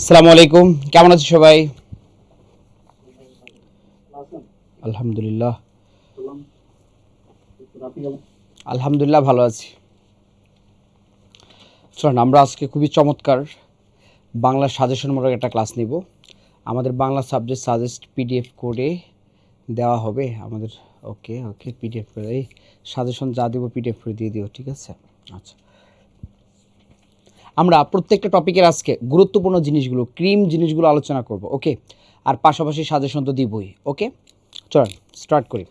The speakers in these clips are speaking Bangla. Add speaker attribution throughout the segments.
Speaker 1: আসসালামু আলাইকুম, কেমন আছো সবাই? আলহামদুলিল্লাহ। আলহামদুলিল্লাহ ভালো আছি। চলুন আমরা আজকে খুবই চমৎকার বাংলা সাজেশনমূলক একটা ক্লাস নিব। আমাদের বাংলা সাবজেক্ট সাজেস্ট পিডিএফ করে দেওয়া হবে আমাদের। ওকে ওকে, পিডিএফ করে এই সাজেশন যা দিব পিডিএফ করে দিয়ে দিও, ঠিক আছে? আচ্ছা, আমরা প্রত্যেকটা টপিকের আজকে গুরুত্বপূর্ণ জিনিসগুলো ক্রিম জিনিসগুলো আলোচনা করব, ওকে? আর পাশাপাশি সাজেশন তো দিবই, ওকে? চলুন স্টার্ট করি।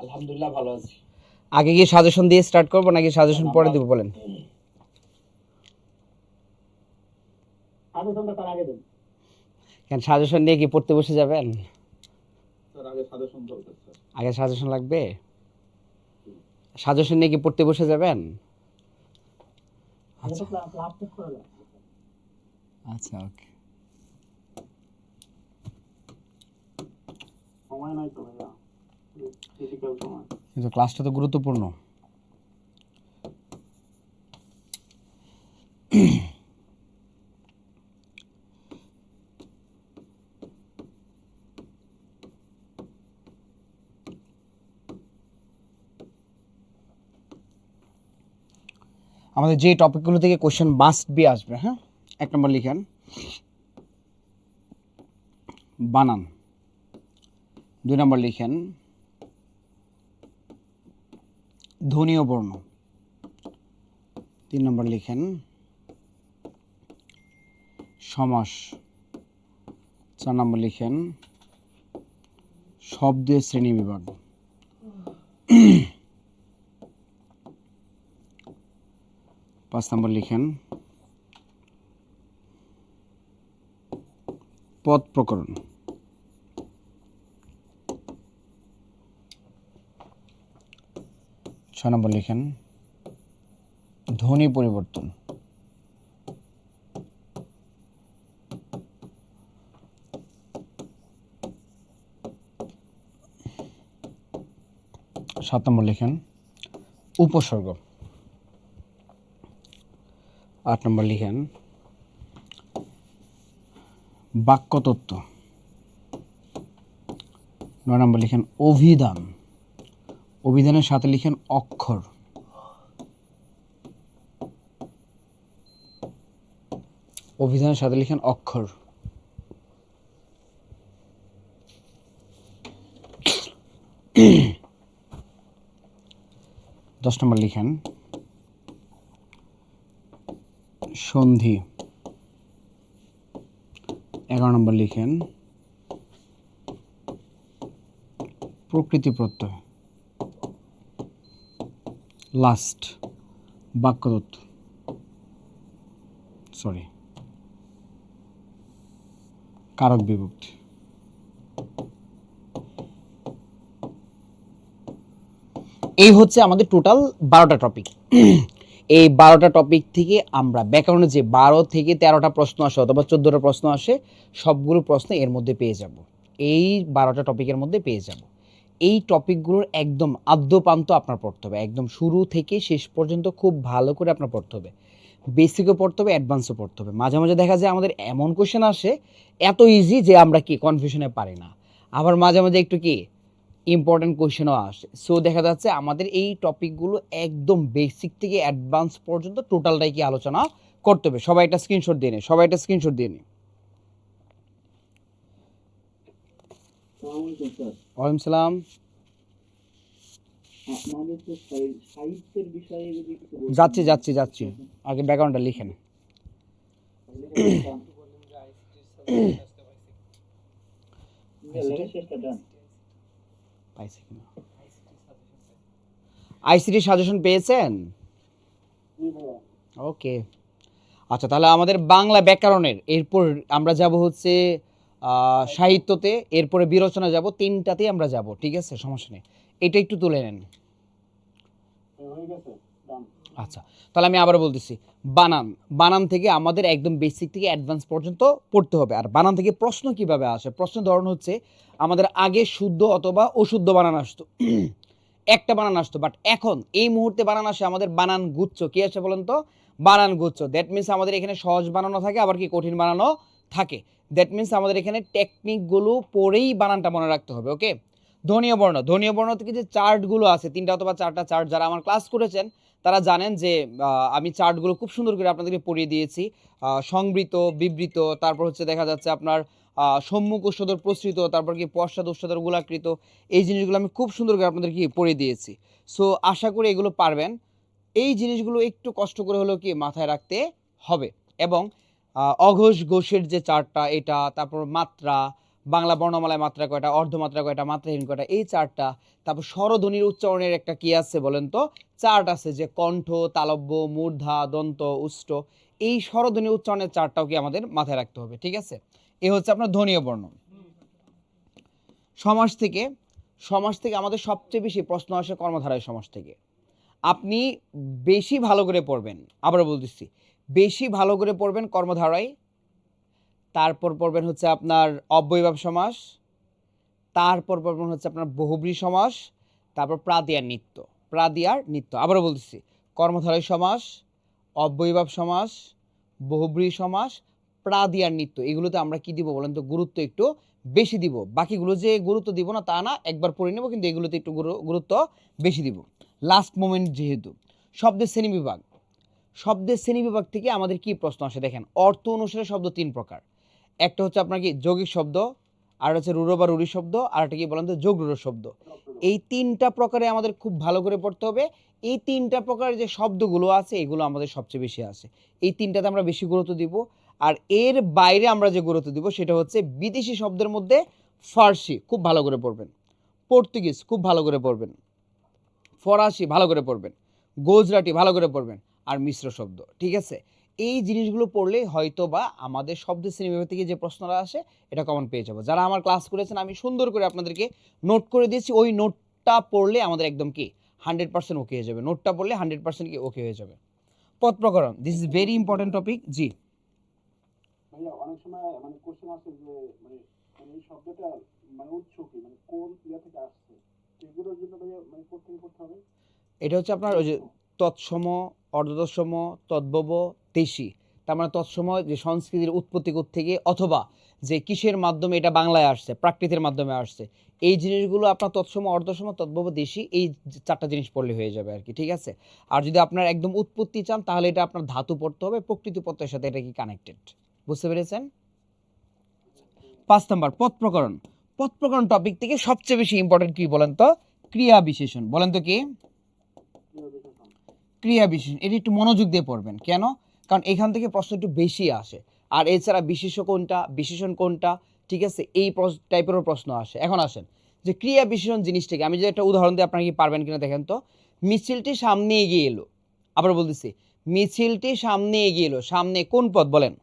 Speaker 1: আলহামদুলিল্লাহ ভালো আছি। আগে কি সাজেশন দিয়ে স্টার্ট করব নাকি সাজেশন পরে দিব বলেন? সাজেশনটা তার আগে দেন। কেন সাজেশন নিয়ে কি পড়তে বসে যাবেন? স্যার আগে সাজেশন দরকার স্যার। আগে সাজেশন লাগবে? সাজেশন নিয়ে কি পড়তে বসে যাবেন? আচ্ছা আচ্ছা, ওকে। সময় নাই তো ভাইয়া, ক্রিটিক্যাল সময়। কিন্তু ক্লাসটা তো গুরুত্বপূর্ণ। আমাদের যে টপিকগুলো থেকে কোশ্চেন মাস্ট বি আসবে, হ্যাঁ? 1 নম্বর লিখেন বানান, 2 নম্বর লিখেন ধ্বনি ও বর্ণ, 3 নম্বর লিখেন সমাস, 4 নম্বর লিখেন শব্দের শ্রেণীবিভাগ, 5 নম্বর লিখেন পদ প্রকরণ, 6 নম্বর লিখেন ধ্বনি পরিবর্তন, 7 নম্বর লিখেন উপসর্গ, 8 নম্বর লিখেন বাক্যতত্ত্ব, 9 নম্বর লিখেন অভিধান, অভিধানের সাথে লিখেন অক্ষর, 10 নম্বর লিখেন সন্ধি, 11 নম্বর লিখেন প্রকৃতি প্রত্যয়, লাস্ট বাক্যতত্ত্ব, কারক বিভক্তি। এই হচ্ছে আমাদের টোটাল 12টা টপিক। এই 12টা টপিক থেকে আমরা ব্যাকরণে যে 12 থেকে 13টা প্রশ্ন আসে অথবা 14টা প্রশ্ন আসে, সবগুলো প্রশ্ন এর মধ্যে পেয়ে যাব। এই 12টা টপিকের মধ্যে পেয়ে যাব। এই টপিকগুলোর একদম আদ্যপান্ত আপনার পড়তে হবে, একদম শুরু থেকে শেষ পর্যন্ত খুব ভালো করে আপনার পড়তে হবে। বেসিকও পড়তে হবে, অ্যাডভান্সও পড়তে হবে। মাঝে মাঝে দেখা যায় আমাদের এমন কোশ্চেন আসে এত ইজি যে আমরা কি কনফিউশনে পারি না, আবার মাঝে মাঝে একটু কি ইম্পর্টেন্ট কোয়েশ্চেনও আসে। সো দেখা যাচ্ছে আমাদের এই টপিকগুলো একদম বেসিক থেকে অ্যাডভান্স পর্যন্ত টোটালটাই কি আলোচনা করতে হবে। সবাই একটা স্ক্রিনশট দিয়ে নে, ওয়ালাইকুম সালাম। যাচ্ছি আগে ব্যাকগ্রাউন্ডটা লিখেন। আইসিটি সাজেশন পেয়েছেন? ওকে, আচ্ছা তাহলে আমাদের বাংলা ব্যাকরণের এরপর আমরা যাব হচ্ছে সাহিত্যতে, এরপরে বিরচনা যাব, 3টাতেই আমরা যাব, ঠিক আছে? সমস্যা নেই, এটা একটু তুলে নেন। আচ্ছা তাহলে আমি আবার বলতেছি, বানান থেকে আমাদের একদম বেসিক থেকে অ্যাডভান্স পর্যন্ত পড়তে হবে। আর বানান থেকে প্রশ্ন কিভাবে আসে, প্রশ্ন ধরন হচ্ছে আমাদের আগে শুদ্ধ অথবা অশুদ্ধ বানান আসতো, একটা বানান আসতো, বাট এখন এই মুহূর্তে বানান আসে আমাদের বানান গুচ্ছ। কি আসে বলেন তো? বানান গুচ্ছ। দ্যাট মিনস আমাদের এখানে সহজ বানানো থাকে, আবার কি কঠিন বানানো থাকে। দ্যাট মিনস আমাদের এখানে টেকনিকগুলো পড়েই বানানটা মনে রাখতে হবে। ওকে, ধ্বনীয় বর্ণ। ধ্বনীয় বর্ণ থেকে যে চার্টগুলো আছে, 3টা অথবা 4টা চার্ট, যারা আমার ক্লাস করেছেন তারা জানেন যে আমি চার্টগুলো খুব সুন্দর করে আপনাদেরকে পড়িয়ে দিয়েছি। সংবৃত, বিবৃত, তারপর হচ্ছে দেখা যাচ্ছে আপনার সম্মুখ উচ্চদর প্রসৃত, তারপর কি পশ্চাৎ উচ্চদর গোলাকৃত, এই জিনিসগুলো আমি খুব সুন্দর করে আপনাদেরকে পড়িয়ে দিয়েছি। সো আশা করি এগুলো পারবেন। এই জিনিসগুলো একটু কষ্ট করে হলেও কি মাথায় রাখতে হবে। এবং অঘোষ ঘোষের যে চার্টটা এটা, তারপর মাত্রা, বাংলা বর্ণমালায় মাত্রা কয়টা, অর্ধমাত্রা কয়টা, মাত্রাহীন কয়টা, এই চার্টটা। তারপর স্বরধ্বনির উচ্চারণের একটা কি আছে বলেন তো, চার্ট আছে, যে কণ্ঠ, তালব্য, মূর্ধা, দন্ত, উষ্ট, এই স্বরধ্বনির উচ্চারণের চার্টটাও কি আমাদের মাথায় রাখতে হবে। ঠিক আছে, এ হচ্ছে আপনার ধ্বনীয় বর্ণ। সমাস থেকে, সমাস থেকে আমাদের সবচেয়ে বেশি প্রশ্ন আসে কর্মধারয় সমাস থেকে। আপনি বেশি ভালো করে পড়বেন, আবার বলতেছি, বেশি ভালো করে পড়বেন কর্মধারয়, তারপর পড়বেন হচ্ছে আপনার অব্যয়ভাব সমাস, তারপর পড়বেন হচ্ছে আপনার বহুব্রী সমাস, তারপর প্রাদিয়ার নিত্য। প্রাদিয়ার নিত্য, আবারও বলতেছি, কর্মধারয় সমাস, অব্যয়ভাব সমাস, বহুব্রী সমাস, প্রাদিয়ার নিত্য, এগুলোতে আমরা কি দিব বলেন তো, গুরুত্ব একটু বেশি দিব। বাকিগুলো যে গুরুত্ব দিব না তা না, একবার পড়ে নেব, কিন্তু এগুলোতে একটু গুরুত্ব বেশি দিব। লাস্ট মোমেন্ট যেহেতু, শব্দের শ্রেণীবিভাগ। শব্দের শ্রেণীবিভাগ থেকে আমাদের কি প্রশ্ন আসে দেখেন, অর্থ অনুসারে শব্দ 3 প্রকার। একটা হচ্ছে আপনার কি যৌগিক শব্দ, আর হচ্ছে রূঢ় বা রূঢ়ি শব্দ, আর একটা কি বলেন তো যোগ রূঢ় শব্দ। এই 3টা প্রকারে আমাদের খুব ভালো করে পড়তে হবে। এই 3টা প্রকারের যে শব্দগুলো আছে এগুলো আমাদের সবচেয়ে বেশি আছে, এই 3টাতে আমরা বেশি গুরুত্ব দিব। আর এর বাইরে আমরা যে গুরুত্ব দিব সেটা হচ্ছে বিদেশি শব্দের মধ্যে ফার্সি খুব ভালো করে পড়বেন, পর্তুগিজ খুব ভালো করে পড়বেন, ফরাসি ভালো করে পড়বেন, গুজরাটি ভালো করে পড়বেন, আর মিশ্র শব্দ। ঠিক আছে, এই জিনিসগুলো পড়লে হয়তো বা আমাদের শব্দ শ্রেণীবিভাগ থেকে যে প্রশ্নটা আসে এটা কমন পেয়ে যাবো। যারা আমার ক্লাস করেছেন আমি সুন্দর করে আপনাদেরকে নোট করে দিয়েছি, ওই নোটটা পড়লে আমাদের একদম কি 100% ওকে হয়ে যাবে। নোটটা পড়লে 100% কি ওকে হয়ে যাবে। পদ প্রকরণ, this is very important topic. জি
Speaker 2: ভাইয়া, অনেক সময় মানে কোশ্চেন আসে যে মানে মানে এই শব্দটা মানে উৎস কি, মানে কোন ইয়া থেকে আসছে, এগুলোর জন্য ভাইয়া মানে কোথেকে করতে হবে?
Speaker 1: এটা হচ্ছে আপনার ওই যে তৎসম, অর্ধতৎসম, তদ্ভব, দেশি। তার মানে তৎসম যে সংস্কৃতির উৎপত্তি থেকে, অথবা যে কিসের মাধ্যমে এটা বাংলায় আসছে, প্রাকৃতের মাধ্যমে আসছে, এই জিনিসগুলো আপনার তৎসম, অর্ধসম, তদ্ভব, দেশি, এই 4টা জিনিস পড়লে হয়ে যাবে আর কি। ঠিক আছে, আর যদি আপনার একদম উৎপত্তি চান তাহলে এটা আপনার ধাতু পড়তে হবে, প্রকৃতি পত্রের সাথে এটা কি কানেক্টেড, বুঝতে পেরেছেন? 5 নম্বর পদ প্রকরণ। পদ প্রকরণ টপিক থেকে সবচেয়ে বেশি ইম্পর্টেন্ট কি বলেন তো, ক্রিয়া বিশেষণ। বলেন তো কি ক্রিয়া বিশেষণ? এটা একটু মনোযোগ দিয়ে পড়বেন। কেন? কারণ এখান থেকে প্রশ্ন একটু বেশি আসে। আর এছাড়া বিশেষ্য কোনটা, বিশেষণ কোনটা, ঠিক আছে, এই টাইপেরও প্রশ্ন আসে। এখন আসেন যে ক্রিয়া বিশেষণ জিনিসটাকে আমি যদি একটা উদাহরণ দিই আপনারা কি পারবেন কিনা দেখেন তো। মিছিলটি সামনে এগিয়ে এলো, আবার বলতেছি, মিছিলটি সামনে এগিয়ে এলো, সামনে কোন পদ বলেন?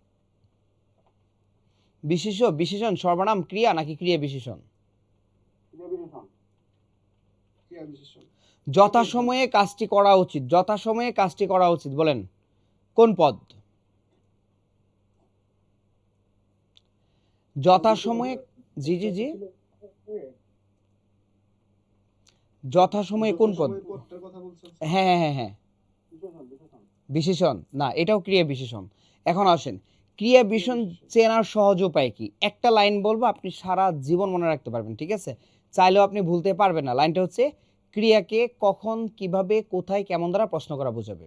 Speaker 1: বিশেষ্য, বিশেষণ, সর্বনাম, ক্রিয়া নাকি ক্রিয়া বিশেষণ? যথাসময়ে কাজটি করা উচিত, যথাসময়ে কাজটি করা উচিত, বলেন কোন পদ? যথাসময়ে, জি জি জি, যথাসময়ে কোন পদ? হ্যাঁ হ্যাঁ হ্যাঁ হ্যাঁ, বিশেষণ না, এটাও ক্রিয়া বিশেষণ। এখন আসেন, ক্রিয়া বিশেষণ চেনার সহজ উপায় কি? একটা লাইন বলবো, আপনি সারা জীবন মনে রাখতে পারবেন। ঠিক আছে, চাইলেও আপনি ভুলতে পারবেন না। লাইনটা হচ্ছে, ক্রিয়াকে কখন, কিভাবে, কোথায়, কেমন দ্বারা প্রশ্ন করা বোঝাবে।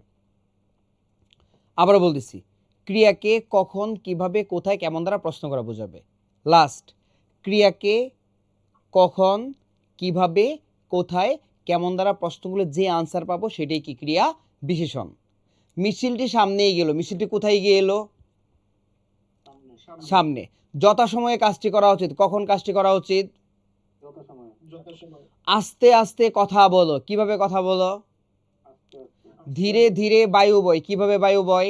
Speaker 1: আবারও বলতেছি, ক্রিয়াকে কখন, কিভাবে, কোথায়, কেমন দ্বারা প্রশ্ন করা বোঝাবে। লাস্ট, ক্রিয়াকে কখন, কিভাবে, কোথায়, কেমন দ্বারা প্রশ্নগুলো যে আনসার পাবো সেটাই কি ক্রিয়া বিশেষণ। মিছিলটি সামনেই গেল, মিছিলটি কোথায় গিয়ে এলো? সামনে। যথাসময়ে কাজটি করা উচিত, কখন কাজটি করা উচিত? আস্তে আস্তে কথা বলো, কিভাবে কথা বলো? ধীরে ধীরে বায়ু বয়, কিভাবে বায়ু বয়?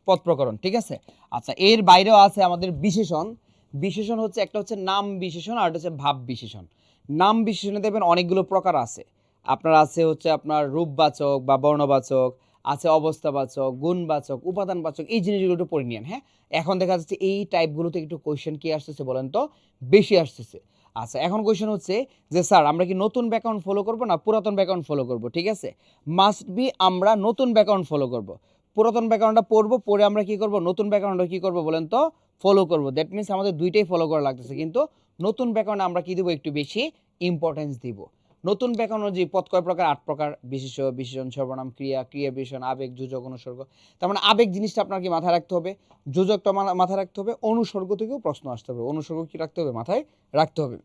Speaker 1: পদ প্রকরণ। ঠিক আছে, আচ্ছা, এর বাইরেও আছে আমাদের বিশেষণ। বিশেষণ হচ্ছে, একটা হচ্ছে নাম বিশেষণ, আর একটা হচ্ছে ভাব বিশেষণ। নাম বিশেষণে দেখবেন অনেকগুলো প্রকার আছে। আপনার আছে হচ্ছে আপনার রূপবাচক বা বর্ণবাচক, আছে অবস্থাবাচক, গুণবাচক, উপাদানবাচক, এই জিনিসগুলো একটু পড়ে নিন। হ্যাঁ, এখন দেখা যাচ্ছে এই টাইপগুলোতে একটু কোয়েশ্চেন কি আসতেছে বলেন তো, বেশি আসতেছে। আচ্ছা, এখন কোয়েশ্চেন হচ্ছে যে স্যার আমরা কি নতুন ব্যাকগ্রাউন্ড ফলো করব না পুরাতন ব্যাকগ্রাউন্ড ফলো করব? ঠিক আছে, মাস্ট বি আমরা নতুন ব্যাকগ্রাউন্ড ফলো করব। পুরাতন ব্যাকগ্রাউন্ডটা পড়বো, পরে আমরা কি করব, নতুন ব্যাকগ্রাউন্ডটা কি করব বলেন তো, ফলো করব। দ্যাট মিনস আমাদের দুইটাই ফলো করা লাগতেছে, কিন্তু নতুন ব্যাকগ্রাউন্ডে আমরা কি দিব, একটু বেশি ইম্পর্টেন্স দিব। নতুন ব্যাকরণ যে পদ কয় প্রকার, 8 প্রকার: বিশেষ্য, বিশেষণ, সর্বনাম, ক্রিয়া, ক্রিয়া বিশেষণ, আবেগ, যোজক, অনুসর্গ। তার মানে আবেগ জিনিসটা আপনার কি মাথায় রাখতে হবে, যোজকটা মাথায় রাখতে হবে, অনুসর্গ থেকেও প্রশ্ন আসতে হবে, অনুসর্গ কি রাখতে হবে, মাথায় রাখতে হবে।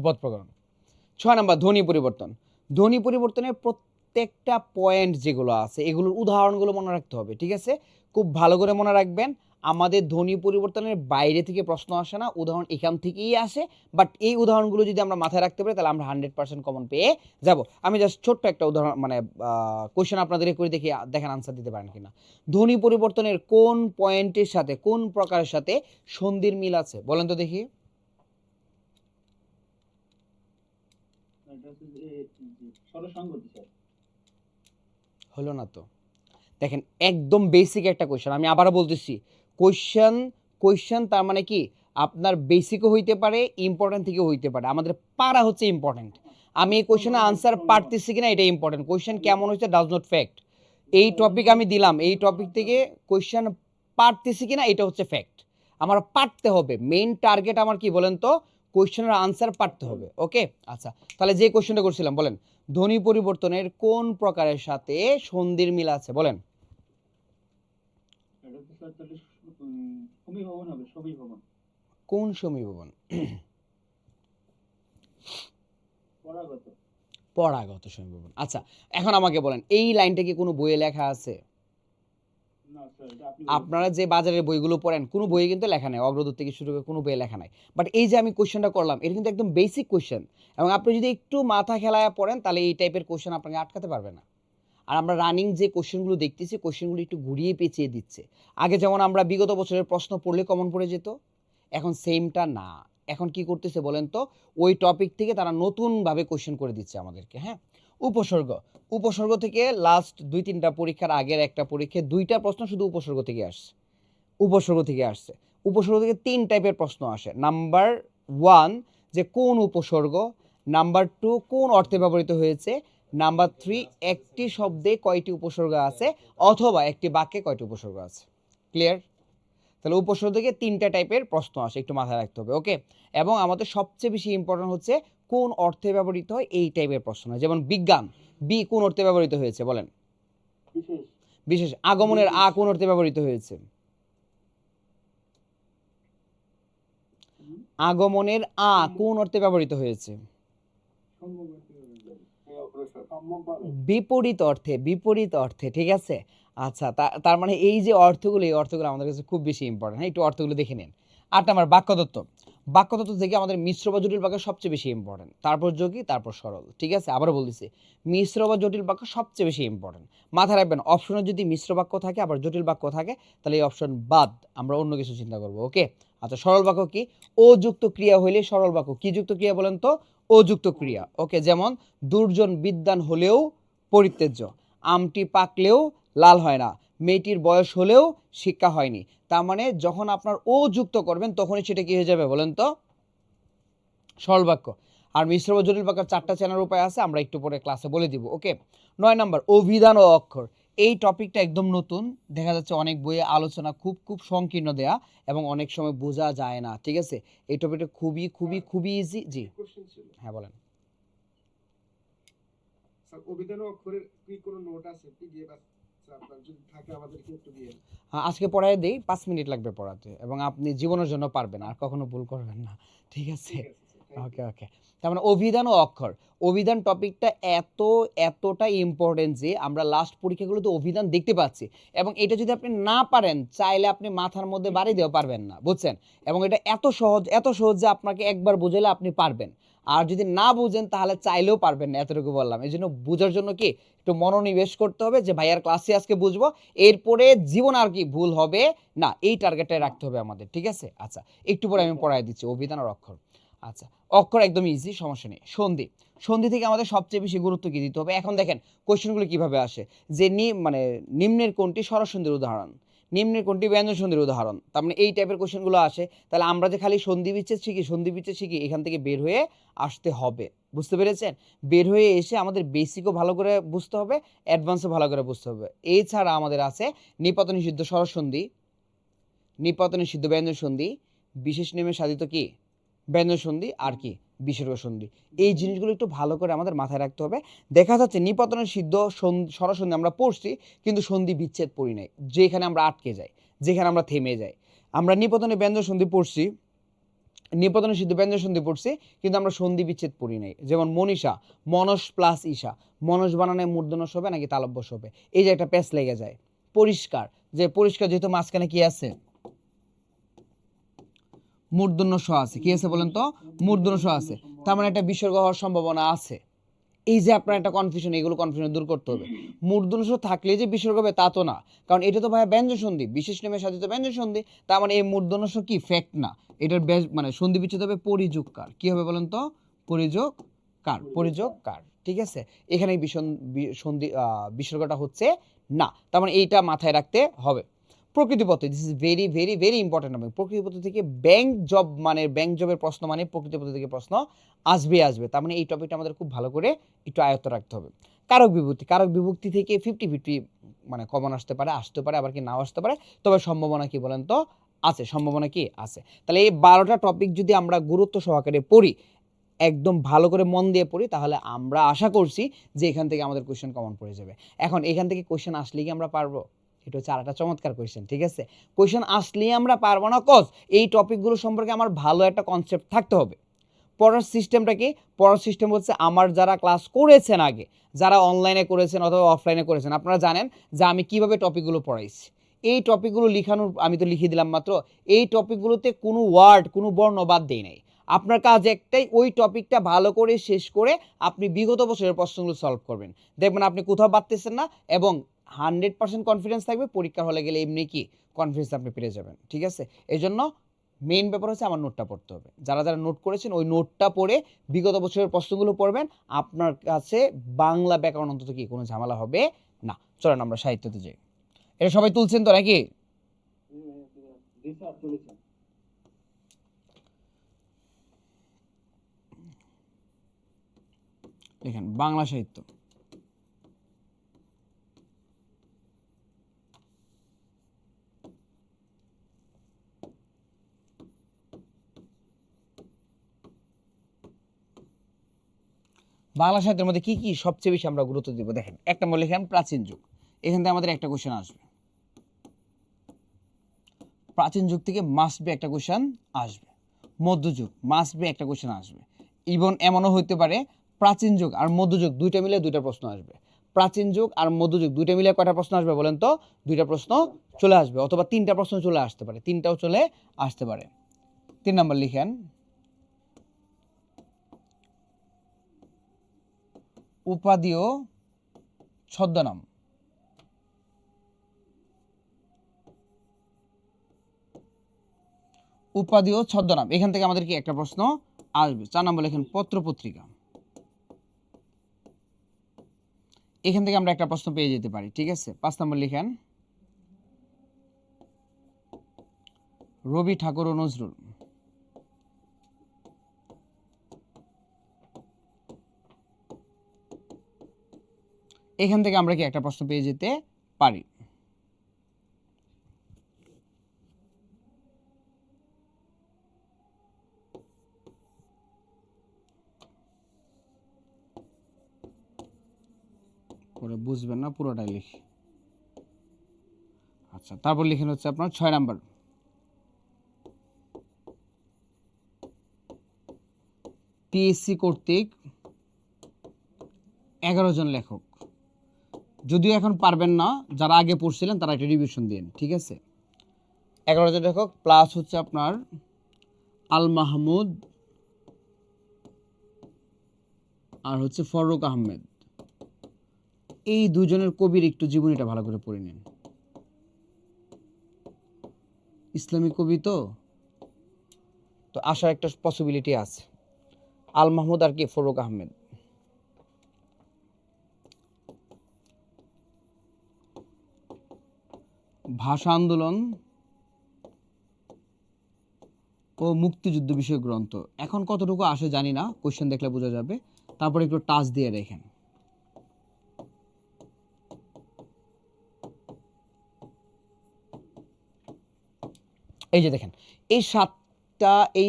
Speaker 1: পদ প্রকরণ। 6 নাম্বার ধ্বনি পরিবর্তন। ধ্বনি পরিবর্তনের প্রত্যেকটা পয়েন্ট যেগুলো আছে এগুলোর উদাহরণগুলো মনে রাখতে হবে। ঠিক আছে, খুব ভালো করে মনে রাখবেন। আমাদের ধ্বনি পরিবর্তনের বাইরে থেকে প্রশ্ন আসে না, উদাহরণ এখান থেকেই আসে। বাট এই উদাহরণগুলো যদি আমরা মাথায় রাখতে পারি তাহলে আমরা 100% কমন পেয়ে যাব। আমি জাস্ট ছোট্ট একটা উদাহরণ মানে কোশ্চেন আপনাদের করে দেখি, দেখেন আনসার দিতে পারেন কিনা। ধ্বনি পরিবর্তনের কোন পয়েন্টের সাথে, কোন প্রকারের সাথে সন্ধির মিল আছে বলেন তো দেখি। হলো না তো। দেখেন একদম বেসিক একটা কোয়েশ্চেন, আমি আবারও বলতেছি, কোয়েশ্চেন তার মানে কি আপনার বেসিকও হইতে পারে, ইম্পর্টেন্ট থেকেও হইতে পারে। আমাদের পারা হচ্ছে ইম্পর্টেন্ট। আমি এই কোয়েশ্চেনের আনসার পারতেছি কিনা এটা ইম্পর্টেন্ট, কোয়েশ্চেন কেমন হচ্ছে ডাজ নট ফ্যাক্ট। এই টপিক আমি দিলাম, এই টপিক থেকে কোয়েশ্চেন পারতেছি কিনা এটা হচ্ছে ফ্যাক্ট। আমার পারতে হবে, মেইন টার্গেট আমার কি বলেন তো, কোয়েশ্চেনের আনসার পারতে হবে। ওকে, আচ্ছা তাহলে যে কোয়েশ্চেনটা করছিলাম বলেন, ধ্বনি পরিবর্তনের কোন প্রকারের সাথে সন্ধির মিল আছে বলেন। কোন সমীভবন? পরাগত সমীভবন। আচ্ছা এখন আমাকে বলেন, এই লাইনটা কি কোনো বইয়ে লেখা আছে? আপনারা যে বাজারের বইগুলো পড়েন কোনো বইয়ে কিন্তু লেখা নাই, অগ্রদূত থেকে শুরু করে কোনো বইয়ে লেখা নাই। বাট এই যে আমি কোশ্চেনটা করলাম এটা কিন্তু একদম বেসিক কোশ্চেন, এবং আপনি যদি একটু মাথা খেলায় পড়েন তাহলে এই টাইপের কোশ্চেন আপনাকে আটকাতে পারবে না। আর আমরা রানিং যে কোশ্চেনগুলো দেখতেছি, কোশ্চেনগুলো একটু ঘুরিয়ে পেঁচিয়ে দিচ্ছে। আগে যেমন আমরা বিগত বছরের প্রশ্ন পড়লে কমন পড়ে যেত, এখন সেমটা না। এখন কি করতেছে বলেন তো, ওই টপিক থেকে তারা নতুনভাবে কোশ্চেন করে দিচ্ছে আমাদেরকে। হ্যাঁ, উপসর্গ। উপসর্গ থেকে লাস্ট 2-3টা পরীক্ষার আগের একটা পরীক্ষায় 2টা প্রশ্ন শুধু উপসর্গ থেকে আসছে। উপসর্গ থেকে আসছে। উপসর্গ থেকে 3 টাইপের প্রশ্ন আসে। নাম্বার 1 যে কোন উপসর্গ, নাম্বার 2 কোন অর্থে ব্যবহৃত হয়েছে, নাম্বার 3 একটি শব্দে কয়টি উপসর্গ আছে অথবা একটি বাক্যে কয়টি উপসর্গ আছে। ক্লিয়ার? তাহলে উপসর্গ থেকে 3টা টাইপের প্রশ্ন আসে, একটু মাথায় রাখতে হবে। ওকে, এবং আমাদের সবচেয়ে বেশি ইম্পর্টেন্ট হচ্ছে কোন অর্থে ব্যবহৃত হয় এই টাইপের প্রশ্ন। যেমন বিজ্ঞান, বি কোন অর্থে ব্যবহৃত হয়েছে বলেন। বিশেষ। আগমনের আ কোন অর্থে ব্যবহৃত হয়েছে? আগমনের আ কোন অর্থে ব্যবহৃত হয়েছে? বিপরীত অর্থে, বিপরীত অর্থে। ঠিক আছে, আচ্ছা তার মানে এই যে অর্থগুলো, এই অর্থগুলো আমাদের কাছে খুব বেশি ইম্পর্টেন্ট। হ্যাঁ, একটু অর্থগুলো দেখে নিন। 8 নাম্বার বাক্যতত্ত্ব। বাক্যতত্ত্ব থেকে আমাদের মিশ্র বা জটিল বাক্য সবচেয়ে বেশি ইম্পর্টেন্ট, তারপর যৌগিক, তারপর সরল। ঠিক আছে, আবারও বলতেছি, মিশ্র বা জটিল বাক্য সবচেয়ে বেশি ইম্পর্টেন্ট। মাথায় রাখবেন, অপশনে যদি মিশ্র বাক্য থাকে আবার জটিল বাক্য থাকে তাহলে এই অপশন বাদ, আমরা অন্য কিছু চিন্তা করব। ওকে, আচ্ছা সরল বাক্য কি? ও যুক্ত ক্রিয়া হইলে সরল বাক্য। কি যুক্ত ক্রিয়া বলেন তো? ও যুক্ত ক্রিয়া। ওকে, যেমন দুর্জন বিদ্বান হলেও পরিত্যাজ্য, আমটি পাকলেও লাল হয় না, মেয়েটির বয়স হলেও শিক্ষা হয়নি। তার মানে যখন আপনার ও যুক্ত করবেন তখনই সেটা কি হয়ে যাবে বলেন তো? সরল বাক্য। আর মিশ্র বা জটিল বাক্যের 4টা চেনার উপায় আছে, আমরা একটু পরে ক্লাসে বলে দিব। ওকে, 9 নাম্বার অভিধান ও অক্ষর। এই টপিকটা একদম নতুন, দেখা যাচ্ছে অনেক বইয়ে আলোচনা খুব খুব সংকীর্ণ দেয়া এবং অনেক সময় বোঝা যায় না। ঠিক আছে, এই টপিকটা খুবই খুবই খুবই ইজি। জি হ্যাঁ বলেন।
Speaker 2: অভিধান ও অক্ষরের কি কোনো নোট আছে পিডিএফ আছে আপনার, যদি থাকে আমাদেরকে একটু দিয়ে।
Speaker 1: হ্যাঁ, আজকে পড়ায় দেই, 5 মিনিট লাগবে পড়াতে, এবং আপনি জীবনের জন্য পারবেন, আর কখনো ভুল করবেন না। ঠিক আছে, ওকে ওকে। তার মানে অভিধান ও অক্ষর। অভিধান টপিকটা এতটা ইম্পর্টেন্ট যে আমরা লাস্ট পরীক্ষাগুলোতে অভিধান দেখতে পাচ্ছি, এবং এটা যদি আপনি না পারেন চাইলে আপনি মাথার মধ্যে বাড়ি দিয়েও পারবেন না, বুঝছেন? এবং এটা এত সহজ যে আপনাকে একবার বুঝাইলে আপনি পারবেন, আর যদি না বুঝেন তাহলে চাইলেও পারবেন না। এতটুকু বললাম। এই জন্য বুঝার জন্য কি একটু মনোনিবেশ করতে হবে যে ভাইয়ার ক্লাসে আজকে বুঝবো, এরপরে জীবন আর কি ভুল হবে না, এই টার্গেটটাই রাখতে হবে আমাদের। ঠিক আছে, আচ্ছা একটু পরে আমি পড়াই দিচ্ছি অভিধান আর অক্ষর। আচ্ছা, অক্ষর একদম ইজি, সমস্যা নেই। সন্ধি। সন্ধি থেকে আমাদের সবচেয়ে বেশি গুরুত্ব কি দিতে হবে? এখন দেখেন কোশ্চেনগুলো কিভাবে আসে, যে মানে নিম্নের কোনটি স্বরসন্ধির উদাহরণ? নিম্নের কোনটি ব্যঞ্জন সন্ধির উদাহরণ? তার মানে এই টাইপের কোশ্চেনগুলো আসে। তাহলে আমরা যে খালি সন্ধি বিচ্ছেদ শিখি এখান থেকে বের হয়ে আসতে হবে। বুঝতে পেরেছেন? বের হয়ে এসে আমাদের বেসিকও ভালো করে বুঝতে হবে, অ্যাডভান্সও ভালো করে বুঝতে হবে। এছাড়া আমাদের আছে নিপাত নিষিদ্ধ স্বরসন্ধি, নিপাত নিষিদ্ধ ব্যঞ্জন সন্ধি, বিশেষ নিয়মে সাধিত কি ব্যঞ্জন সন্ধি, আর কি বিসর্গ সন্ধি। এই জিনিসগুলো একটু ভালো করে আমাদের মাথায় রাখতে হবে। দেখা যাচ্ছে নিপাত নিষিদ্ধ স্বরসন্ধি আমরা পড়ছি কিন্তু সন্ধি বিচ্ছেদ পড়ি নাই, যেখানে আমরা আটকে যাই, যেখানে আমরা থেমে যাই। আমরা নিপাতনে ব্যঞ্জন সন্ধি পড়ছি, নিপাত নিষিদ্ধ ব্যঞ্জন সন্ধি পড়ছি কিন্তু আমরা সন্ধি বিচ্ছেদ পড়ি নাই। যেমন মনীষা, মনস প্লাস ঈশা, মনস বানানে মূর্ধন্যস হবে নাকি তালব্যস হবে, এই যে একটা প্যাচ লেগে যায়। পরিষ্কার, যে পরিষ্কার যেহেতু মাঝখানে কি আছে মূর্ধন্য স আছে, কি আছে বলেন তো, মূর্ধন্য স আছে, তার মানে একটা বিসর্গ হওয়ার সম্ভাবনা আছে। এই যে আপনার একটা কনফিউশন, এগুলো কনফিউশন দূর করতে হবে। মূর্ধন্য স থাকলে যে বিসর্গ হবে তা তো না, কারণ এটা তো ভাই ব্যঞ্জন সন্ধি, বিশেষ নিয়মে সাধিত ব্যঞ্জন সন্ধি, তার মানে এই মূর্ধন্য স কি ফ্যাক্ট না, এটার মানে সন্ধি বিচ্ছেদ হবে পরিযোগকার। কি হবে বলেন তো, পরিযোগকার, পরিযোগকার। ঠিক আছে, এখানে সন্ধি বিসর্গটা হচ্ছে না, তার মানে এইটা মাথায় রাখতে হবে। প্রকৃতি পদ্ধতি, this is very very very important হবে। প্রকৃতি পদ্ধতি থেকে ব্যাংক জব মানে ব্যাংক জবের প্রশ্ন মানে প্রকৃতি পদ্ধতি থেকে প্রশ্ন আসবে। তার মানে এই টপিকটা আমাদের খুব ভালো করে একটু আয়ত্ত রাখতে হবে। কারক বিভক্তি, কারক বিভক্তি থেকে 50-50 মানে কমন আসতে পারে আবার কি নাও আসতে পারে, তবে সম্ভাবনা কি বলেন তো আছে, সম্ভাবনা কি আছে। তাহলে এই 12টা টপিক যদি আমরা গুরুত্ব সহকারে পড়ি, একদম ভালো করে মন দিয়ে পড়ি, তাহলে আমরা আশা করছি যে এখান থেকে আমাদের কোশ্চেন কমন পড়ে যাবে। এখন এখান থেকে কোশ্চেন আসলে কি আমরা পারবো? এটা হচ্ছে আরেকটা চমৎকার কোশ্চেন। ঠিক আছে, কোশ্চেন আসলেই আমরা পারবো না, কজ এই টপিকগুলো সম্পর্কে আমার ভালো একটা কনসেপ্ট থাকতে হবে। পড়ার সিস্টেমটা কি? পড়ার সিস্টেম হচ্ছে আমার যারা ক্লাস করেছেন আগে, যারা অনলাইনে করেছেন অথবা অফলাইনে করেছেন, আপনারা জানেন যে আমি কিভাবে টপিকগুলো পড়াইছি। এই টপিকগুলো লিখানোর আমি তো লিখে দিলাম মাত্র, এই টপিকগুলোতে কোনো ওয়ার্ড কোনো বর্ণ বাদ দেই নাই। আপনার কাজ একটাই, ওই টপিকটা ভালো করে শেষ করে আপনি বিগত বছরের প্রশ্নগুলো সলভ করবেন। দেখবেন আপনি কোথাও বাদতেছেন না এবং 100% কনফিডেন্স থাকবে, পরীক্ষার হলে গেলে এমনি কি কনফিডেন্স আপনি পেয়ে যাবেন। ঠিক আছে, এই জন্য মেইন ব্যাপার হচ্ছে আমার নোটটা পড়তে হবে। যারা যারা নোট করেছেন ওই নোটটা পড়ে বিগত বছরের প্রশ্নগুলো পড়বেন, আপনার কাছে বাংলা ব্যাকরণ অন্তত কি কোনো ঝামেলা হবে না। চলেন আমরা সাহিত্যতে যাই। এটা সবাই তুলছেন তো নাকি? দেখেন বাংলা সাহিত্য, বাংলা সাহিত্যের মধ্যে কি কি সবচেয়ে বেশি আমরা গুরুত্ব দিব? দেখেন, এক নম্বর লিখেন প্রাচীন যুগ, এখান থেকে আমাদের একটা কোশ্চেন আসবে। প্রাচীন যুগ থেকে মাস্ট বি একটা কোশ্চেন আসবে। মধ্যযুগ মাস্ট বি একটা কোশ্চেন আসবে। ইভন এমনও হইতে পারে প্রাচীন যুগ আর মধ্যযুগ দুইটা মিলে দুইটা প্রশ্ন আসবে। প্রাচীন যুগ আর মধ্যযুগ দুইটা মিলে কয়টা প্রশ্ন আসবে বলেন তো? দুইটা প্রশ্ন চলে আসবে, অথবা তিনটা প্রশ্ন চলে আসতে পারে, তিনটাও চলে আসতে পারে। 3 নম্বর লিখেন উপাধি ও ছদ্মনাম। উপাধি ও ছদ্মনাম, এখান থেকে আমাদের কি একটা প্রশ্ন আসবে। 4 নম্বর লিখেন পত্র পত্রিকা, এখান থেকে আমরা একটা প্রশ্ন পেয়ে যেতে পারি। ঠিক আছে, 5 নম্বর লিখেন রবি ঠাকুর ও নজরুল, এখান থেকে আমরা কি একটা প্রশ্ন পেয়ে যেতে পারি। পরে বুঝবেন না, পুরোটাই লিখি। আচ্ছা, তারপর লিখেন হচ্ছে আপনার 6 নাম্বার পিএসসি কর্তৃক 11 জন লেখক। যদিও এখন পারবেন না, যারা আগে পড়ছিলেন তারা একটা রিভিশন দিন। ঠিক আছে, 11 জন লেখক প্লাস হচ্ছে আপনার আল মাহমুদ আর হচ্ছে ফররুক আহমেদ, এই দুজনের কবির একটু জীবনীটা ভালো করে পড়ে নিন। ইসলামী কবি তো আসার একটা পসিবিলিটি আছে। আল মাহমুদ আর কি ফররুক আহমেদ। ভাষা আন্দোলন ও মুক্তিযুদ্ধ বিষয়ক গ্রন্থ। এখন কতটুকু আসে জানি না, কোশ্চেন দেখলে বোঝা যাবে। তারপর একটু টাচ দিয়ে রেখেন। এই যে দেখেন, এই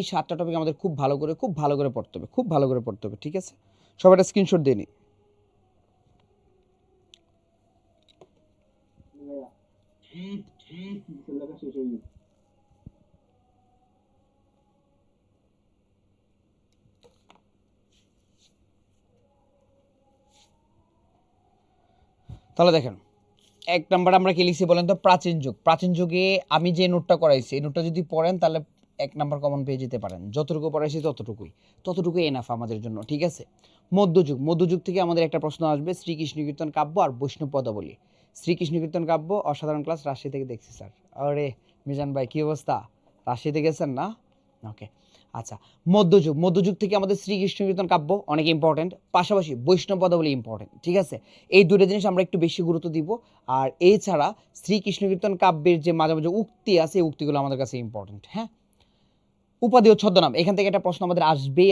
Speaker 1: সাতটা টপিক আমাদের খুব ভালো করে পড়তে হবে, খুব ভালো করে পড়তে হবে, ঠিক আছে? সবাই একটা স্ক্রিনশট দিয়ে নিই।
Speaker 2: লেখা শেষ হয়ে গেছে।
Speaker 1: তাহলে দেখেন, এক নাম্বার আমরা কি লিখছি বলেন তো? প্রাচীন যুগ। প্রাচীন যুগে আমি যে নোটটা করাইছি, এই নোটটা যদি পড়েন তাহলে এক নাম্বার কমন পেয়ে যেতে পারেন। যতটুকু পড়াইছি ততটুকুই এনাফ আমাদের জন্য, ঠিক আছে? মধ্যযুগ থেকে আমাদের একটা প্রশ্ন আসবে, শ্রীকৃষ্ণ কীর্তন কাব্য আর বৈষ্ণব পদাবলী। শ্রীকৃষ্ণ কীর্তন কাব্য অসাধারণ ক্লাস, রাজশাহী থেকে দেখছি স্যার। আরে মিজান ভাই, কি অবস্থা? রাজশাহীতে গেছেন না? ওকে, আচ্ছা। মধ্যযুগ থেকে আমাদের শ্রীকৃষ্ণ কীর্তন কাব্য অনেক ইম্পর্টেন্ট, পাশাপাশি বৈষ্ণব পদাবলী ইম্পর্টেন্ট, ঠিক আছে? এই দুটো জিনিস আমরা একটু বেশি গুরুত্ব দিব। আর এছাড়া শ্রীকৃষ্ণ কীর্তন কাব্যের যে মাঝে মাঝে উক্তি আছে, এই উক্তিগুলো আমাদের কাছে ইম্পর্টেন্ট। হ্যাঁ, উপাধি ও ছদ্মনাম, এখান থেকে একটা প্রশ্ন আমাদের আসবে।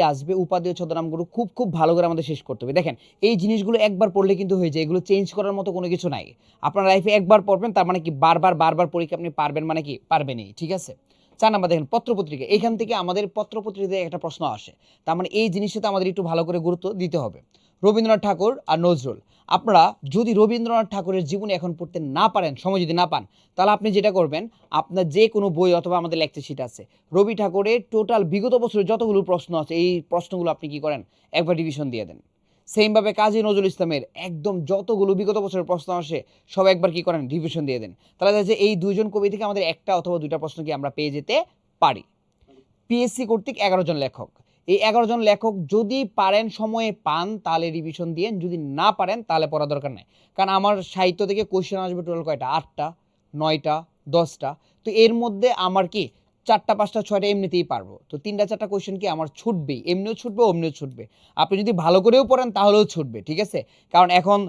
Speaker 1: উপাধি ও ছদ্মনামগুলো খুব ভালো করে আমাদের শেষ করতে হবে। দেখেন, এই জিনিসগুলো একবার পড়লে কিন্তু হয়ে যায়, এগুলো চেঞ্জ করার মতো কোনো কিছু নাই। আপনার লাইফে একবার পড়বেন, তার মানে কি বারবার পরীক্ষা আপনি পারবেন, মানে কি পারবেনই, ঠিক আছে? 4 নাম্বার দেখেন, পত্রপত্রিকা। এখান থেকে আমাদের পত্রপত্রিকাতে একটা প্রশ্ন আসে, তার মানে এই জিনিসটাতে আমাদের একটু ভালো করে গুরুত্ব দিতে হবে। রবীন্দ্রনাথ ঠাকুর আর নজরুল, আপনারা যদি রবীন্দ্রনাথ ঠাকুরের জীবনী এখন পড়তে না পারেন, সময় যদি না পান, তাহলে আপনি যেটা করবেন, আপনার যে কোনো বই অথবা আমাদের লেকচার শিট আছে, রবি ঠাকুরের টোটাল বিগত বছরের যতগুলো প্রশ্ন আছে, এই প্রশ্নগুলো আপনি কি করেন, একবার রিভিশন দিয়ে দেন। সেমভাবে কাজী নজরুল ইসলামের একদম যতগুলো বিগত বছরের প্রশ্ন আসে, সব একবার কি করেন, রিভিশন দিয়ে দেন। তাহলে দেখা যায় এই দুইজন কবি থেকে আমাদের একটা অথবা দুইটা প্রশ্ন কি আমরা পেয়ে যেতে পারি। পিএসসি কর্তৃক 11 জন লেখক, এই 11 জন লেখক যদি পারেন, সময়ে পান, তাহলে রিভিশন দিয়ে, যদি না পারেন তাহলে পড়া দরকার নাই। কারণ আমার সাহিত্য থেকে কোশ্চেন আসবে টোটাল কয়টা, 8টা, 9টা, 10টা। তো এর মধ্যে আমার কি 4টা, 5টা, 6টা এমনিতেই পারবো। তো 3টা 4টা কোশ্চেন কি আমার ছুটবেই, এমনিও ছুটবে, অমনিও ছুটবে। আপনি যদি ভালো করেও পড়েন তাহলেও ছুটবে, ঠিক আছে? কারণ এখন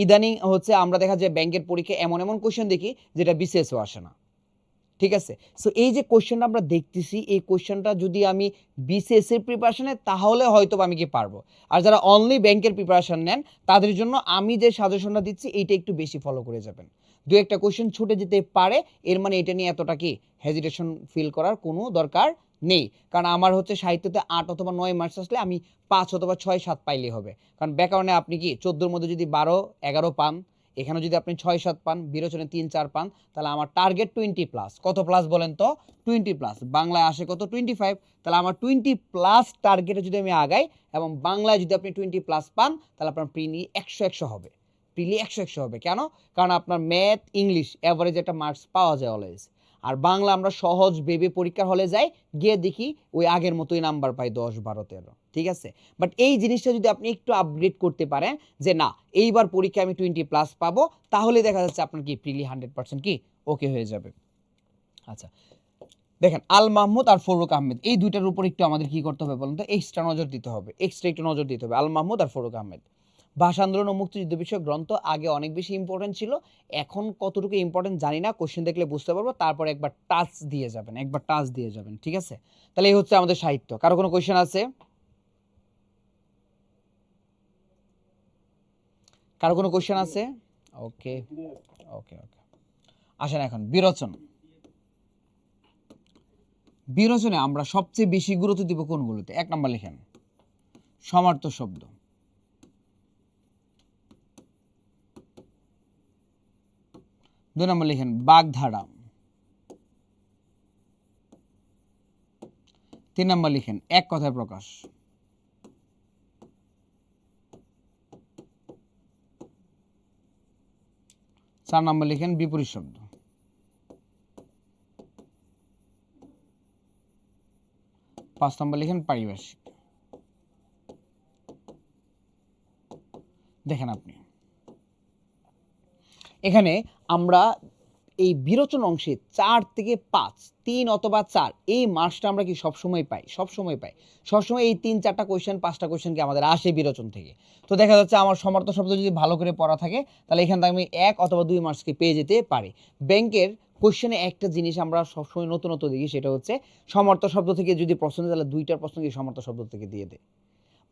Speaker 1: ইদানিং হচ্ছে আমরা দেখা যায় ব্যাংকের পরীক্ষায় এমন কোশ্চেন দেখি যেটা বিসিএসও আসে না, ঠিক আছে? সো এই যে কোশ্চেনটা আমরা দেখতেছি, এই কোশ্চেনটা যদি আমি বিসিএস এর প্রিপারেশন নেই, তাহলে হয়তো আমি কি পারবো। আর যারা অনলি ব্যাংকের প্রিপারেশন নেন, তাদের জন্য আমি যে সাজেশনটা দিচ্ছি এইটা একটু বেশি ফলো করে যাবেন। দু একটা কোশ্চেন ছুটে যেতে পারে, এর মানে এটা নিয়ে এতটা কি হেজিটেশন ফিল করার কোনো দরকার নেই। কারণ আমার হচ্ছে সাহিত্যতে 8 অথবা 9 মার্কস আসলে আমি 5 অথবা 6, 7 পাইলেই হবে। কারণ ব্যাকরণে আপনি কি 14-র মধ্যে যদি 12, 11 পান, এখানে যদি আপনি 6, 7 পান, বিরোচনে 3, 4 পান, তাহলে আমার টার্গেট 20 প্লাস। কত প্লাস বলেন তো? 20 প্লাস। বাংলায় আসে কত? 25। তাহলে আমার 20 প্লাস টার্গেটে যদি আমি আগাই, এবং বাংলায় যদি আপনি 20 প্লাস পান, তাহলে আপনার প্রিলি 100 হবে। প্রিলি 100 হবে। কেন? কারণ আপনার ম্যাথ, ইংলিশ অ্যাভারেজ একটা মার্কস পাওয়া যায় অলওয়েজ। আর বাংলা আমরা সহজ ভেবে পরীক্ষার হলে যাই, গিয়ে দেখি ওই আগের মতোই নাম্বার পাই, 10, 12, 13, ঠিক আছে? বাট এই জিনিসটা যদি আপনি একটু আপগ্রেড করতে পারেন, যে না এইবার পরীক্ষায় আমি 20 প্লাস পাবো, তাহলে দেখা যাচ্ছে আপনার কি প্রিলি 100% কি ওকে হয়ে যাবে। আচ্ছা, দেখেন, আল মাহমুদ আর ফরুক আহমেদ, এই দুইটার উপর একটু আমাদের কি করতে হবে বলুন তো? এক্সট্রা নজর দিতে হবে, একটু নজর দিতে হবে। আল মাহমুদ আর ফরুক আহমেদ, ভাষা আন্দোলন ও মুক্তিযুদ্ধ বিষয়ক গ্রন্থ আগে অনেক বেশি ইম্পর্টেন্ট ছিল, এখন কতটুকু ইম্পর্টেন্ট জানি না, কোশ্চেন দেখলে বুঝতে পারবো। তারপর একবার টাচ দিয়ে যাবেন, ঠিক আছে? তাহলে এই হচ্ছে আমাদের সাহিত্য। কারো কোনো কোশ্চেন আছে? কারো কোনো কোশ্চেন আছে? ওকে ওকে ওকে, আসেন এখন বিরোচনে আমরা সবচেয়ে বেশি গুরুত্ব দিব কোনগুলোতে? 1 নাম্বার লিখেন, সমার্থ শব্দ। 2 নাম্বার লিখেন, বাগধারা। 3 নাম্বার লিখেন, এক কথায় প্রকাশ। 4 নাম্বার লিখেন, বিপরীত শব্দ। 5 নাম্বার লিখেন, পারিভাষিক। দেখেন আপনি এখানে আমরা এই বিরোচন অংশে 4 থেকে 5, 3 অথবা 4, এই মার্কসটা আমরা কি সবসময় পাই? সবসময় এই 3-4টা কোয়েশ্চেন, 5টা কোয়েশ্চেন কি আমাদের আসে বিরোচন থেকে। তো দেখা যাচ্ছে আমার সমার্থ শব্দ যদি ভালো করে পড়া থাকে, তাহলে এখান থেকে আমি 1 অথবা 2 মার্কস কি পেয়ে যেতে পারি। ব্যাংকের কোশ্চেনে একটা জিনিস আমরা সবসময় নতুনত্ব দেখি, সেটা হচ্ছে সমর্থ শব্দ থেকে যদি প্রশ্ন দেয় তাহলে 2টা প্রশ্ন কি সমর্থ শব্দ থেকে দিয়ে দেয়।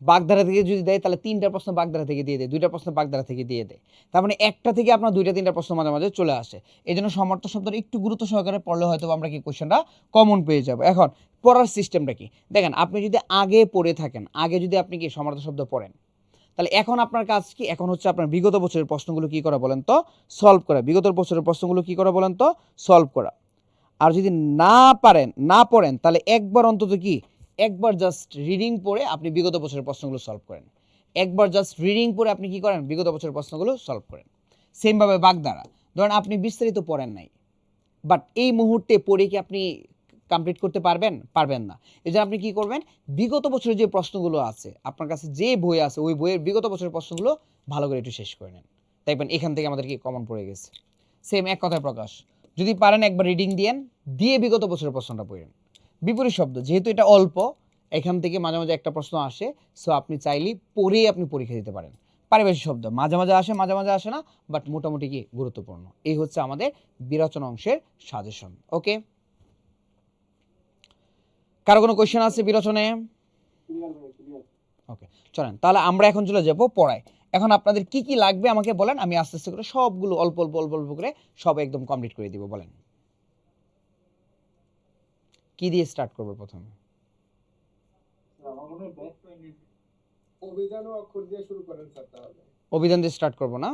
Speaker 1: বাগধারা থেকে যদি দেয় তাহলে 3টা প্রশ্ন বাগধারা থেকে দিয়ে দেয়, 2টা প্রশ্ন বাগধারা থেকে দিয়ে দেয়। তার মানে একটা থেকে আপনার 2টা 3টা প্রশ্ন মাঝে মাঝে চলে আসে। এই জন্য সমর্থ শব্দটা একটু গুরুত্ব সহকারে পড়লে হয়তো আমরা কি কোশ্চেনটা কমন পেয়ে যাবো। এখন পড়ার সিস্টেমটা কি দেখেন, আপনি যদি আগে পড়ে থাকেন, আগে যদি আপনি কি সমর্থ শব্দ পড়েন, তাহলে এখন আপনার কাজ কি, এখন হচ্ছে আপনার বিগত বছরের প্রশ্নগুলো কি করা বলেন তো, সলভ করা। বিগত বছরের প্রশ্নগুলো কি করা বলেন তো, সলভ করা। আর যদি না পড়েন তাহলে একবার অন্তত কি, একবার জাস্ট রিডিং পড়ে আপনি বিগত বছরের প্রশ্নগুলো সলভ করেন। একবার জাস্ট রিডিং পড়ে আপনি কি করেন, বিগত বছরের প্রশ্নগুলো সলভ করেন। সেমভাবে বাগধারা, ধরেন আপনি বিস্তারিত পড়েন নাই, বাট এই মুহূর্তে পড়ে কি আপনি কমপ্লিট করতে পারবেন না। এই জন্য আপনি কি করবেন, বিগত বছরের যে প্রশ্নগুলো আছে আপনার কাছে, যে বই আছে ওই বইয়ের বিগত বছরের প্রশ্নগুলো ভালো করে একটু শেষ করে নেন, দেখবেন এখান থেকে আমাদের কি কমন পড়ে গেছে। সেম এক কথায় প্রকাশ, যদি পারেন একবার রিডিং দিয়ে বিগত বছরের প্রশ্নটা পড়েন। বিপরীত শব্দ যেহেতু এটা অল্প, এখান থেকে মাঝে মাঝে একটা প্রশ্ন আসে, সো আপনি চাইলেই পড়েই আপনি পরীক্ষা দিতে পারেন। পারিভাষিক শব্দ মাঝে মাঝে আসে, মাঝে মাঝে আসে না, বাট মোটামুটি কি গুরুত্বপূর্ণ। এই হচ্ছে আমাদের বিরচনা অংশের সাজেশন। ওকে, কারো কোনো কোয়েশ্চেন আছে বিরচনে?
Speaker 2: ক্লিয়ার ভাই, ক্লিয়ার।
Speaker 1: ওকে, চলেন তাহলে আমরা এখন চলে যাব পড়ায়। এখন আপনাদের কি কি লাগবে আমাকে বলেন, আমি আস্তে আস্তে করে সবগুলো অল্প অল্প অল্প অল্প করে সব একদম কমপ্লিট করে দিব। বলেন কি দিয়ে স্টার্ট করবো প্রথমে?
Speaker 2: আমার মনে হয় অভিধান ও অক্ষর দিয়ে শুরু করেন স্যার তাহলে।
Speaker 1: অভিধান দিয়ে স্টার্ট করবো না?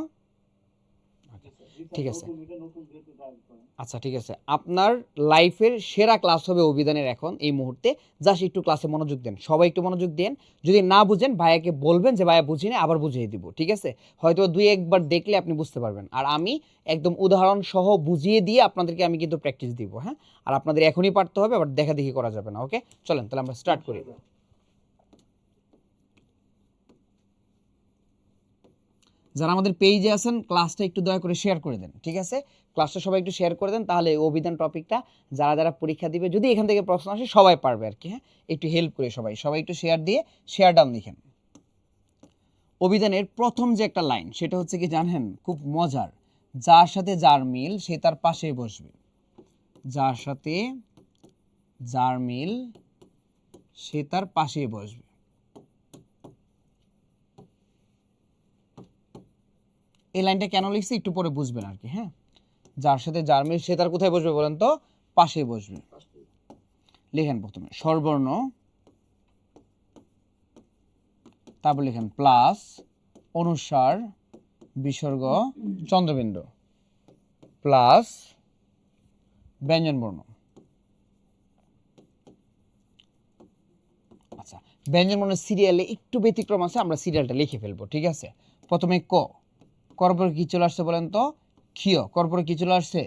Speaker 1: ঠিক আছে,
Speaker 2: নতুন যেহেতু জানি করেন।
Speaker 1: আচ্ছা ঠিক আছে। আপনার লাইফের সেরা ক্লাস হবে অভিধানের এখন এই মুহূর্তে। জাস্ট একটু ক্লাসে মনোযোগ দেন, সবাই একটু মনোযোগ দেন। যদি না বুঝেন ভাইয়াকে বলবেন যে ভাইয়া বুঝিনি, আবার বুঝিয়ে দিব, ঠিক আছে? হয়তো 2-1বার দেখলে আপনি বুঝতে পারবেন, আর আমি একদম উদাহরণ সহ বুঝিয়ে দিয়ে আপনাদেরকে আমি কিন্তু প্র্যাকটিস দিব, হ্যাঁ? আর আপনাদের এখনই পারতে হবে, আবার দেখা দেখি করা যাবে না। ওকে, চলেন তাহলে আমরা স্টার্ট করি। যারা আমাদের পেজে আছেন ক্লাসটা একটু দয়া করে শেয়ার করে দেন, ঠিক আছে? ক্লাসটা সবাই একটু শেয়ার করে দেন, তাহলে অভিধান টপিকটা যারা যারা পরীক্ষা দিবে, যদি এখান থেকে প্রশ্ন আসে সবাই পারবে আর কি, হ্যাঁ? একটু হেল্প করে সবাই একটু শেয়ার দিয়ে শেয়ার ডাউন লিখেন। অভিধানের প্রথম যে একটা লাইন সেটা হচ্ছে কি জানেন, খুব মজার, যার সাথে যার মিল সে তার পাশে বসবে। যার সাথে যার মিল সে তার পাশেই বসবে। এই লাইনটা কেন লিখছি একটু পরে বুঝবেন আর কি, হ্যাঁ? যার সাথে যার মিল সে তার কোথায় বসবে বলেন তো, পাশে বসবে। লিখেন প্রথমে স্বরবর্ণ, তারপর লিখেন প্লাস অনুস্বার বিসর্গ চন্দ্রবিন্দু প্লাস ব্যঞ্জনবর্ণ। আচ্ছা, ব্যঞ্জনবর্ণের সিরিয়ালে একটু ব্যতিক্রম আছে, আমরা সিরিয়ালটা লিখে ফেলবো, ঠিক আছে? প্রথমে ক, কর পরে কি চলে আসছে বলেন তো, ক্ষিয়। কর পরে কি চলে আসছে,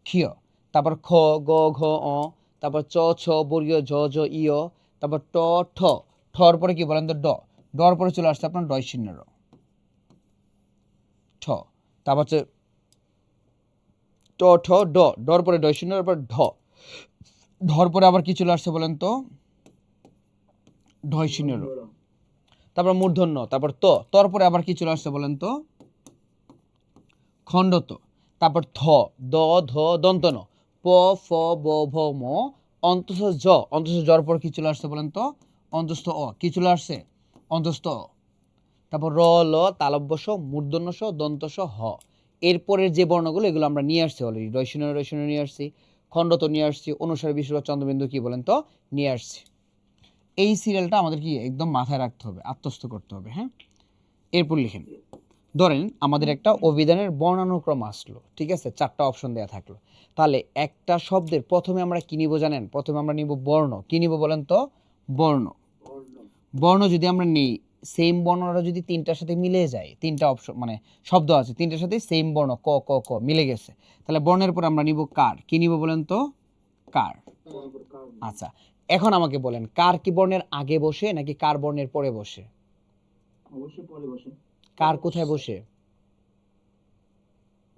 Speaker 1: ক্ষিয়। তারপর খ, গ, ঘ, অ, তারপর চ, ছ, বর্গীয় জ, জ, ইয়, তারপর ট, ঠ, ঠর পরে কি বলেন তো, ড। ডর পরে চলে আসছে আপনার ডয় শূন্য র, ঠ। তারপর হচ্ছে ট, ঠ, ড, ডর পরে ডয় শূন্য, তারপর ঢ। ঢর পরে আবার কি চলে আসছে বলেন তো, ঢয় শূন্য র। তারপর মূর্ধন্য, তারপর ত, তর পরে আবার কি চলে আসছে বলেন তো, খণ্ডত। তারপর থ, দ, ধ, দন্ত ন, প, ফ, ব, ভ, ম, অন্তঃ জ। অন্তঃ জর পর কি চলে আসছে বলেন তো, অন্তস্থ অ। কি চলে আসছে, অন্তস্থ অ। তারপর র, ল, তালব্য স, মূর্ধন্য স, দন্ত স, হ। এরপরের যে বর্ণগুলো এগুলো আমরা নিয়ে আসছি অলরেডি। রয়শূন্য নিয়ে আসছি, খণ্ডত নিয়ে আসছি, অনুসারে বিসর্গ চন্দ্রবিন্দু কি বলেন তো নিয়ে আসছি। এই সিরিয়ালটা আমাদের কি একদম মাথায় রাখতে হবে, আত্মস্থ করতে হবে, হ্যাঁ? এরপর লিখেন, ধরেন আমাদের একটা অভিধানের বর্ণানুক্রম আসলো, ঠিক আছে? 4টা অপশন দেওয়া থাকলো। তাহলে একটা শব্দের প্রথমে আমরা কি নিব জানেন? প্রথমে আমরা নিব বর্ণ। কি নিব বলেন তো, বর্ণ। বর্ণ যদি আমরা নিই, সেম বর্ণটা যদি 3টার সাথে মিলে যায়, 3টা অপশন মানে শব্দ আছে, 3টার সাথে সেম বর্ণ ক, ক, ক মিলে গেছে, তাহলে বর্ণের পর আমরা নিব কার। কি নিব বলেন তো, কার। আচ্ছা, এখন আমাকে বলেন কার কি বর্ণের আগে বসে নাকি কার বর্ণের পরে বসে?
Speaker 2: অবশ্যই পরে বসে।
Speaker 1: কার কোথায় বসে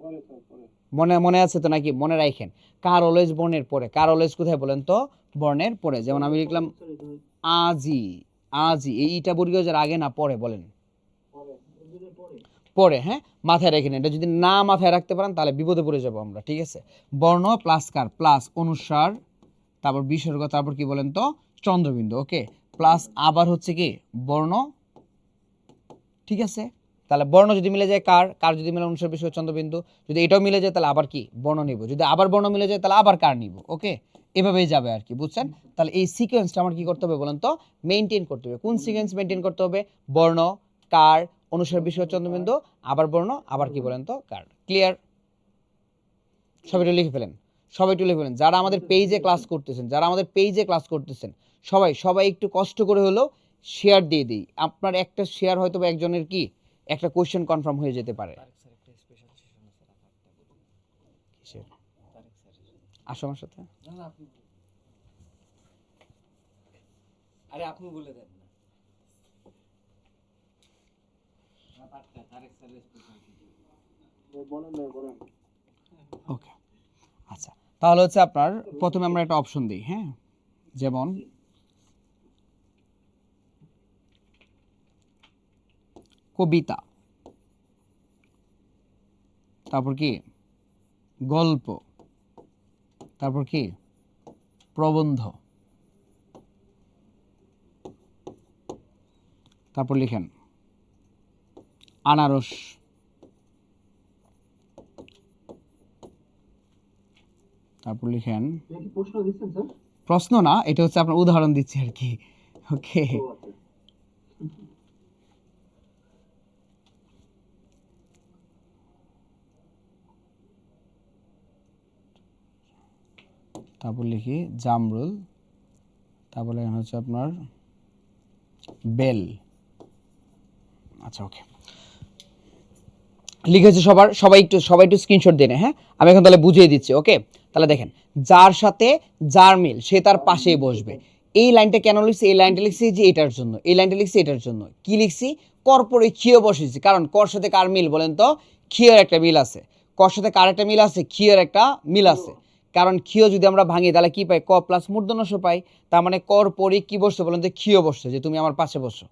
Speaker 2: পরে স্যার, পরে।
Speaker 1: মনে আছে তো নাকি? মনে রাখেন, কার অলওয়েজ বর্ণের পরে। কার অলওয়েজ কোথায় বলেন তো, বর্ণের পরে। যেমন আমি লিখলাম আজি, আজি, এইটা বর্গীয় যার আগে না পরে বলেন, পরে, হ্যাঁ, মাথায় রেখে নিন। এটা যদি না মাথায় রাখতে পারেন তাহলে বিপদে পড়ে যাবো আমরা, ঠিক আছে? বর্ণ প্লাস কার প্লাস অনুস্বার, তারপর বিসর্গ, তারপর কি বলেন তো চন্দ্রবিন্দু, ওকে, প্লাস আবার হচ্ছে কি বর্ণ, ঠিক আছে? তাহলে বর্ণ যদি মিলে যায় কার, কার যদি মিলে অনুস্বার বিসর্গ চন্দ্রবিন্দু, যদি এটাও মিলে যায় তাহলে আবার কি বর্ণ নিব, যদি আবার বর্ণ মিলে যায় তাহলে আবার কার নিব, ওকে, এভাবেই যাবে আর কি, বুঝছেন? তাহলে এই সিকোয়েন্সটা আমার কি করতে হবে বলেন তো, মেইনটেইন করতে হবে। কোন সিকোয়েন্স মেইনটেইন করতে হবে? বর্ণ, কার, অনুস্বার বিসর্গ চন্দ্রবিন্দু, আবার বর্ণ, আবার কি বলেন তো কার। ক্লিয়ার? সবাই একটু লিখে ফেলেন, সবাই একটু লিখে ফেলেন। যারা আমাদের পেজে ক্লাস করতেছেন, যারা আমাদের পেজে ক্লাস করতেছেন, সবাই সবাই একটু কষ্ট করে হলেও শেয়ার দিয়ে দিই। আপনার একটা শেয়ার হয়তো বা একজনের কি একটা কোশ্চেন কনফার্ম হয়ে যেতে পারে। কিসের? আসো আমার সাথে।
Speaker 3: আরে আপনি বলে দেন না।
Speaker 2: বলেন ভাই, বলেন।
Speaker 1: ওকে, আচ্ছা, তাহলে হচ্ছে আপনার প্রথমে আমরা একটা অপশন দিই, হ্যাঁ, যেমন কবিতা, তারপর কি গল্প, তারপর কি প্রবন্ধ, তারপর লিখেন আনারস, তারপর লিখেন
Speaker 2: কি প্রশ্ন দিচ্ছেন স্যার?
Speaker 1: প্রশ্ন না, এটা হচ্ছে আপনার উদাহরণ দিচ্ছি আর কি, ওকে।
Speaker 2: ও আচ্ছা।
Speaker 1: তারপর লিখি জামরুল, তারপর লেখেন হচ্ছে আপনার বেল। আচ্ছা, ওকে, লিখেছে সবাই একটু স্ক্রিনশট দিয়ে নেয়, হ্যাঁ, আমি এখন তাহলে বুঝিয়ে দিচ্ছি, ওকে। তাহলে দেখেন, যার সাথে যার মিল সে তার পাশেই বসবে। এই লাইনটা কেন লিখছি? এই লাইনটা লিখছি যে এটার জন্য, এই লাইনটা লিখছি এটার জন্য। কি লিখছি? কর্পরে ক্ষীয় বসেছি, কারণ কর সাথে কার মিল বলেন তো? ক্ষীয়ের একটা মিল আছে। কর সাথে কার একটা মিল আছে? ক্ষীয়ের একটা মিল আছে। কারণ ক্ষীয় যদি আমরা ভাঙি তাহলে কি পাই? ক প্লাস মূর্ধন্য পাই। তার মানে কর পরে কি বসছে বলেন তো? ক্ষীয় বসছে, যে তুমি আমার পাশে বসো।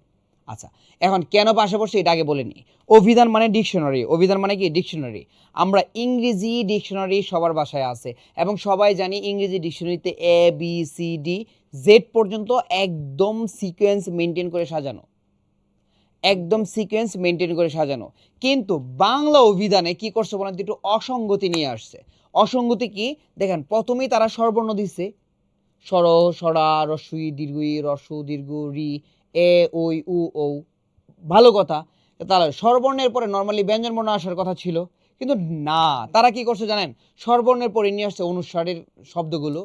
Speaker 1: আচ্ছা, এখন কেন পাশে বসছে এটা আগে বলে নিই। অভিধান মানে ডিকশনারি, অভিধান মানে কি ডিকশনারি। আমরা ইংরেজি ডিকশনারি সবার বাসায় আছে, এবং সবাই জানি ইংরেজি ডিকশনারিতে A B C D Z পর্যন্ত একদম সিকোয়েন্স মেনটেন করে সাজানো, একদম সিকোয়েন্স মেনটেন করে সাজানো। কিন্তু বাংলা অভিধানে কি করছে বলেন তো? একটু অসঙ্গতি নিয়ে আসছে। অসঙ্গতি কি? দেখেন, প্রথমেই তারা স্বরবর্ণ দিচ্ছে, স্বর, স্বরা, রস্বই, দীর্ঘই, রস্ব, দীর্ঘ, রি, এ, ওই, উ, ঔ, ভালো কথা। তাহলে স্বরবর্ণের পরে নর্মালি ব্যঞ্জনবর্ণ আসার কথা ছিল, কিন্তু না, তারা কি করছে জানেন? স্বরবর্ণের পরে নিয়ে আসছে অনুস্বারের শব্দগুলো,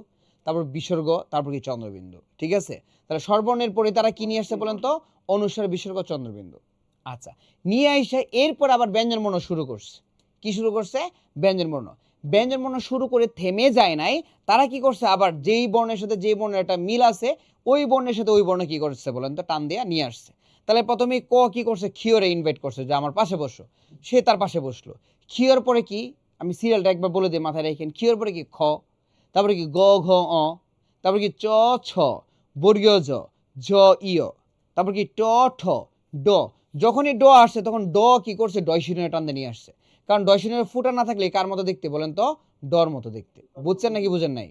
Speaker 1: তারপর বিসর্গ, তারপর কি চন্দ্রবিন্দু, ঠিক আছে? তাহলে স্বরবর্ণের পরে তারা কি নিয়ে আসছে বলেন তো? অনুস্বার, বিসর্গ, চন্দ্রবিন্দু। আচ্ছা, নিয়ে এসে এরপর আবার ব্যঞ্জনবর্ণ শুরু করছে। কি শুরু করছে? ব্যঞ্জনবর্ণ। ব্যঞ্জনবর্ণ শুরু করে থেমে যায় নাই, তারা কি করছে? আবার যেই বর্ণের সাথে যেই বর্ণের একটা মিল আছে, ওই বর্ণের সাথে ওই বর্ণ কি করছে বলেন তো? টান দেয়া নিয়ে আসছে। তাহলে প্রথমে ক কি করছে? ক্ষীয়রে ইনভাইট করছে যে আমার পাশে বসো, সে তার পাশে বসলো। ক্ষীয়র পরে কি? আমি সিরিয়ালটা একবার বলে দিই, মাথায় রেখেন। ক্ষীয়র পরে কি? খ, তারপরে কি গ, ঘ, অ, তারপরে কি চ, ছ, বর্গীয় জ, জ, ইয়, তারপর কি ট, ঠ, ড। যখনই ড আসছে তখন ড কি করছে? ডয় শিরোনামে টান দিয়ে নিয়ে আসছে। কারণ ডয় শিরোনামে ফুটা না থাকলে কার মতো দেখতে বলেন তো? ডর মতো দেখতে। বুঝছেন নাকি বুঝেন নাই?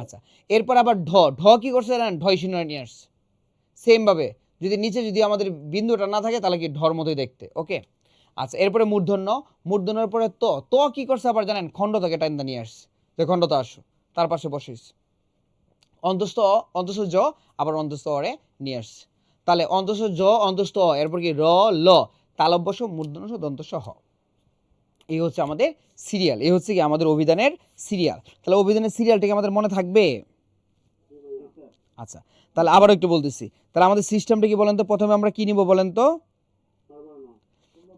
Speaker 1: আচ্ছা, এরপর আবার ঢ, ঢ কি করছে জানেন? ঢয় শিরোনামে নিয়ে আসছে। সেম ভাবে যদি নিচে যদি আমাদের বিন্দুটা না থাকে তাহলে কি ঢর মতোই দেখতে, ওকে। আচ্ছা, এরপরে মূর্ধন্য, মূর্ধন্যের পরে ত, ত কি করছে আবার জানেন? খণ্ড থেকে টাইম নিয়ে আসছে, যে খণ্ডত আসো, তার পাশে বসিস। অন্তস্থ অ, অন্তস্থ জ, আবার অন্তস্থ অরে নিয়ে আসছে। তাহলে অন্তস্থ জ, অন্তস্থ অ, এরপর কি র, ল, তালব্য স, মূর্ধন্য স, দন্ত স, হ। এই হচ্ছে আমাদের সিরিয়াল, এই হচ্ছে কি আমাদের অভিধানের সিরিয়াল। তাহলে অভিধানের সিরিয়ালটা কি আমাদের মনে থাকবে? আচ্ছা, তাহলে আবার একটু বলতেছি, তাহলে আমাদের সিস্টেমটা কি বলেন তো? প্রথমে আমরা কি নিব বলেন তো?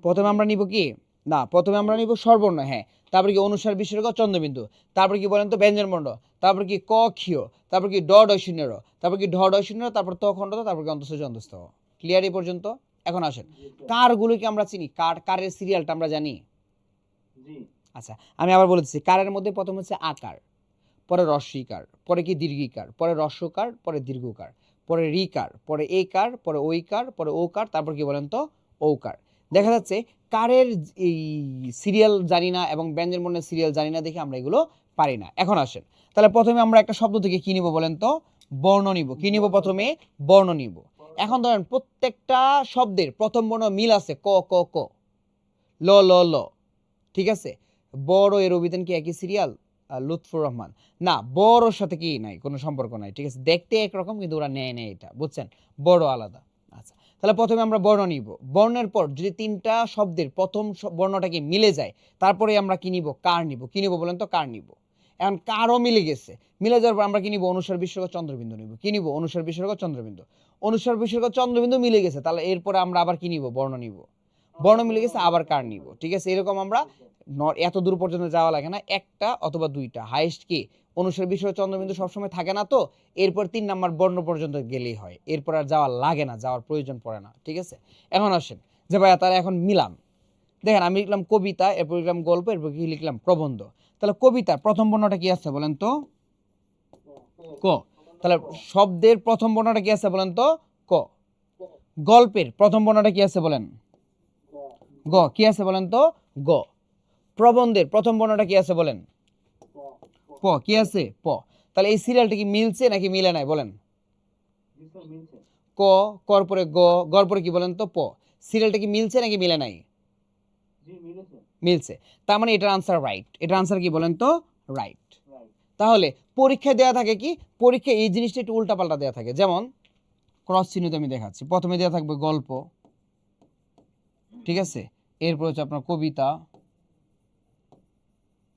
Speaker 1: প্রথমে আমরা নিব কি? না, প্রথমে আমরা নিব স্বরবর্ণ, হ্যাঁ, তারপর কি অনুস্বার, বিসর্গ, চন্দ্রবিন্দু, তারপর কি বলেন তো? ব্যঞ্জনবর্ণ, তারপর কি ক, ক্ষীয়, তারপর কি ড, ডয় শূন্য র, তারপর কি ঢ, ডয় শূন্য র, তারপর ত খণ্ড, তারপর কি অন্তস্থ, অন্তস্থ। ক্লিয়ার এই পর্যন্ত? এখন আসেন, কারগুলো কি আমরা চিনি? কারের সিরিয়ালটা আমরা জানি। আচ্ছা, আমি আবার বলেছি, কারের মধ্যে প্রথম হচ্ছে আকার, পরে রস্বইকার, পরে কি দীর্ঘিকার, পরে রস্বকার, পরে দীর্ঘকার, পরে রিকার, পরে একার, পরে ঐকার, পরে ওকার, তারপর কি বলেন তো? ঔকার। দেখা যাচ্ছে কারের এই সিরিয়াল জানি না এবং ব্যঞ্জনবর্ণের সিরিয়াল জানি না দেখে আমরা এগুলো পারি না। এখন আসেন, তাহলে প্রথমে আমরা একটা শব্দ থেকে কি নিব বলেন তো? বর্ণ নিব। কি নিব? প্রথমে বর্ণ নিব। এখন ধরেন প্রত্যেকটা শব্দের প্রথম বর্ণ মিল আছে, ক ক ক, ল ল ল, ঠিক আছে? বড় এর অভিধান কি একই সিরিয়াল? লুৎফুর রহমান, না, বড়র সাথে কি নাই, কোনো সম্পর্ক নাই, ঠিক আছে? দেখতে একরকম কিন্তু ওরা নেয় নেয়, এটা বুঝছেন? বড় আলাদা। আচ্ছা, তাহলে প্রথমে আমরা বর্ণ নিব। বর্ণের পর যদি তিনটা শব্দের প্রথম বর্ণটাকে মিলে যায়, তারপরে আমরা কি নিব? কার নিব। কি নিব বলেন তো? কার নিব। এখন কারও মিলে গেছে, মিলে যাওয়ার পর আমরা কি নিব? অনুস্বার বিসর্গ চন্দ্রবিন্দু নিব। কি নিব? অনুস্বার বিসর্গ চন্দ্রবিন্দু। অনুস্বার বিসর্গ চন্দ্রবিন্দু মিলে গেছে, তাহলে এরপরে আমরা আবার কি নিব? বর্ণ নিব। বর্ণ মিলে গেছে, আবার কার নিব, ঠিক আছে? এরকম আমরা এত দূর পর্যন্ত যাওয়া লাগে না, একটা অথবা দুইটা হাইস্ট কি অনুসার বিসর্গ চন্দ্রবিন্দু সবসময় থাকে না, তো এরপর 3 নাম্বার বর্ণ পর্যন্ত গেলেই হয়, এরপর আর যাওয়া লাগে না, যাওয়ার প্রয়োজন পড়ে না, ঠিক আছে? এখন আসেন যে ভাইয়া তারা এখন মিলান। দেখেন আমি লিখলাম কবিতা, এরপর লিখলাম গল্প, এরপর কি লিখলাম? প্রবন্ধ। তাহলে কবিতা প্রথম বর্ণটা কি আছে বলেন তো? ক। তাহলে শব্দের প্রথম বর্ণটা কি আছে বলেন তো? ক। গল্পের প্রথম বর্ণটা কি আছে বলেন? গ। কি আছে বলেন তো? গ। প্রবন্ধের প্রথম বর্ণটা কি আছে বলেন? প। কি আছে? প। তাহলে এই সিরিয়ালটা কি মিলছে নাকি মিলে নাই বলেন? ক, কর পরে গ, গর পরে কি বলেন তো? প। সিরিয়ালটা কি মিলছে নাকি মিলে নাই? মিলছে। তার মানে এটার আনসার রাইট। এটার আনসার কি বলেন তো? রাইট। তাহলে পরীক্ষায় দেয়া থাকে কি? পরীক্ষায় এই জিনিসটা একটু উল্টাপাল্টা দেয়া থাকে। যেমন ক্রস চিহ্নিত আমি দেখাচ্ছি। প্রথমে দেয়া থাকবে গল্প, ঠিক আছে? এরপর হচ্ছে আপনার কবিতা,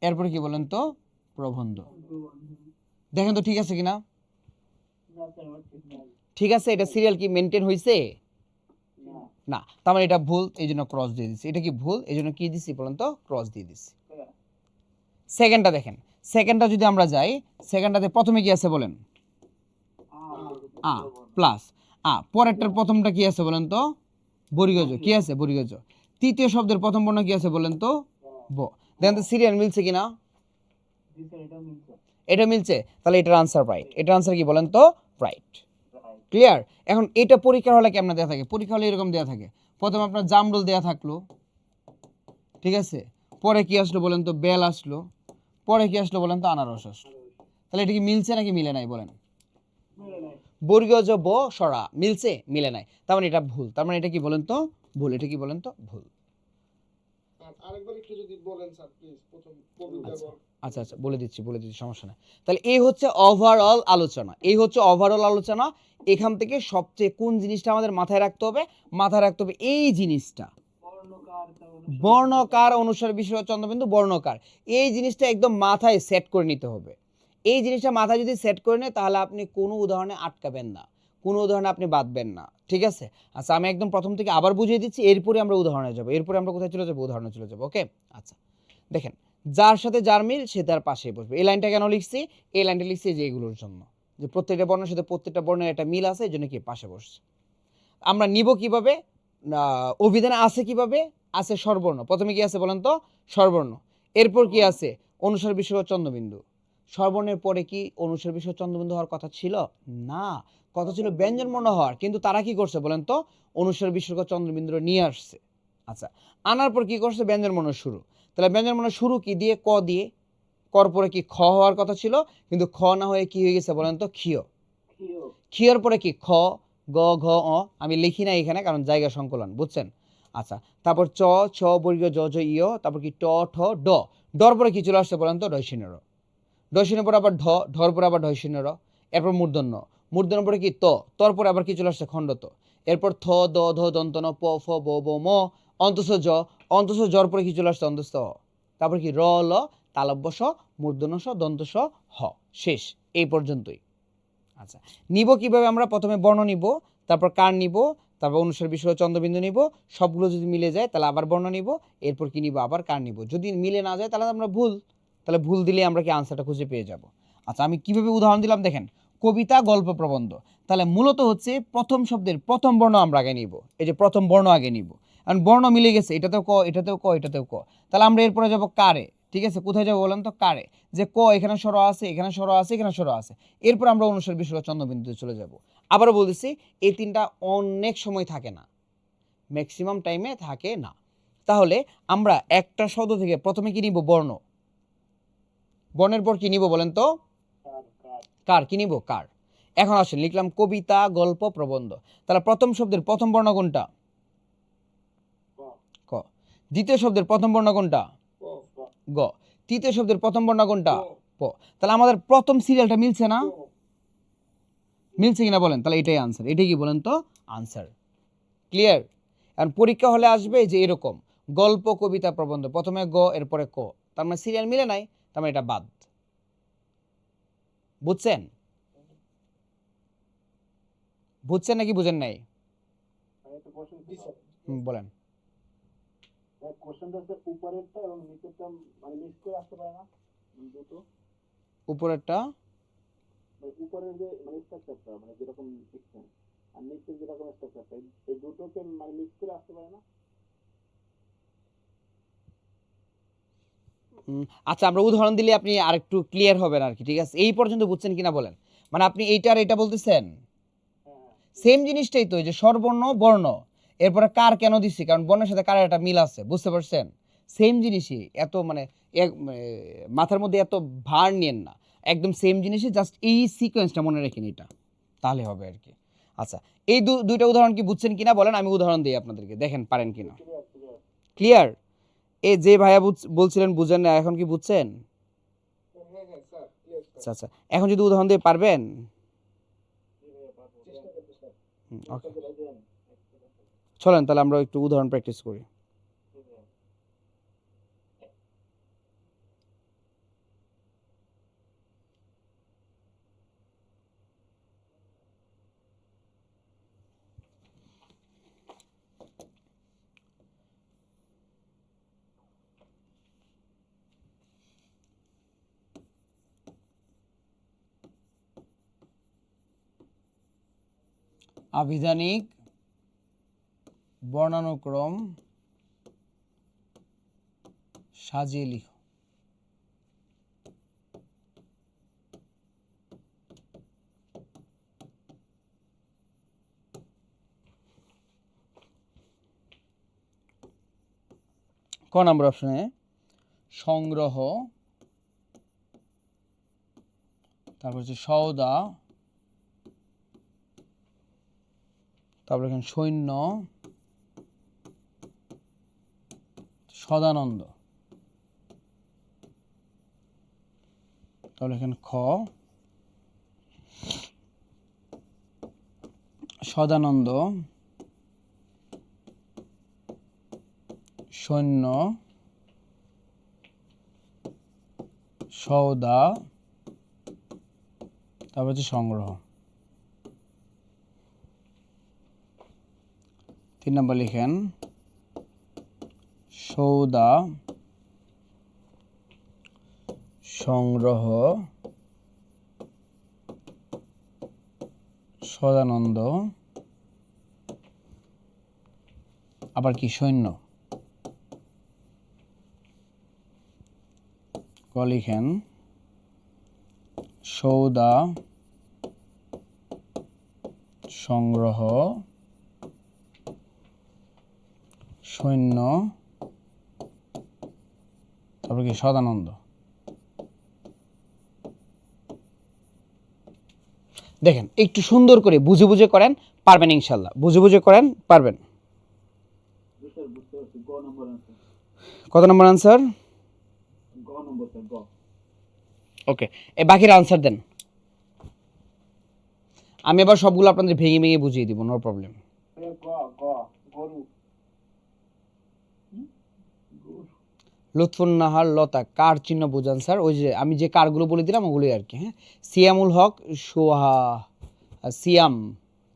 Speaker 1: এরপরে কি বলেন তো? প্রবন্ধ। দেখেন তো ঠিক আছে কিনা? ঠিক আছে, এটা সিরিয়াল কি মেনটেন হয়েছে? না, তার মানে এটা ভুল, এই জন্য ক্রস দিয়ে দিচ্ছি। এটা কি ভুল, এই জন্য কি দিচ্ছি বলেন তো? ক্রস দিয়ে দিচ্ছি। সেকেন্ডটা দেখেন, সেকেন্ডটা যদি আমরা যাই, সেকেন্ডটাতে প্রথমে কি আছে বলেন? আ প্লাস আ। পরেরটার প্রথমটা কি আছে বলেন তো? বর্গীয় জ। কি আছে? বর্গীয় জ। তৃতীয় শব্দের প্রথম বর্ণ কি আছে বলেন তো? ব। দেখেন তো সিরিয়াল মিলছে কিনা? এটা মিলছে, তাহলে এটার আনসার রাইট। এটার আনসার কি বলেন তো? রাইট। ক্লিয়ার? এখন এটা পরীক্ষা হলে কেমন দেয়া থাকে? পরীক্ষা হলে এরকম দেয়া থাকে, প্রথমে আপনার জামরুল দেয়া থাকলো, ঠিক আছে? পরে কি আসলো বলেন তো? বেল আসলো। পরে কি আসলো বলেন তো? আনারস আসলো। তাহলে এটা কি মিলছে নাকি মিলে নাই বলেন? বর্গীয় জ ব সরা মিলছে, মিলে নাই, তার মানে এটা ভুল। তার মানে এটা কি বলেন তো? ভুল। এটা কি বলেন তো? ভুল।
Speaker 2: আরেকবার একটু যদি বলেন স্যার প্লিজ, প্রথম কবিতা
Speaker 1: আচ্ছা আচ্ছা, বলে দিচ্ছি সমস্যা নাই। তাহলে এই হচ্ছে ওভারঅল আলোচনা, এই হচ্ছে ওভারঅল আলোচনা। এখান থেকে সবচেয়ে কোন জিনিসটা আমাদের মাথায় রাখতে হবে? মাথায় রাখতে হবে এই জিনিসটা, বর্ণকার, অনুসার বিসর্গ চন্দ্রবিন্দু, বর্ণকার। এই জিনিসটা একদম মাথায় সেট করে নিতে হবে। এই জিনিসটা মাথায় যদি সেট করে নেয়, তাহলে আপনি কোনো উদাহরণে আটকাবেন না, কোনো উদাহরণে আপনি বাদবেন না, ঠিক আছে? আচ্ছা, আমি একদম প্রথম থেকে আবার বুঝিয়ে দিচ্ছি, এরপরে আমরা উদাহরণে যাবো। এরপরে আমরা কোথায় চলে যাবো? উদাহরণে চলে যাবো। ওকে, আচ্ছা দেখেন, যার সাথে যার মিল সে তার পাশেই বসবে। এই লাইনটা কেন লিখছি? এই লাইনটা লিখছি যে এগুলোর জন্য, যে প্রত্যেকটা বর্ণের সাথে প্রত্যেকটা বর্ণের একটা মিল আছে, এই জন্য কি পাশে বসছে। আমরা নিব কিভাবে? অভিধানে আছে কিভাবে? আছে স্বরবর্ণ। প্রথমে কি আছে বলেন তো? স্বরবর্ণ। এরপর কি আছে? অনুসার বিসর্গ চন্দ্রবিন্দু। স্বরবর্ণের পরে কি অনুসার বিসর্গ চন্দ্রবিন্দু হওয়ার কথা ছিল? না, কথা ছিল ব্যঞ্জনবর্ণ হওয়ার, কিন্তু তারা কি করছে বলেন তো? অনুসার বিসর্গ চন্দ্রবিন্দু নিয়ে আসছে। আচ্ছা, আনার পর কি করছে? ব্যঞ্জনবর্ণ শুরু। তাহলে ব্যঞ্জনবর্ণ শুরু কি দিয়ে? ক দিয়ে। কর পরে কি খ হওয়ার কথা ছিল, কিন্তু খ না হয়ে কি হয়ে গেছে বলেন তো? ক্ষীয়। ক্ষীয়র পরে কি? খ, গ, ঘ, অ। আমি লিখি না এখানে, কারণ জায়গা সংকলন, বুঝছেন? আচ্ছা, তারপর চ, ছ, বর্গীয় জ, জ, ইয়, তারপর কি ট, ঠ, ড। ডর পরে কি চলে আসছে বলেন তো? ডয়শূন্য র। ডয়শূন্য পরে আবার ঢ, ঢর পরে আবার ডয়শূন্য র। এরপর মূর্ধন্য, মূর্ধন্য পরে কি? ত, তর পরে আবার কি চলে আসছে? খণ্ডত। এরপর থ, দ, ধ, দন্ত ন, প, ফ, ব, ব, ম, অন্তস জ, অন্তস জর পরে কি চলে আসছে? অন্তস্থ অ। তারপর কি? র, ল, তালব্য স, মূর্ধন্য স, দন্ত স, হ। শেষ, এই পর্যন্তই। আচ্ছা, নিব কিভাবে আমরা? প্রথমে বর্ণ নিব, তারপর কার নিব, তারপর অনুসার বিসর্গ চন্দ্রবিন্দু নিব। সবগুলো যদি মিলে যায় তাহলে আবার বর্ণ নিব, এরপর কি নিব? আবার কার নিব। যদি মিলে না যায় তাহলে আমরা ভুল, তাহলে ভুল দিলে আমরা কি আনসারটা খুঁজে পেয়ে যাব। আচ্ছা, আমি কিভাবে উদাহরণ দিলাম দেখেন, কবিতা, গল্প, প্রবন্ধ। তাহলে মূলত হচ্ছে প্রথম শব্দের প্রথম বর্ণ আমরা আগে নিব, এই যে প্রথম বর্ণ আগে নিব, কারণ বর্ণ মিলে গেছে, এটাতেও ক, এটাতেও ক, এটাতেও ক। তাহলে আমরা এরপরে যাব কারে, ঠিক আছে? কোথায় যাবো বলেন তো? কারে, যে ক এখানে সর আছে, এখানে সর আছে, এখানে সর আছে। এরপর আমরা অনুসার বিসর্গ চন্দ্রবিন্দুতে চলে যাব। আবারও বলতেছি, এই তিনটা অনেক সময় থাকে না, ম্যাক্সিমাম টাইমে থাকে না। তাহলে আমরা একটা শব্দ থেকে প্রথমে কি নিব? বর্ণ। বর্ণের পর কি নিব বলেন তো?
Speaker 2: কার কার
Speaker 1: কার। কি নিব? কার। এখন আসেন, লিখলাম কবিতা, গল্প, প্রবন্ধ। তাহলে প্রথম শব্দের প্রথম বর্ণ কোনটা?
Speaker 2: ক
Speaker 1: ক। দ্বিতীয় শব্দের প্রথম বর্ণ কোনটা?
Speaker 2: ক ক
Speaker 1: গ। তৃতীয় শব্দের প্রথম বর্ণ কোনটা? প। তাহলে আমাদের প্রথম সিরিয়ালটা মিলছে না? মিলছে কিনা বলেন? তাহলে এটাই আনসার। এটাই কি বলেন তো? আনসার। ক্লিয়ার? কারণ পরীক্ষা হলে আসবে যে এরকম গল্প, কবিতা, প্রবন্ধ, প্রথমে গ এরপরে ক, তার মানে সিরিয়াল মিলে নাই, তার মানে এটা বাদ। বুঝছেন? বুঝছেন নাকি বুঝেন নাই?
Speaker 2: ভাই একটা কোশ্চেন ছিল।
Speaker 1: বলেন।
Speaker 2: ভাই কোশ্চেনটা হচ্ছে উপরেরটা এবং নিচেরটা মানে মিক্স করে আসতে পারে না দুটো?
Speaker 1: উপরেরটা
Speaker 2: মানে উপরের যে মানে স্ট্রাকচারটা মানে যেরকম লিখছেন আর নিচের যেরকম স্ট্রাকচারটা এই দুটোকে মানে মিক্স করে আসতে পারে না?
Speaker 1: আচ্ছা, আমরা উদাহরণ দিলে আপনি আরেকটু ক্লিয়ার হবেন আর কি। ঠিক আছে, এই পর্যন্ত বুঝছেন কিনা বলেন? মানে আপনি এইটা আর এটা বলতেছেন
Speaker 2: হ্যাঁ হ্যাঁ
Speaker 1: সেম জিনিসটাই তো, এই যে স্বরবর্ণ, বর্ণ, এরপরে কার কেন দিছি? কারণ বর্ণের সাথে কারের একটা মিল আছে, বুঝতে পারছেন? সেম জিনিসই, এত মানে মাথার মধ্যে এত ভার নিয়েন না, একদম সেম জিনিসই, জাস্ট এই সিকোয়েন্সটা মনে রেখেন, এটা তাহলে হবে আর কি। আচ্ছা, এই দুইটা উদাহরণ কি বুঝছেন কিনা বলেন, আমি উদাহরণ দিই আপনাদেরকে, দেখেন পারেন কিনা।
Speaker 2: Clear clear.
Speaker 1: ক্লিয়ার? এই যে ভাইয়া বলছিলেন বুঝেন না, এখন কি বুঝছেন?
Speaker 2: হ্যাঁ হ্যাঁ স্যার ক্লিয়ার স্যার।
Speaker 1: আচ্ছা আচ্ছা, এখন যদি উদাহরণ দিয়ে পারবেন?
Speaker 2: চেষ্টা করতে স্যার।
Speaker 1: ওকে,
Speaker 2: চেষ্টা করে দেন।
Speaker 1: চলেন তাহলে আমরা একটু উদাহরণ প্র্যাকটিস করি। আভিধানিক বর্ণানুক্রম সাজিয়ে লিখো। ক নম্বর অপশনে সংগ্রহ, তারপর হচ্ছে সওদা, তারপর এখানে সৈন্য, সদানন্দ, তাহলে এখানে খ সদানন্দ, সৈন্য, সওদা, তারপর হচ্ছে সংগ্রহ। 3 নম্বর লিখেন সওদা, সংগ্রহ, সদানন্দ, আবার কি সৈন্য। ক লিখেন সওদা, সংগ্রহ, সৈন্য, তারপর কি সদানন্দ। দেখেন একটু সুন্দর করে বুঝে বুঝে করেন, পারবেন ইনশাল্লাহ। বুঝে বুঝে করেন, পারবেন।
Speaker 2: স্যার বুঝতে পারছি। গ নম্বর আনসার।
Speaker 1: কত নম্বর আনসার?
Speaker 2: গ নম্বর স্যার গ।
Speaker 1: ওকে, এই বাকির আনসার দেন। আমি আবার সবগুলো আপনাদের ভেঙে ভেঙে বুঝিয়ে দিব, নো প্রবলেম।
Speaker 2: গ গ গরু।
Speaker 1: লুৎফুন্নাহার লতা, কার চিহ্ন বুঝান স্যার? ওই যে আমি যে কারগুলো বলে দিলাম ওগুলোই আর কি। হ্যাঁ, সিয়ামুল হক, সোহা, সিয়াম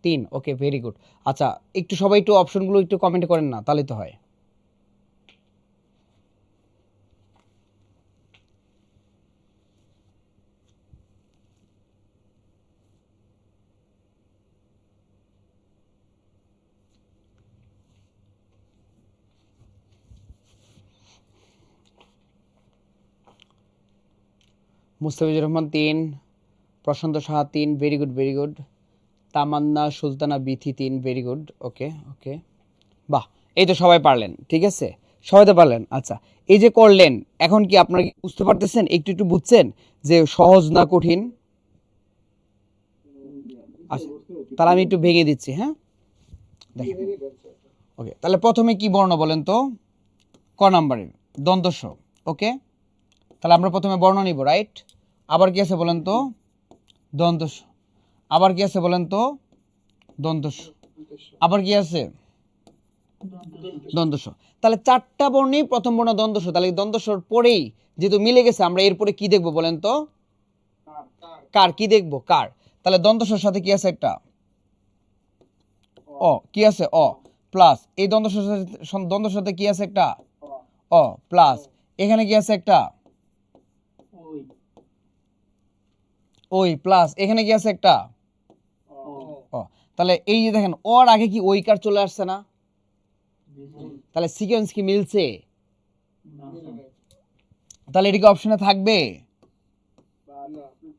Speaker 1: 3। ওকে, ভেরি গুড। আচ্ছা, একটু সবাই একটু অপশনগুলো একটু কমেন্ট করেন না, তাহলে তো হয়। Mustafizur Rahman 3, Prashanta Saha 3, very good very good. Tamanna Sultana Bithi 3, very good. Okay okay, বাহ, এই তো সবাই পারলেন, ঠিক আছে, সবাই তো পারলেন। আচ্ছা, এই যে করলেন, এখন কি আপনারা কি বুঝতে পারতেছেন, একটু একটু বুঝছেন যে সহজ না কঠিন? আচ্ছা, তাহলে আমি একটু ভেঙে দিচ্ছি, হ্যাঁ, দেখেন। ওকে, তাহলে প্রথমে কি বর্ণ বলেন তো? ক নাম্বারের দন্তস্ব। ওকে, তাহলে আমরা প্রথমে বর্ণ নিব, রাইট? আবার কি আছে বলেন তো? দন্তস্ব। আবার কি আছে বলেন তো? দন্তস্ব। আবার কি আছে? দন্তস্ব। তাহলে চারটা বর্ণই প্রথম বর্ণ দন্তস্ব, তাহলে এই দন্তস্বর পরেই যেহেতু মিলে গেছে, আমরা এরপরে কি দেখবো বলেন তো? কার, কি দেখবো? কার। তাহলে দন্তস্বর সাথে কি আছে? একটা অ, কি আছে? অ প্লাস, এই দন্তস্বর দন্তস্বর সাথে কি আছে? একটা অ প্লাস, এখানে কি আছে? একটা ওই প্লাস, এখানে কি আছে? একটা অ। তাহলে এই যে দেখেন, ওর আগে কি ওই কার চলে আসছে না? তাহলে সিকোয়েন্স কি মিলছে? তাহলে এটা কি অপশনে থাকবে?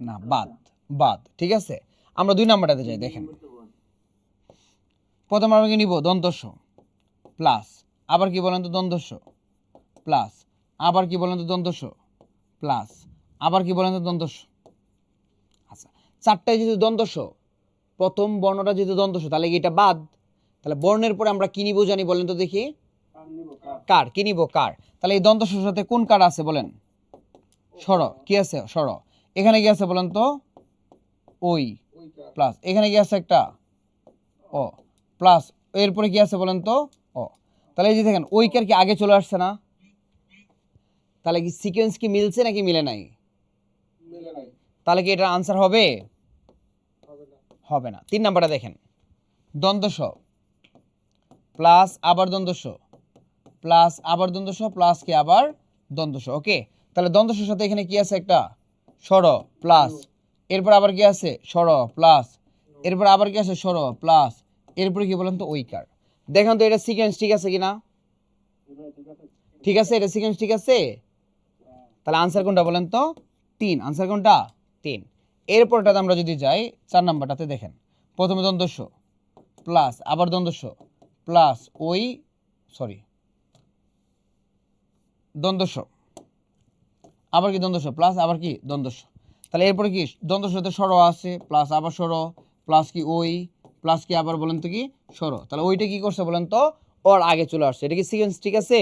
Speaker 1: না, বাদ। বাদ, ঠিক আছে। আমরা 2 নাম্বারটাতে যাই, দেখেন। প্রথম আমরা কি নিব? দন্তস্ব প্লাস, আবার কি বলেন তো? দন্তস্ব প্লাস, আবার কি বলেন তো? দন্তস্ব প্লাস, আবার কি বলেন তো? দন্তস্ব। আচ্ছা, চারটায় যেহেতু দন্তস্ব, প্রথম বর্ণটা যেহেতু দন্তস্ব, তাহলে কি এটা বাদ? তাহলে বর্ণের পরে আমরা কি নিব জানি, বলেন তো দেখি? কার, কি নিব? কার। তাহলে এই দন্তস্বর সাথে কোন কার আছে বলেন? স্বর, কি আছে? স্বর। এখানে কি আছে বলেন তো? ওই প্লাস, এখানে কি আছে? একটা ও প্লাস, এরপরে কি আছে বলেন তো? ও। তাহলে এই যে দেখেন, ওই কার কি আগে চলে আসছে না? তাহলে কি সিকোয়েন্স কি মিলছে নাকি মিলে নাই? তাহলে কি এটার আনসার হবে? হবে না। 3 নাম্বারটা দেখেন, দন্তস্ব প্লাস আবার দন্তস্ব প্লাস আবার দন্তস্ব প্লাস কি আবার দন্তস্ব। ওকে, তাহলে দন্তস্বর সাথে এখানে কি আছে? একটা স্বর প্লাস, এরপর আবার কি আছে? স্বর প্লাস, এরপর আবার কি আছে? স্বর প্লাস, এরপরে কি বলেন তো? ওইকার। দেখেন তো এটা সিকোয়েন্স ঠিক আছে কিনা? ঠিক আছে, এটা সিকোয়েন্স ঠিক আছে। তাহলে আনসার কোনটা বলেন তো? 3। আনসার কোনটা? 3। এরপরটাতে আমরা যদি যাই 4 নাম্বারটাতে, দেখেন। প্রথমে দন্তস্ব প্লাস আবার দন্তস্ব প্লাস ওই, সরি, দন্তস্ব, আবার কি দন্তস্ব প্লাস আবার কি দন্তস্ব। তাহলে এরপরে কি? দন্তস্বর সাথে স্বর আছে প্লাস আবার স্বর প্লাস কি ওই প্লাস কি আবার বলেন তো? কি স্বর। তাহলে ওইটা কি করছে বলেন তো? ওর আগে চলে আসছে। এটা কি সিকোয়েন্স ঠিক আছে?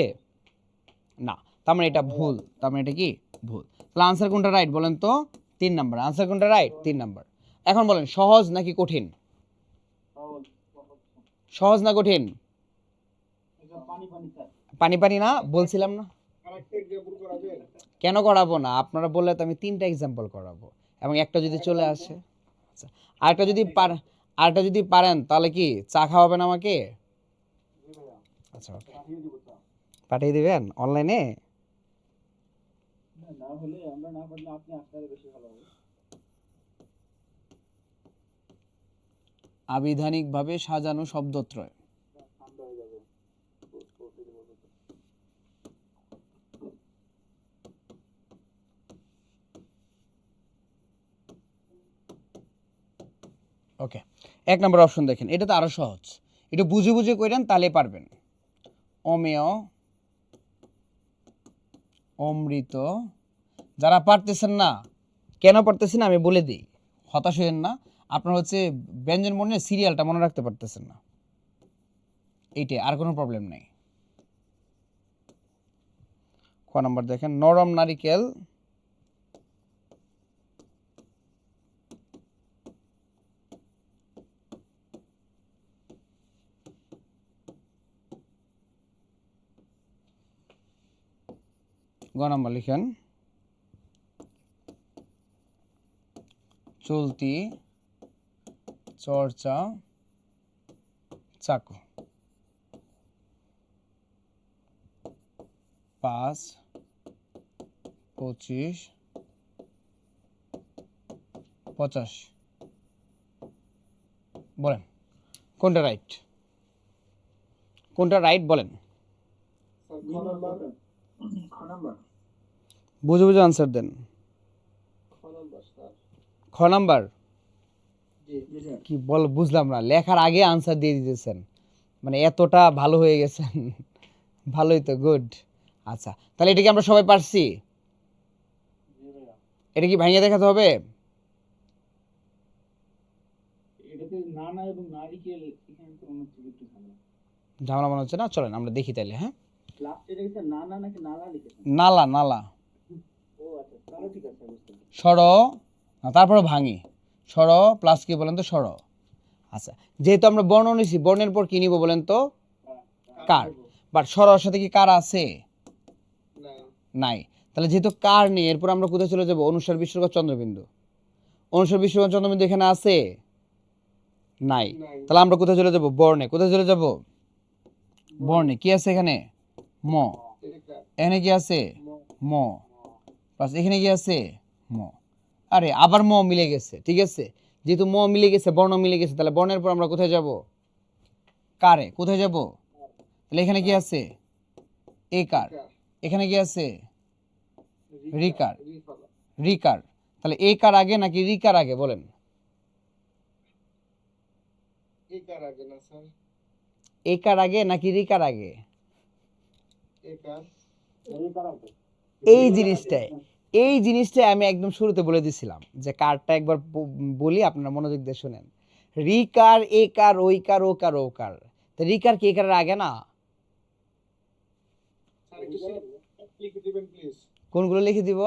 Speaker 1: না, তার মানে এটা ভুল। তার মানে এটা কি? ভুল। তাহলে আনসার কোনটা রাইট বলেন তো? 3 নাম্বার। আনসার কোনটা রাইট? 3 নাম্বার। এখন বলেন, সহজ নাকি কঠিন? সহজ না কঠিন? পানি পানি না বলছিলাম না? কেন করাবো না? আপনারা বললে তো আমি 3টা এক্সাম্পল করাবো, এবং একটা যদি চলে আসে। আচ্ছা, আরেকটা যদি আরেকটা যদি পারেন, তাহলে কি চা খাওয়াবেন আমাকে? আচ্ছা, okay. পাঠিয়ে দিবেন অনলাইনে? আবিধানিকভাবে সাজানো শব্দত্রয়। ওকে, 1 নম্বর অপশন দেখেন, এটা তো আরো সহজ। একটু বুঝে বুঝে কইরেন, তাহলে পারবেন। অমেয়, অমৃত। যারা পারতেছেন না, কেন পারতেছেন না আমি বলে দিই, হতাশ হইেন না। আপনার হচ্ছে ব্যঞ্জন বর্ণের সিরিয়ালটা মনে রাখতে পারতেছেন না, এইটাই, আর কোনো প্রবলেম নেই। ক নাম্বার দেখেন, নরম নারিকেল, গ নাম্বার লিখেন, চলতি চর্চা চাকু। 5, 25, 85। বলেন কোনটা রাইট? কোনটা রাইট বলেন? বুঝে বুঝে আনসার দেন। খ নাম্বার কি বল? বুঝলাম না, লেখার আগে আনসার দিয়ে দিতেছেন। মানে এতটা ভালো হয়ে গেছেন। ভালোই তো, গুড। আচ্ছা, তাহলে এটা কি আমরা সবাই পারছি?
Speaker 2: জি ভাইয়া।
Speaker 1: এটা কি ভাঙিয়ে দেখাতে হবে?
Speaker 2: এটাতে নানা এবং নারিকেল এখানে তো মনে হচ্ছে একটু ঝামেলা।
Speaker 1: ঝামেলা মনে হচ্ছে না? চলেন আমরা দেখি তাহলে। হ্যাঁ,
Speaker 2: লাস্টে লিখেছে নানা নাকি নালা লিখেছে?
Speaker 1: নালা নালা।
Speaker 2: ও আচ্ছা, তাহলে ঠিক আছে, বুঝতে পেরেছি।
Speaker 1: সর, তারপরে ভাঙি। সর প্লাস কি বলেন তো? সর। আচ্ছা, যেহেতু আমরা বর্ণ নিছি, বর্ণের পর কি নিব বলেন তো? কার। বাট সরর সাথে কি কার আছে? নাই। তাহলে যেহেতু কার নেই, এরপর আমরা কোথায় চলে যাব? অনুসার বিসর্গ চন্দ্রবিন্দু। অনুসার বিসর্গ চন্দ্রবিন্দু এখানে আছে? নাই। তাহলে আমরা কোথায় চলে যাব? বর্ণে। কোথায় চলে যাব? বর্ণে। কি আছে এখানে? ম। এখানে কি আছে? ম। প্লাস এখানে কি আছে? ম। আরে আবার ম মিলে গেছে, ঠিক আছে। যেহেতু ম মিলে গেছে, বর্ণ মিলে গেছে, তাহলে বর্ণের পর আমরা কোথায় যাব? কারে। কোথায় যাব? তাহলে এখানে কি আছে? এ কার। এখানে কি আছে? রিকার। রিকার। তাহলে এ কার আগে নাকি রিকার আগে বলেন? এ কার আগে নাকি রিকার আগে? এই জিনিসটাই, এই জিনিসটাই আমি একদম শুরুতে বলে দিছিলাম যে কারটা একবার বলি, আপনারা মনোযোগ দিয়ে শুনেন। রিকার, এ কার, ওই কার, ও কার, ও কার। তো রিকার কি এ কারের আগে না? কোনগুলো লিখে দিব?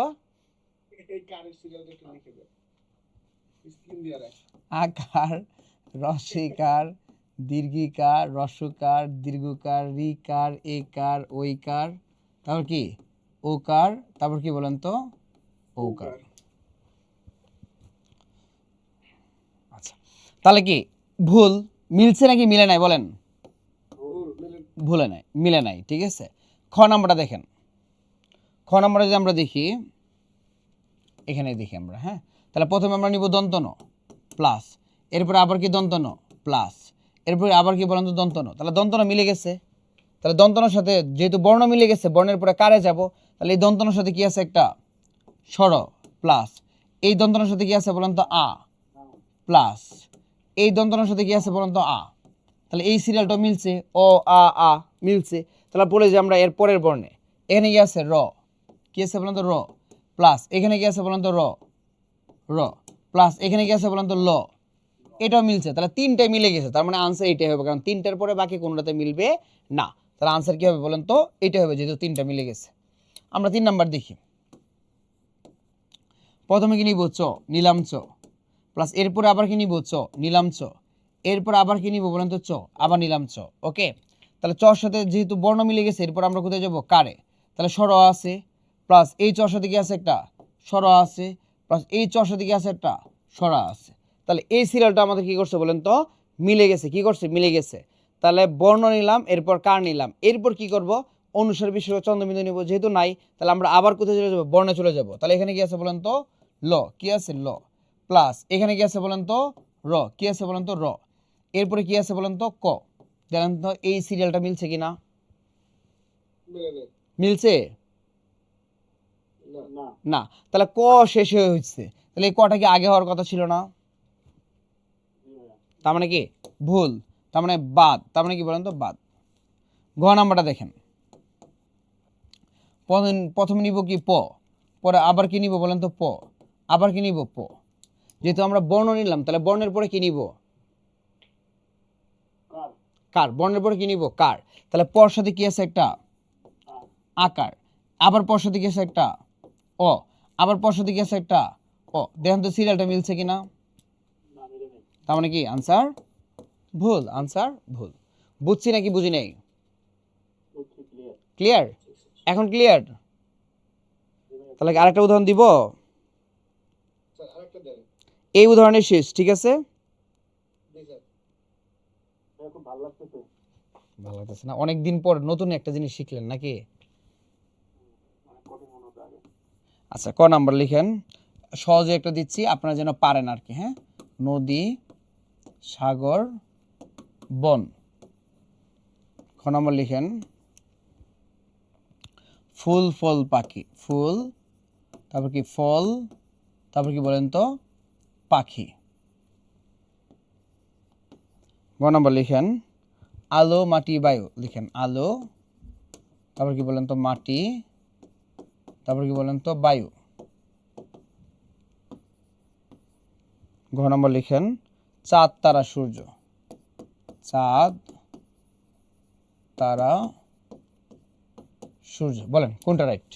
Speaker 1: আকার, রসিকার, দীর্ঘিকার, রস্যকার, দীর্ঘকার, রিকার, একার, ওইকার, তারপর কি ওকার, তারপর কি বলেন তো? ওকার। আচ্ছা, তাহলে কি ভুল মিলছে নাকি মিলে নাই বলেন? ভুলে নাই, মিলে নাই, ঠিক আছে। খ নাম্বারটা দেখেন। খ নাম্বারে যদি আমরা দেখি, এখানে দেখি আমরা, হ্যাঁ। তাহলে প্রথমে আমরা নিব দন্তন প্লাস, এরপরে আবার কি দন্তন প্লাস, এরপরে আবার কি বলেন তো? দন্তন। তাহলে দন্তন মিলে গেছে। তাহলে দন্তনের সাথে যেহেতু বর্ণ মিলে গেছে, বর্ণের পরে কারে যাব? তাহলে এই দন্তনের সাথে কি আছে? একটা স্বর প্লাস, এই দন্তনের সাথে কি আছে বলেন তো? আ প্লাস, এই দন্তনের সাথে কি আছে বলেন তো? আ। তাহলে এই সিরিয়ালটা মিলছে, ও আ আ মিলছে। তাহলে বলে যে আমরা এর পরের বর্ণে, এখানে কি আছে? র। কি আছে বলেন তো? র। প্লাস এখানে কি আছে বলেন তো? র। র প্লাস এখানে কি আছে বলেন তো? ল। এটাও মিলছে। তাহলে তিনটাই মিলে গেছে, তার মানে আনসার এইটাই হবে, কারণ তিনটার পরে বাকি কোনটাতে মিলবে না। তাহলে আনসার কি হবে বলেন তো? এইটাই হবে, যেহেতু তিনটা মিলে গেছে। আমরা 3 নাম্বার দেখি। প্রথমে কি নিব? চ, নিলাম চ, প্লাস এরপরে আবার কি নিব? চ, নিলাম চ, এরপর আবার কি নিব বলেন তো? চ, আবার নিলাম চ। ওকে, তাহলে চর সাথে যেহেতু বর্ণ মিলে গেছে, এরপর আমরা কোথায় যাব? কারে। তাহলে স্বর আছে, প্লাস এই চর সাথে কি আছে? একটা স্বর আছে, প্লাস এই চর সাথে কি আছে? একটা স্বরা আছে। তাহলে এই সিরিয়ালটা আমাদের কি করছে বলেন তো? মিলে গেছে। কি করছে? মিলে গেছে। তাহলে বর্ণ নিলাম, এরপর কার নিলাম, এরপর কি করব? অনুসার বিসর্গ চন্দ্রবিন্দু নিব। যেহেতু নাই, তাহলে আমরা আবার কোথায় চলে যাব? বর্ণে চলে যাব। তাহলে এখানে কি আছে বলেন তো? ল। কি আছে? ল। প্লাস এখানে কি আছে বলেন তো? র। কি আছে বলেন তো? র। এরপরে কি আছে বলেন তো? ক। জানেন তো এই সিরিয়ালটা মিলছে কিনা? মিলছে না। তাহলে ক শেষ হয়ে হচ্ছে, তাহলে এই কটা কি আগে হওয়ার কথা ছিল না? তার মানে কি ভুল, তার মানে বাদ। তার মানে কি বলেন তো? বাদ। ঘ নাম্বারটা দেখেন। প্রথমে নিব কি? প, পরে আবার কি নিব বলেন তো? প, আবার কি নিব? প। যেহেতু আমরা বর্ণ নিলাম, তাহলে বর্ণের পরে কি নিব? কার। বর্ণের পরে কি নিব? কার। তাহলে পর সাথে কি আছে? একটা আকার, আবার পর সাথে কি আছে? একটা অ, আবার পর সাথে কি আছে? একটা অ। দেখেন তো সিরিয়ালটা মিলছে কিনা? তার মানে কি আনসার ভুল। আনসার ভুল। বুঝছি নাকি বুঝি নাই? ক্লিয়ার? এখন ক্লিয়ার? তাহলে আরেকটা উদাহরণ দিব। এই উদাহরণের শেষ, ঠিক আছে?
Speaker 2: ভালো লাগতেছে।
Speaker 1: ভালো লাগতেছে না? অনেকদিন পর নতুন একটা জিনিস শিখলেন নাকি? আচ্ছা, ক নাম্বার লিখেন। সহজে একটা দিচ্ছি, আপনারা যেন পারেন আর কি। হ্যাঁ, নদী, সাগর, বন। খ নাম্বার লিখেন ফুল, ফল, পাখি। ফুল, তারপর কি? ফল, তারপর কি বলেন তো? পাখি। গ নাম্বার লিখেন আলো মাটি বায়ু লিখেন আলো, তারপর কি বলেন তো মাটি, তারপর কি বলেন তো বায়ু। ঘ নম্বর লিখেন চাঁদ তারা সূর্য, চাঁদ তারা সূর্য। বলেন কোনটা রাইট?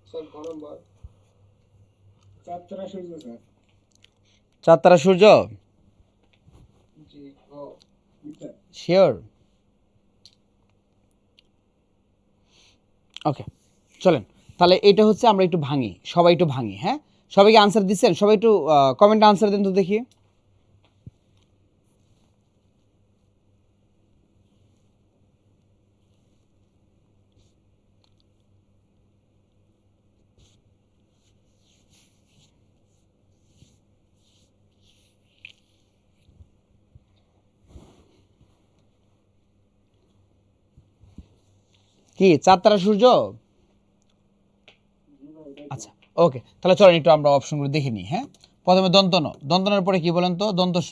Speaker 2: স্যার ঘ নম্বর চাঁদ তারা সূর্য স্যার।
Speaker 1: চাঁদ তারা সূর্য
Speaker 2: জি ঘ মিথ্যা।
Speaker 1: শিওর? ওকে চলেন তাহলে এটা হচ্ছে আমরা একটু ভাঙি, সবাই একটু ভাঙি। হ্যাঁ সবাইকে আনসার দিচ্ছেন? সবাই একটু কমেন্টে আনসার দেন তো দেখি। কি চাঁদ তারা সূর্য? আচ্ছা ওকে তাহলে চলেন একটু আমরা অপশনগুলো দেখে নিই। হ্যাঁ প্রথমে দন্তন, দন্তনের পরে কি বলেন তো দন্তস,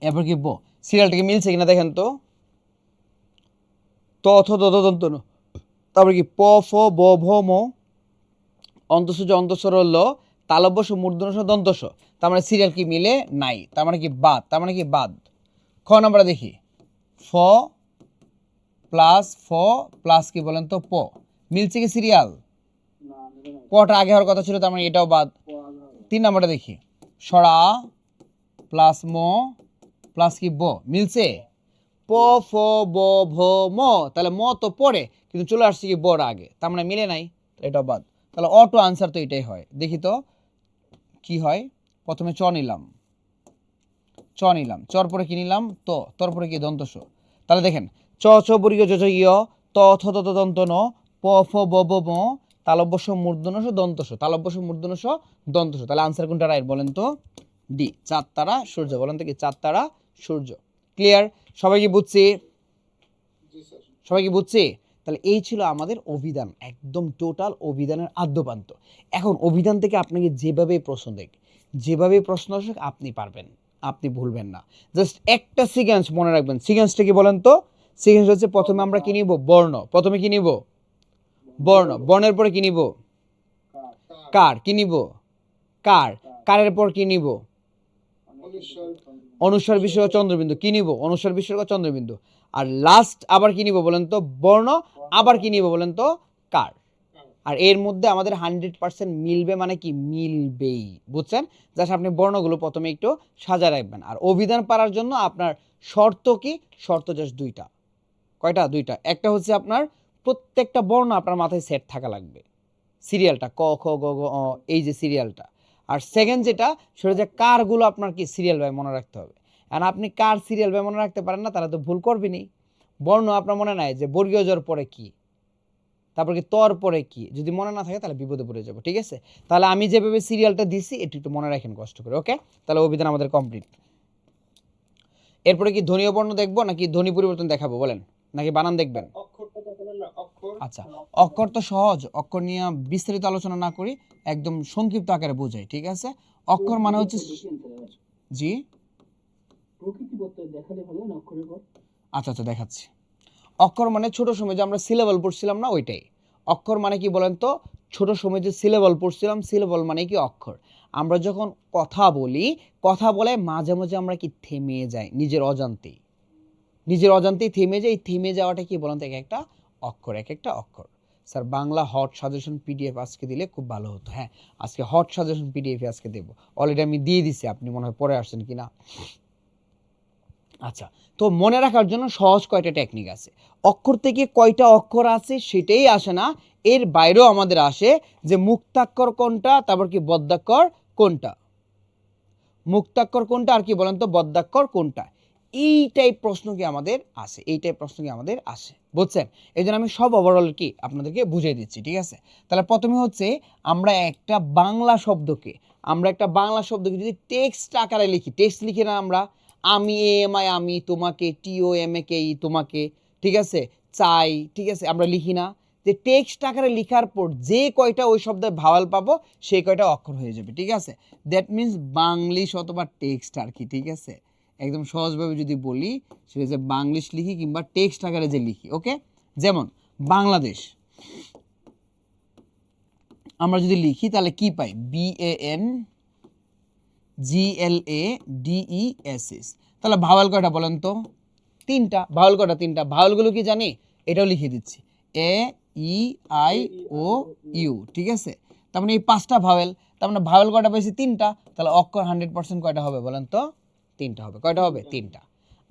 Speaker 1: এরপর কি ব। সিরিয়ালটাকে মিলছে কিনা দেখেন তো, ত থ দ দ দন্তন, তারপরে কি প ফ ব ভ ম, অন্তঃসূর্য অন্তঃস্বর ল, তালব্য মূর্ধন্য স দন্তস। তার মানে সিরিয়াল কি মিলে নাই, তার মানে কি বাদ, তার মানে কি বাদ। খ নাম্বার দেখি ফ প্লাস কি বলেন তো প, মিলছে কি সিরিয়াল?
Speaker 2: না মিলে নাই।
Speaker 1: পটা আগে হওয়ার কথা ছিল, তার মানে এটাও বাদ।
Speaker 2: প আগে হবে।
Speaker 1: 3 নাম্বারটা দেখি সরা প্লাস ম প্লাস কি ব, মিলছে? প ফ ব ভ ম, তাহলে ম তো পড়ে কিন্তু চলে আসছে কি বড় আগে, তার মানে মিলে নাই, এটা বাদ। তাহলে অটো আনসার তো এটাই হয়। দেখি তো কি হয়। প্রথমে চ নিলাম, চর পরে কি নিলাম তো, তোর পরে কি দন্তস। তাহলে দেখেন চ ছ বর্গীয় জ জ ইয়, ত থ দ দ দন্ত ন, প ফ ব ব ম, তালব্য মূর্ধন্য স দন্তস, তালব্য মূর্ধন্য স দন্তস। তাহলে আনসার কোনটা রাইট বলেন তো? ডি চাঁদ তারা সূর্য। বলেন তো কি চাঁদ তারা সূর্য। ক্লিয়ার? সবাই কি বুঝছি?
Speaker 2: জি স্যার।
Speaker 1: সবাই কি বুঝছি? তাহলে এই ছিল আমাদের অভিধান, একদম টোটাল অভিধানের আদ্যপান্ত। এখন অভিধান থেকে আপনাকে যেভাবে প্রশ্ন দেখ, যেভাবে প্রশ্ন আসুক আপনি পারবেন, আপনি ভুলবেন না। জাস্ট একটা সিকোয়েন্স মনে রাখবেন। সিকোয়েন্সটা কি বলেন তো? সিকোয়েন্স হচ্ছে প্রথমে আমরা কি নিব? বর্ণ। প্রথমে কি নিব? বর্ণ। বর্ণের পরে কি নিব? কার। কি নিব? কার। কারের পর কি নিব? অনুস্বার বিসর্গ চন্দ্রবিন্দু। কি নিব? অনুস্বার বিসর্গ চন্দ্রবিন্দু। আর লাস্ট আবার কি নিব বলেন তো? বর্ণ। আবার কি নিব বলেন তো? কার। আর এর মধ্যে আমাদের 100% মিলবে, মানে কি মিলবেই, বুঝছেন? জাস্ট আপনি বর্ণগুলো প্রথমে একটু সাজা রাখবেন। আর অভিধান পারার জন্য আপনার শর্ত কি? শর্ত জাস্ট দুইটা। কয়টা? দুইটা। একটা হচ্ছে আপনার প্রত্যেকটা বর্ণ আপনার মাথায় সেট থাকা লাগবে, সিরিয়ালটা ক খ গ ঘ অ, এই যে সিরিয়ালটা। আর সেকেন্ড যেটা সেটা যে কারগুলো আপনার কি সিরিয়াল বাই মনে রাখতে হবে। আর আপনি কার সিরিয়াল বাই মনে রাখতে পারেন না, তাহলে তো ভুল করবেনই। বর্ণ আপনার মনে নাই যে বর্গীয় জর পরে কি, তারপর কি তর পরে কি, যদি মনে না থাকে তাহলে বিপদে পড়ে যাবো। ঠিক আছে? তাহলে আমি যেভাবে সিরিয়ালটা দিছি একটু একটু মনে রাখেন কষ্ট করে। ওকে তাহলে অভিধান আমাদের কমপ্লিট। এরপরে কি ধ্বনীয় বর্ণ দেখবো নাকি ধ্বনি পরিবর্তন দেখাবো বলেন, নাকি বানান দেখবেন?
Speaker 2: অক্ষরটা দেখালেন না, অক্ষর।
Speaker 1: আচ্ছা অক্ষর তো সহজ, অক্ষর নিয়ে বিস্তারিত আলোচনা না করি, একদম সংক্ষিপ্ত আকারে বোঝাই। ঠিক আছে? অক্ষর মানে হচ্ছে জি
Speaker 2: প্রকৃতি বলতে দেখালে ভালো না অক্ষরের পর।
Speaker 1: আচ্ছা আচ্ছা দেখাচ্ছি। অক্ষর মানে ছোট সময় যে আমরা সিলেবল পড়ছিলাম না, ওইটাই অক্ষর মানে কি বলেন তো? ছোট সময় যে সিলেবল পড়ছিলাম, সিলেবল মানে কি অক্ষর। আমরা যখন কথা বলি, কথা বলে মাঝে মাঝে আমরা কি থেমে যাই, নিজের অজান্তেই, নিজের অজান্তেই থেমে যাই। থেমে যাওয়াটা কি বলেন তো? এক একটা অক্ষর, এক একটা অক্ষর। Sir Bangla hot suggestion PDF আজকে দিলে খুব ভালো হতো। হ্যাঁ আজকে হট সাজেশন পিডিএফ আজকে দেবো, অলরেডি আমি দিয়ে দিছি, আপনি মনে হয় পরে আসছেন কি না। আচ্ছা তো মনে রাখার জন্য সহজ কয়টা টেকনিক আছে। অক্ষর থেকে কয়টা অক্ষর আছে সেটাই আসে না, এর বাইরেও আমাদের আসে যে মুক্তাক্ষর কোনটা, তারপর কি বদ্যাক্ষর কোনটা, মুক্তাক্ষর কোনটা আর কি বলেন তো বদ্যাক্ষর কোনটা। এই টাইপ প্রশ্ন কি আমাদের আসে, এই টাইপ প্রশ্ন কি আমাদের আসে, বুঝছেন? এই জন্য আমি সব ওভারঅল কি আপনাদেরকে বুঝিয়ে দিচ্ছি। ঠিক আছে? তাহলে প্রথমে হচ্ছে আমরা একটা বাংলা শব্দকে যদি টেক্সট আকারে লিখি, টেক্সট লিখি না আমরা, আমি এম আই আমি, তোমাকে টিও এম এ কে ই তোমাকে, ঠিক আছে, চাই, ঠিক আছে, আমরা লিখি না যে টেক্সট আকারে লেখার পর যে কয়টা ওই শব্দের ভাওয়াল পাবো সেই কয়টা অক্ষর হয়ে যাবে, ঠিক আছে। দ্যাট মিন্স বাংলিশ অথবা টেক্সট আর কি, ঠিক আছে। একদম সহজভাবে যদি বলি সেটা যে বাংলিশ লিখি কিংবা টেক্সট আকারে যে লিখি, ওকে। যেমন বাংলাদেশ আমরা যদি লিখি তাহলে কি পাই, BANGLADESS। তাহলে ভাওয়াল কয়টা বলেন তো, তিনটা। ভাওয়াল কয়টা, তিনটা। ভাওয়ালগুলো কি জানি, এটাও লিখে দিচ্ছি, AEIOU, ঠিক আছে। তার মানে এই 5টা ভাওয়াল, তার মানে ভাওয়াল কয়টা পাইছি, তিনটা। তাহলে অক্ষর 100% কয়টা হবে বলেন তো, তিনটা হবে। কয়টা হবে, তিনটা।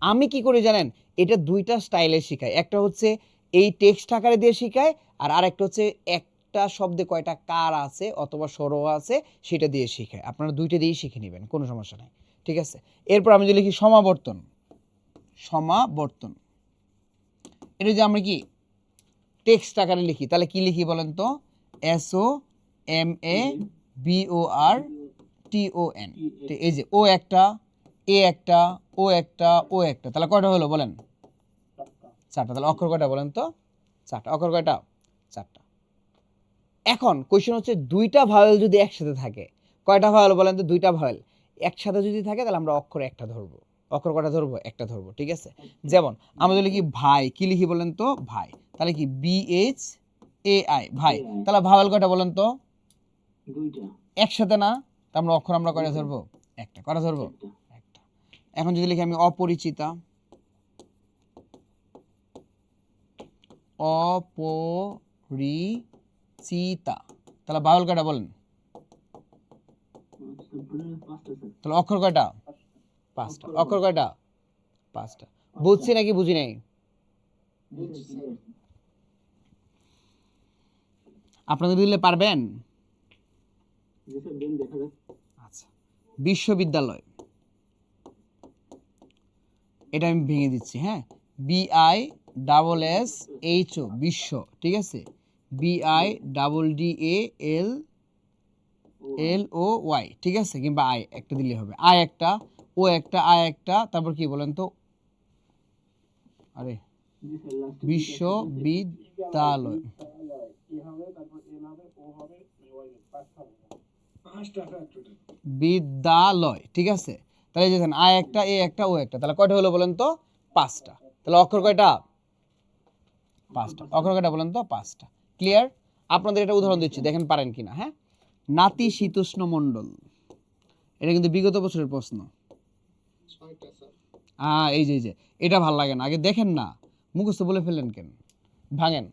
Speaker 1: আমি কি করি জানেন, এটা দুইটা স্টাইলে শিখাই, একটা হচ্ছে এই টেক্সট আকারে দিয়ে শিখাই, আর আরেকটা হচ্ছে একটা শব্দে কয়টা কার আছে অথবা সরো আছে সেটা দিয়ে শিখাই। আপনারা দুইটা দিয়েই শিখে নেবেন, কোনো সমস্যা নাই, ঠিক আছে। এরপর আমি যদি লিখি সমাবর্তন, সমাবর্তন, এটা যে আমরা কি টেক্সট আকারে লিখি তাহলে কি লিখি বলেন তো, SOMABORTON। এই যে ও একটা, এ একটা, ও একটা, ও একটা, তাহলে কয়টা হলো বলেন, 4টা। তাহলে অক্ষর কয়টা বলেন তো, 4টা। অক্ষর কয়টা, 4টা। এখন কোশ্চেন হচ্ছে দুইটা ভাওয়েল যদি একসাথে থাকে, কয়টা ভাওয়েল বলেন তো, দুইটা ভাওয়েল একসাথে যদি থাকে তাহলে আমরা অক্ষর একটা ধরবো। অক্ষর কয়টা ধরবো, একটা ধরবো, ঠিক আছে। যেমন আমরা যদি লিখি ভাই, কি লিখি বলেন তো, ভাই, তাহলে কি BHAI, ভাই। তাহলে ভাওয়েল কয়টা বলেন তো,
Speaker 2: দুইটা।
Speaker 1: একসাথে না, তা আমরা অক্ষর আমরা কয়টা ধরবো, একটা। কয়টা ধরবো, একটা। এখন যদি লিখি আমি অপরিচিতা, অপরিচিতা, তাহলে ভাওয়েল কয়টা বলেন, তাহলে অক্ষর কয়টা, 5টা। অক্ষর কয়টা, 5টা। বুঝছি নাকি বুঝি নাই, আপনাদের দিলে পারবেন। আচ্ছা, বিশ্ববিদ্যালয়, এটা আমি ভেঙে দিচ্ছি, হ্যাঁ, BISSHO, বিশ্ব, ঠিক আছে, BIDDALLOY, ঠিক আছে, কিংবা আই একটা দিলে হবে, আই একটা, ও একটা, আই একটা, তারপর কি বলেন তো, আরে বিশ্ববিদ্যালয়,
Speaker 2: কি হবে, তারপর এন হবে, ও হবে, ওয়াই হবে, 5টা হবে, 5টা ফ্যাক্টর।
Speaker 1: বিদ্যালয়, ঠিক আছে। তাহলে এই যে দেখেন আই একটা, এ একটা, ও একটা, তাহলে কয়টা হলো বলেন তো, 5টা। তাহলে অক্ষর কয়টা, 5টা। অক্ষর কয়টা বলেন তো, 5টা। ক্লিয়ার। আপনাদের এটা উদাহরণ দিচ্ছি, দেখেন পারেন কিনা, হ্যাঁ। নাতিশীতোষ্ণ মণ্ডল, এটা কিন্তু বিগত বছরের প্রশ্ন। এই যে এটা ভাল লাগে না, আগে দেখেন না, মুখস্থ বলে ফেললেন কেন, ভাঙেন।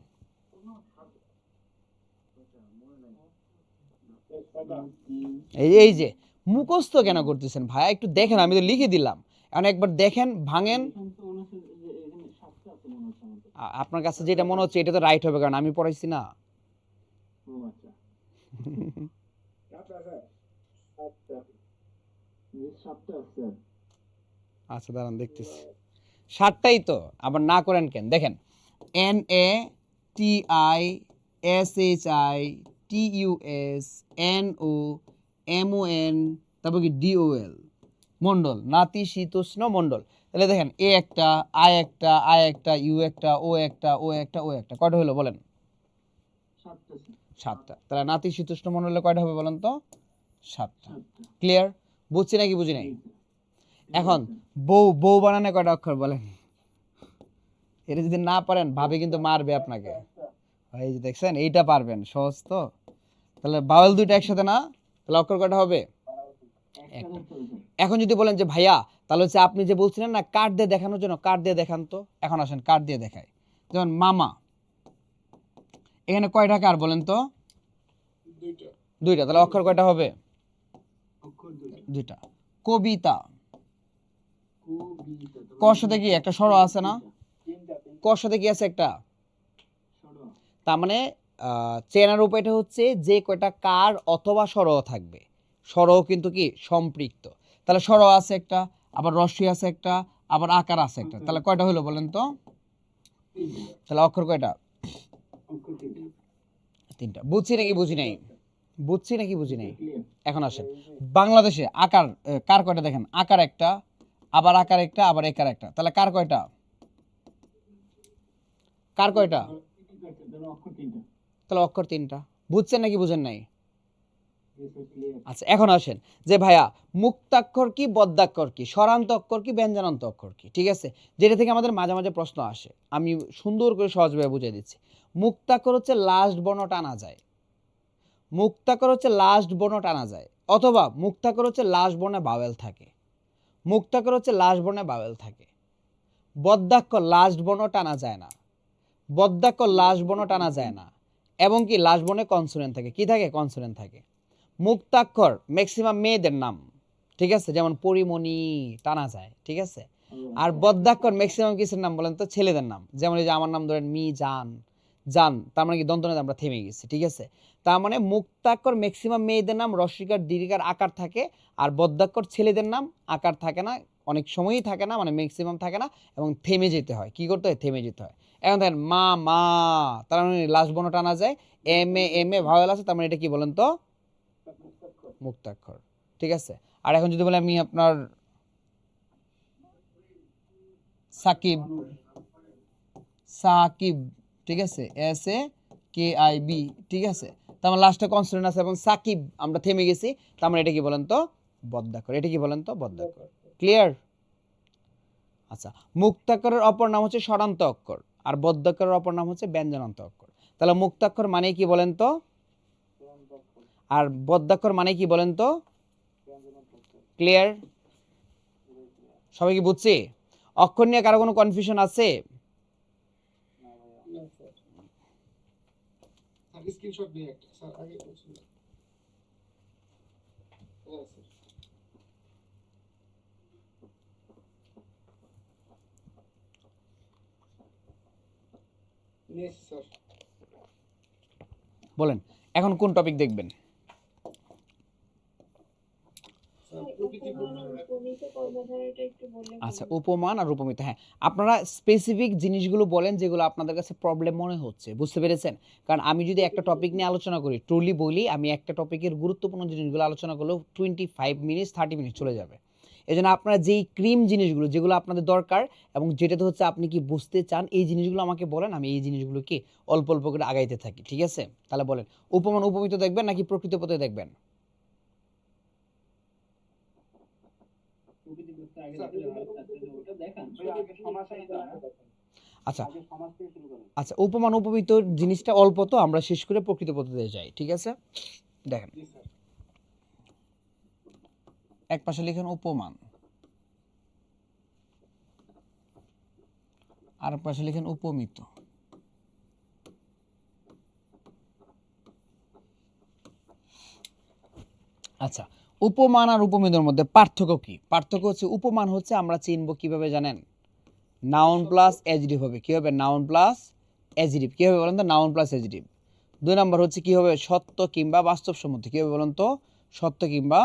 Speaker 1: এই যে মুখস্থ কেন করতেছেন ভাই, একটু দেখেন, আমি তো লিখে দিলাম, এখন একবার দেখেন, ভাঙেন। আপনার কাছে যেটা মনে হচ্ছে এটা তো রাইট হবে, কারণ আমি পড়াইছি না। আচ্ছা দাঁড়ান দেখতেছি, 7টাই তো, আবার না করেন কেন, দেখেন NATISHITUSNOMON, তারপর কি DOL, মন্ডল, নাতিশীতোষ্ণ মন্ডল। তাহলে দেখেন এ একটা, আই একটা, আই একটা, ইউ একটা, ও একটা, ও একটা, ও একটা, কয়টা হলো বলেন, 7টা। তাহলে নাতিশীতোষ্ণ মন্ডলে কয়টা হবে বলেন তো, 7টা। ক্লিয়ার। বুঝছি নাকি বুঝি নাই। এখন বউ, বউ বানানে কয়টা অক্ষর বলেন, এটা যদি না পারেন ভাবে কিন্তু মারবে আপনাকে। এই যে দেখছেন, এইটা পারবেন, সহজ তো। তাহলে বাউল দুইটা একসাথে না, তাহলে অক্ষর কয়টা হবে, একটা। এখন যদি বলেন যে ভাইয়া তাহলে হচ্ছে আপনি যে বলছিলেন না কার্ড দিয়ে দেখানোর জন্য, কার্ড দিয়ে দেখান তো, এখন আসেন কার্ড দিয়ে দেখাই। যেমন মামা, এখানে কয়টা কার বলেন তো, দুইটা। তাহলে অক্ষর কয়টা হবে, দুইটা। কবিতা, কর সাথে কি একটা স্বর আছে না, কর সাথে কি আছে একটা, তার মানে চেনার উপায়টা হচ্ছে যে কয়টা কার অথবা স্বর থাকবে, স্বর কিন্তু কি সম্পৃক্ত, তাহলে স্বর আছে একটা, আবার রস্বই আছে একটা, আবার আকার আছে একটা, তাহলে কয়টা হলো বলেন তো, তাহলে অক্ষর কয়টা, 3টা। বুঝছি নাকি বুঝি নাই, বুঝছি নাকি বুঝি নাই। এখন আসেন বাংলাদেশে আকার, কার কয়টা দেখেন, আকার একটা, আবার আকার একটা, আবার একার একটা, তাহলে কার কয়টা? কার কয়টা? তাহলে অক্ষর তিনটা। বুঝছেন নাকি বুঝেন নাই? আচ্ছা এখন আসেন যে ভাইয়া মুক্তাক্ষর কি বদ্যাক্ষর কি, স্বরান্ত অক্ষর কি ব্যঞ্জনান্ত অক্ষর কি, ঠিক আছে, যেটা থেকে আমাদের মাঝে মাঝে প্রশ্ন আসে, আমি সুন্দর করে সহজভাবে বুঝিয়ে দিচ্ছি। মুক্তাক্ষর হচ্ছে লাস্ট বর্ণ টানা যায়, মুক্তাক্ষর হচ্ছে লাস্ট বর্ণ টানা যায়, অথবা মুক্তাক্ষর হচ্ছে লাস্ট বর্ণে বাওয়েল থাকে, মুক্তাক্ষর হচ্ছে লাস্ট বর্ণে বাওয়েল থাকে। বদ্যাক্ষর লাস্ট বর্ণ টানা যায় না, বদ্যাক্ষর লাস্ট বর্ণ টানা যায় না, এবং কি লাস্ট বর্ণে কনসোনেন্ট থাকে, কি থাকে? কনসোনেন্ট থাকে। মুক্তাক্ষর ম্যাক্সিমাম মেয়েদের নাম, ঠিক আছে, যেমন পরিমণি টানা যায়, ঠিক আছে। আর বদ্যাক্ষর ম্যাক্সিমাম কিসের নাম বলেন তো? ছেলেদের নাম, যেমন এই যে আমার নাম ধরেন মি জান, জান, তার মানে কি দন্তনাতে আমরা থেমে গেছি, ঠিক আছে। তার মানে মুক্তাক্ষর ম্যাক্সিমাম মেয়েদের নাম রস্বইকার দীর্ঘিকার আকার থাকে, আর বদ্যাক্ষর ছেলেদের নাম আকার থাকে না, অনেক সময়ই থাকে না, মানে ম্যাক্সিমাম থাকে না, এবং থেমে যেতে হয়, কি করতে হয়? থেমে যেতে হয়। এখন দেখেন মা মা, তার মানে লাস্ট বর্ণ টানা যায়, এম এ ভাওয়েল আছে, তার মানে এটা কি বলেন তো? মুক্তাক্ষর, ঠিক আছে। আর এখন যদি বলে আমি আপনার সাকিব, সাকিব, ঠিক আছে, S A K I B, ঠিক আছে, তার মানে লাস্টে কনসোনেন্ট আছে এবং সাকিব আমরা থেমে গেছি, তার মানে এটা কি বলেন তো? বদ্যাক্ষর। এটা কি বলেন তো? বদ্যাক্ষর। ক্লিয়ার? আচ্ছা, মুক্তাক্ষরের অপর নাম হচ্ছে স্বরান্ত অক্ষর, আর বদ্যাক্ষরের অপর নাম হচ্ছে ব্যঞ্জনান্ত অক্ষর। তাহলে মুক্তাক্ষর মানে কি বলেন তো? আর বদ্যাক্ষর মানে কি বলেন তো? ক্লিয়ার? সবাই কি বুঝছি? অক্ষর নিয়ে কারো কোনো কনফিউশন আছে?
Speaker 2: স্ক্রিনশট নিয়ে একটা স্যার আগে বলছিলেন। হ্যাঁ স্যার। Next sir.
Speaker 1: বলেন এখন কোন টপিক দেখবেন? আচ্ছা, উপমান আর উপমিত, হ্যাঁ, আপনারা স্পেসিফিক জিনিসগুলো বলেন যেগুলো আপনাদের কাছে প্রবলেম মনে হচ্ছে, বুঝতে পেরেছেন? কারণ আমি যদি একটা টপিক নিয়ে আলোচনা করি, ট্রুলি বলি, আমি একটা টপিকের গুরুত্বপূর্ণ জিনিসগুলো আলোচনা করলেও 25 মিনিট 30 মিনিট চলে যাবে। এই জন্য আপনারা যেই ক্রিম জিনিসগুলো যেগুলো আপনাদের দরকার এবং যেটাতে হচ্ছে আপনি কি বুঝতে চান, এই জিনিসগুলো আমাকে বলেন, আমি এই জিনিসগুলো কি অল্প অল্প করে আগাইতে থাকি, ঠিক আছে? তাহলে বলেন উপমান উপমিত দেখবেন নাকি প্রকৃতপথে দেখবেন? আচ্ছা আচ্ছা, উপমান উপমিত জিনিসটা অল্প, তো আমরা শেষ করে প্রকৃত পদ্ধতিতে যাই, ঠিক আছে? দেখেন, এক পাশে লিখেন উপমান, আর পাশে লিখেন উপমিত। আচ্ছা, উপমান আর উপমিতের মধ্যে পার্থক্য কি? পার্থক্য হচ্ছে উপমান হচ্ছে আমরা চিনব কিভাবে জানেন? নাউন প্লাস অ্যাডজেক্টিভ হবে। কি হবে? Noun plus adjective. কি হবে বলেন তো? Noun plus adjective. 2 নাম্বার হচ্ছে কি হবে? সত্য কিংবা বাস্তবসম্মত। কি হবে বলেন তো? সত্য কিংবা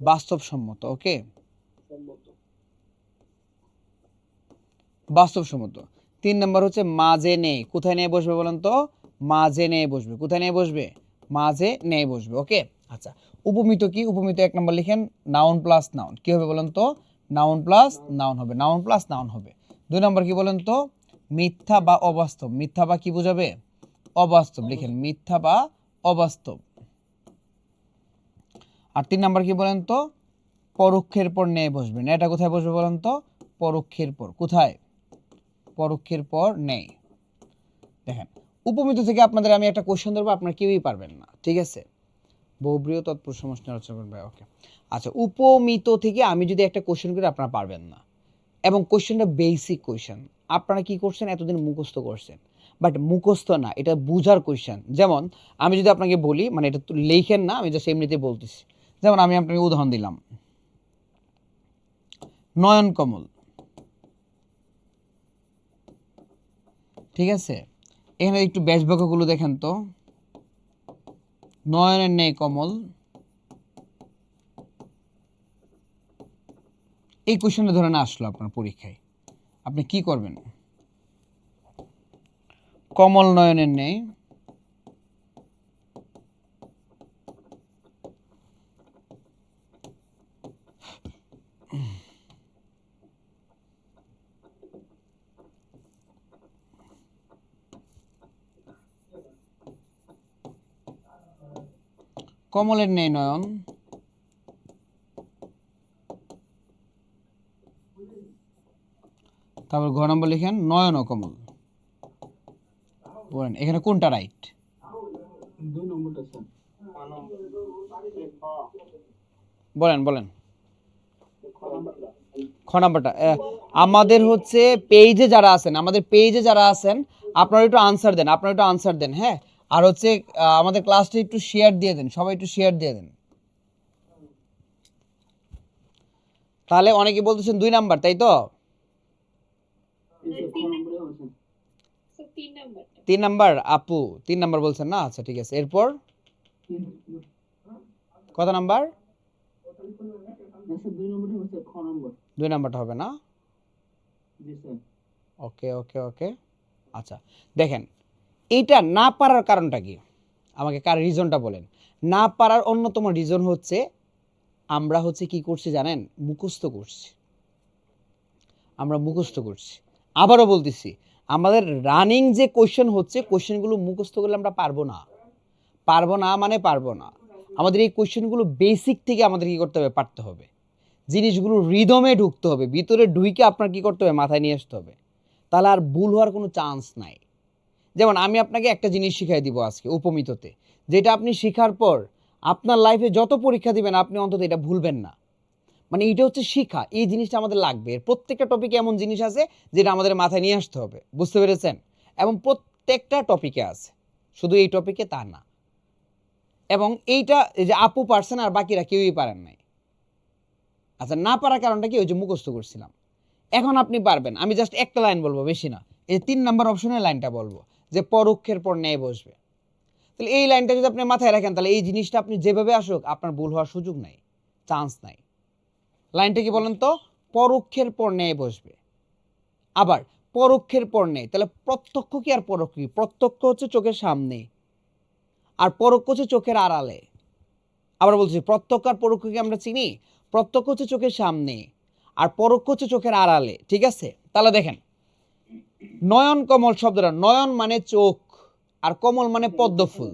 Speaker 1: বাস্তবসম্মত। ওকে, বাস্তবসম্মত। 3 নাম্বার হচ্ছে মাঝে নেই। কোথায় নিয়ে বসবে বলেন তো? মাঝে নিয়ে বসবে। কোথায় নিয়ে বসবে? মাঝে নিয়ে বসবে। ওকে, আচ্ছা, উপমিত কি? উপমিত 1 নাম্বার লিখেন নাউন প্লাস নাউন। কি হবে বলেন তো? নাউন প্লাস নাউন হবে, নাউন প্লাস নাউন হবে। 2 নাম্বার কি বলেন তো? মিথ্যা বা অবাস্তব। মিথ্যা বা কি বোঝাবে? অবাস্তব। লিখেন মিথ্যা বা অবাস্তব। আর 3 নাম্বার কি বলেন তো? পরোক্ষের পর নিয়ে বসবেন। এটা কোথায় বসবে বলেন তো? পরোক্ষের পর। কোথায়? পরোক্ষের পর নেই। দেখেন, উপমিত থেকে আপনাদের আমি একটা কোশ্চেন ধরবো, আপনারা কেউই পারবেন না, ঠিক আছে? বহুব্রীহ তৎপুরুষ সমাস নিয়ে আলোচনা করবেন। ওকে, আচ্ছা, উপমিত থেকে আমি যদি একটা কোশ্চেন করি আপনারা পারবেন না, এবং কোশ্চেনটা বেসিক কোশ্চেন। আপনারা কি করছেন? এতদিন মুখস্থ করছেন, বাট মুখস্থ না, এটা বুঝার কোশ্চেন। যেমন আমি যদি আপনাকে বলি, মানে এটা তো লেখেন না, আমি জাস্ট এমনিতে বলতেছি। যেমন আমি আপনাকে উদাহরণ দিলাম, নয়ন কমল, ঠিক আছে? এখানে একটু ব্যাসবাক্যগুলো দেখেন তো। নয়নের নেই কমল, এই কোশ্চেনটা ধরে না আসলো আপনার পরীক্ষায়, আপনি কি করবেন? কমল নয়নের নেই, কমলের নেই নয়ন, তারপর ঘ নম্বর লিখেন নয়ন ও কমল। বলেন এখানে কোনটা রাইট?
Speaker 2: 2 নম্বরটা স্যার।
Speaker 1: বলেন বলেন। খ নাম্বারটা আমাদের হচ্ছে পেজে যারা আছেন, আমাদের পেজে যারা আছেন আপনারা একটু আনসার দেন, আপনারা একটু আনসার দেন। হ্যাঁ, আর হচ্ছে আমাদের ক্লাসটা একটু শেয়ার দিয়ে দেন, সবাই একটু শেয়ার দিয়ে দেন। তাহলে অনেকে বলতেছেন 2 নাম্বার, তাই তো? 3 নাম্বার আপু 3 নাম্বার বলছেন না? আচ্ছা ঠিক আছে, এরপর কত নাম্বার? 2 নাম্বারটা হবে না? ওকে ওকে ওকে। আচ্ছা দেখেন, এইটা না পারার কারণটা কি, আমাকে কার রিজনটা বলেন। না পারার অন্যতম রিজন হচ্ছে আমরা হচ্ছে কি করছি জানেন? মুখস্থ করছি। আমরা মুখস্থ করছি। আবারও বলতেছি, আমাদের রানিং যে কোশ্চেন হচ্ছে, কোশ্চেনগুলো মুখস্থ করলে আমরা পারবো না। পারবো না মানে পারবো না। আমাদের এই কোশ্চেনগুলো বেসিক থেকে আমাদের কি করতে হবে? পারতে হবে। জিনিসগুলো রিদমে ঢুকতে হবে, ভিতরে ঢুইকে আপনার কি করতে হবে? মাথায় নিয়ে আসতে হবে। তাহলে আর ভুল হওয়ার কোনো চান্স নাই। যেমন আমি আপনাকে একটা জিনিস শিখাই দিব আজকে উপমিততে, যেটা আপনি শেখার পর আপনার লাইফে যত পরীক্ষা দিবেন আপনি অন্তত এটা ভুলবেন না। মানে এটা হচ্ছে শিক্ষা, এই জিনিসটা আমাদের লাগবে। এর প্রত্যেকটা টপিকে এমন জিনিস আছে যেটা আমাদের মাথায় নিয়ে আসতে হবে, বুঝতে পেরেছেন? এবং প্রত্যেকটা টপিকে আছে, শুধু এই টপিকে তা না। এবং এইটা এই যে আপু পারছেন আর বাকিরা কেউই পারেন নাই। আচ্ছা না পারার কারণটা কি? ওই যে মুখস্থ করছিলাম। এখন আপনি পারবেন। আমি জাস্ট একটা লাইন বলবো, বেশি না। এই 3 নাম্বার অপশনের লাইনটা বলবো যে পরোক্ষের পর ন্যায় বসবে। তাহলে এই লাইনটা যদি আপনি মাথায় রাখেন, তাহলে এই জিনিসটা আপনি যেভাবে আসুক আপনার ভুল হওয়ার সুযোগ নাই, চান্স নাই। লাইনটা কি বলেন তো? পরোক্ষের পর ন্যায় বসবে। আবার পরোক্ষের পর ন্যায়, তাহলে প্রত্যক্ষ কি আর পরোক্ষ কি? প্রত্যক্ষ হচ্ছে চোখের সামনে, আর পরোক্ষ হচ্ছে চোখের আড়ালে। আবার বলছি, প্রত্যক্ষ আর পরোক্ষ কি আমরা চিনি? প্রত্যক্ষ হচ্ছে চোখের সামনে, আর পরোক্ষ হচ্ছে চোখের আড়ালে। ঠিক আছে? তাহলে দেখেন, নয়ন কমল শব্দটা, নয়ন মানে চোখ আর কমল মানে পদ্ম ফুল।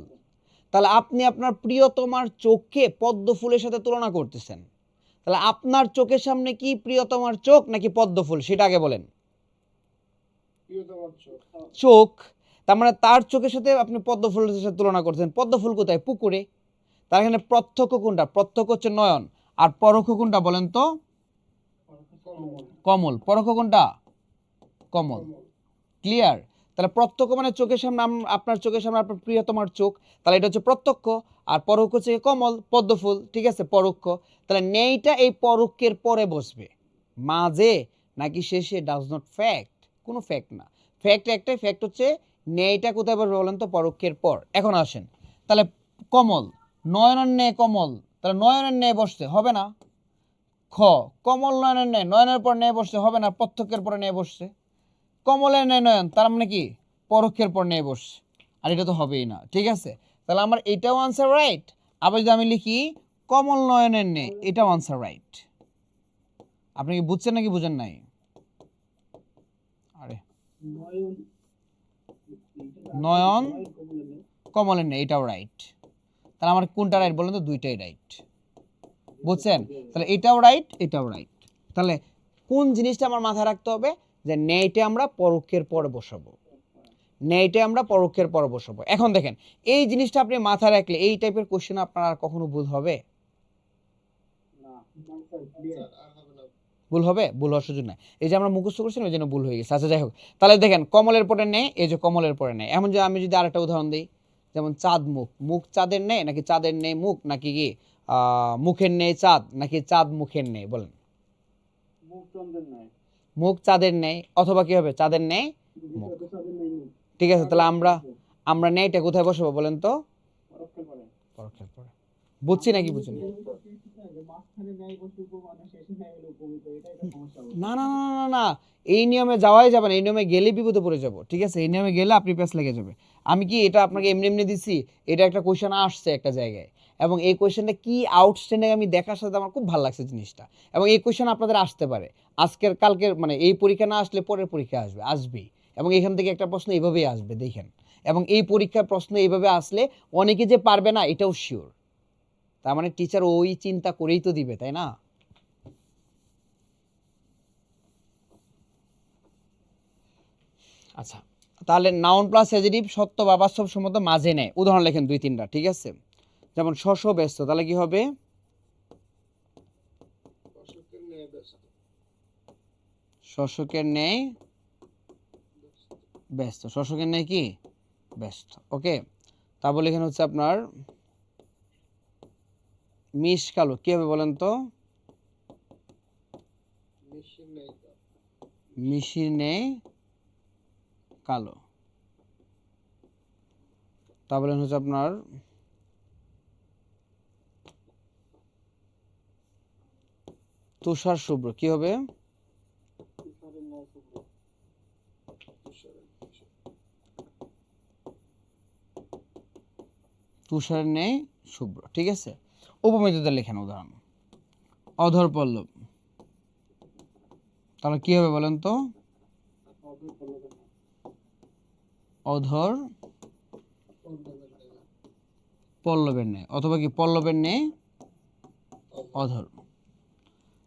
Speaker 1: তাহলে আপনি আপনার প্রিয়তমার চোখকে পদ্ম ফুলের সাথে তুলনা করতেছেন। তাহলে আপনার চোখের সামনে কি প্রিয়তমার চোখ নাকি পদ্ম ফুল, সেটা আগে বলেন। চোখ। তার মানে তার চোখের সাথে আপনি পদ্ম ফুলের সাথে তুলনা করছেন। পদ্ম ফুল কোথায়? পুকুরে। তার এখানে প্রত্যক্ষ কোনটা? প্রত্যক্ষ হচ্ছে নয়ন, আর পরোক্ষ কোনটা বলেন তো? কমল। পরোক্ষ কোনটা? কমল। ক্লিয়ার? তাহলে প্রত্যক্ষ মানে চোখের সামনে, আপনার চোখের সামনে আপনার প্রিয়তমার চোখ, তাহলে এটা হচ্ছে প্রত্যক্ষ। আর পরোক্ষ হচ্ছে কমল, পদ্ম ফুল। ঠিক আছে? পরোক্ষ। তাহলে ন্যায়টা এই পরোক্ষের পরে বসবে, মাঝে নাকি শেষে ডাজ নট ফ্যাক্ট, কোনো ফ্যাক্ট না। ফ্যাক্ট একটাই, ফ্যাক্ট হচ্ছে ন্যায়টা কোথায় বসবে বলেন তো? পরোক্ষের পর। এখন আসেন, তাহলে কমল, নয়নের ন্যায় কমল, তাহলে নয়নের ন্যায় বসতে হবে না। খ, কমল নয়নের ন্যায়, নয়নের পর ন্যায় বসতে হবে না, প্রত্যক্ষের পরে ন্যায় বসছে। কমলের ন্যায় নয়ন, তার মানে কি? পরোক্ষের পর ন্যায় বসছে। আর এটা তো হবেই না। ঠিক আছে? তাহলে আমার এটাও আনসার রাইট। আবার যদি আমি লিখি কমল নয়নের ন্যায়, এটাও আনসার রাইট। আপনি কি বুঝছেন নাকি বুঝেন নাই? আরে নয়ন কমলের ন্যায়, এটাও রাইট। তাহলে আমার কোনটা রাইট বলেন তো? দুইটাই রাইট। বুঝছেন? তাহলে এটাও রাইট, এটাও রাইট। তাহলে কোন জিনিসটা আমার মাথায় রাখতে হবে? যে ন্যায়টা আমরা পরোক্ষের পর বসাবো, ন্যায়টা আমরা পরোক্ষের পর বসাবো। এখন দেখেন, এই জিনিসটা আপনি মাথায় রাখলে এই টাইপের কোশ্চেন আপনার আর কখনো ভুল হবে? ভুল হবে? ভুল হওয়ার সুযোগ নাই। এই যে আমরা মুখস্থ করছিলাম এই জন্য ভুল হয়ে গেছে। আচ্ছা যাই হোক, তাহলে দেখেন কমলের পরে নেই, এই যে কমলের পরে নেই। এমন যে আমি যদি আরেকটা উদাহরণ দিই, যেমন চাঁদ মুখ, মুখ চাঁদের নেই নাকি চাঁদের নেই মুখ, নাকি কি মুখের নেই চাঁদ, নাকি চাঁদ মুখের নেই? বলেন। মুখ চাঁদের নেই, অথবা কি হবে? চাঁদের নেই মুখ। ঠিক আছে? তাহলে আমরা নেইটা কোথায় বসাবো বলেন তো? পরোক্ষের পরে। বুঝছি নাকি বুঝুন? না না না না না, এই নিয়মে যাওয়াই যাবে না। এই নিয়মে গেলে বিপদে পড়ে যাব। ঠিক আছে? এই নিয়মে গেলে আপনি প্যাচ লেগে যাবে। আমি কি এটা আপনাকে এমনি এমনি দিচ্ছি? এটা একটা কোয়েশ্চেন আসছে একটা জায়গায়, এবং এই কোয়েশ্চেনটা কি আউটস্ট্যান্ডিং আমি দেখার সাথে আমার খুব ভালো লাগছে জিনিসটা। এবং এই কোয়েশ্চেন আপনাদের আসতে পারে আজকের কালকের, মানে এই পরীক্ষা না আসলে পরের পরীক্ষা আসবেই। এবং এখান থেকে একটা প্রশ্ন এইভাবেই আসবে, দেখেন। এবং এই পরীক্ষার প্রশ্ন এইভাবে আসলে অনেকে যে পারবে না এটাও শিওর। তার মানে টিচার ওই চিন্তা করেই তো দিবে, তাই না? আচ্ছা, তাহলে নাউন প্লাস অ্যাডজেক্টিভ সত্য বা বাস্তবসম্মত মাঝে নেয়। উদাহরণ লেখেন 2-3টা, ঠিক আছে? যেমন শশ ব্যস্ত, তাহলে কি হবে?
Speaker 2: দর্শকের নিয়ে ব্যস্ত।
Speaker 1: শশকের ন্যায় ব্যস্ত, শশকের ন্যায় কি ব্যস্ত। ওকে, তারপর এখানে হচ্ছে আপনার মিশ কালো, কি হবে বলেন তো?
Speaker 2: মিশির নেই তো।
Speaker 1: মিশির ন্যায় কালো। তারপরে হচ্ছে আপনার তুষার শুভ্র, কি হবে?
Speaker 2: তুষারের ন্যায় শুভ্র। তুষারের
Speaker 1: তুষার ন্যায় শুভ্র, ঠিক আছে? উপমিতদের লেখেন উদাহরণ, অধর পল্লব, তাহলে কি হবে বলেন তো?
Speaker 2: অধর পল্লবের ন্যায়।
Speaker 1: অধর
Speaker 2: পল্লবের ন্যায়।
Speaker 1: পল্লবের ন্যায়, অথবা কি পল্লবের ন্যায় অধর।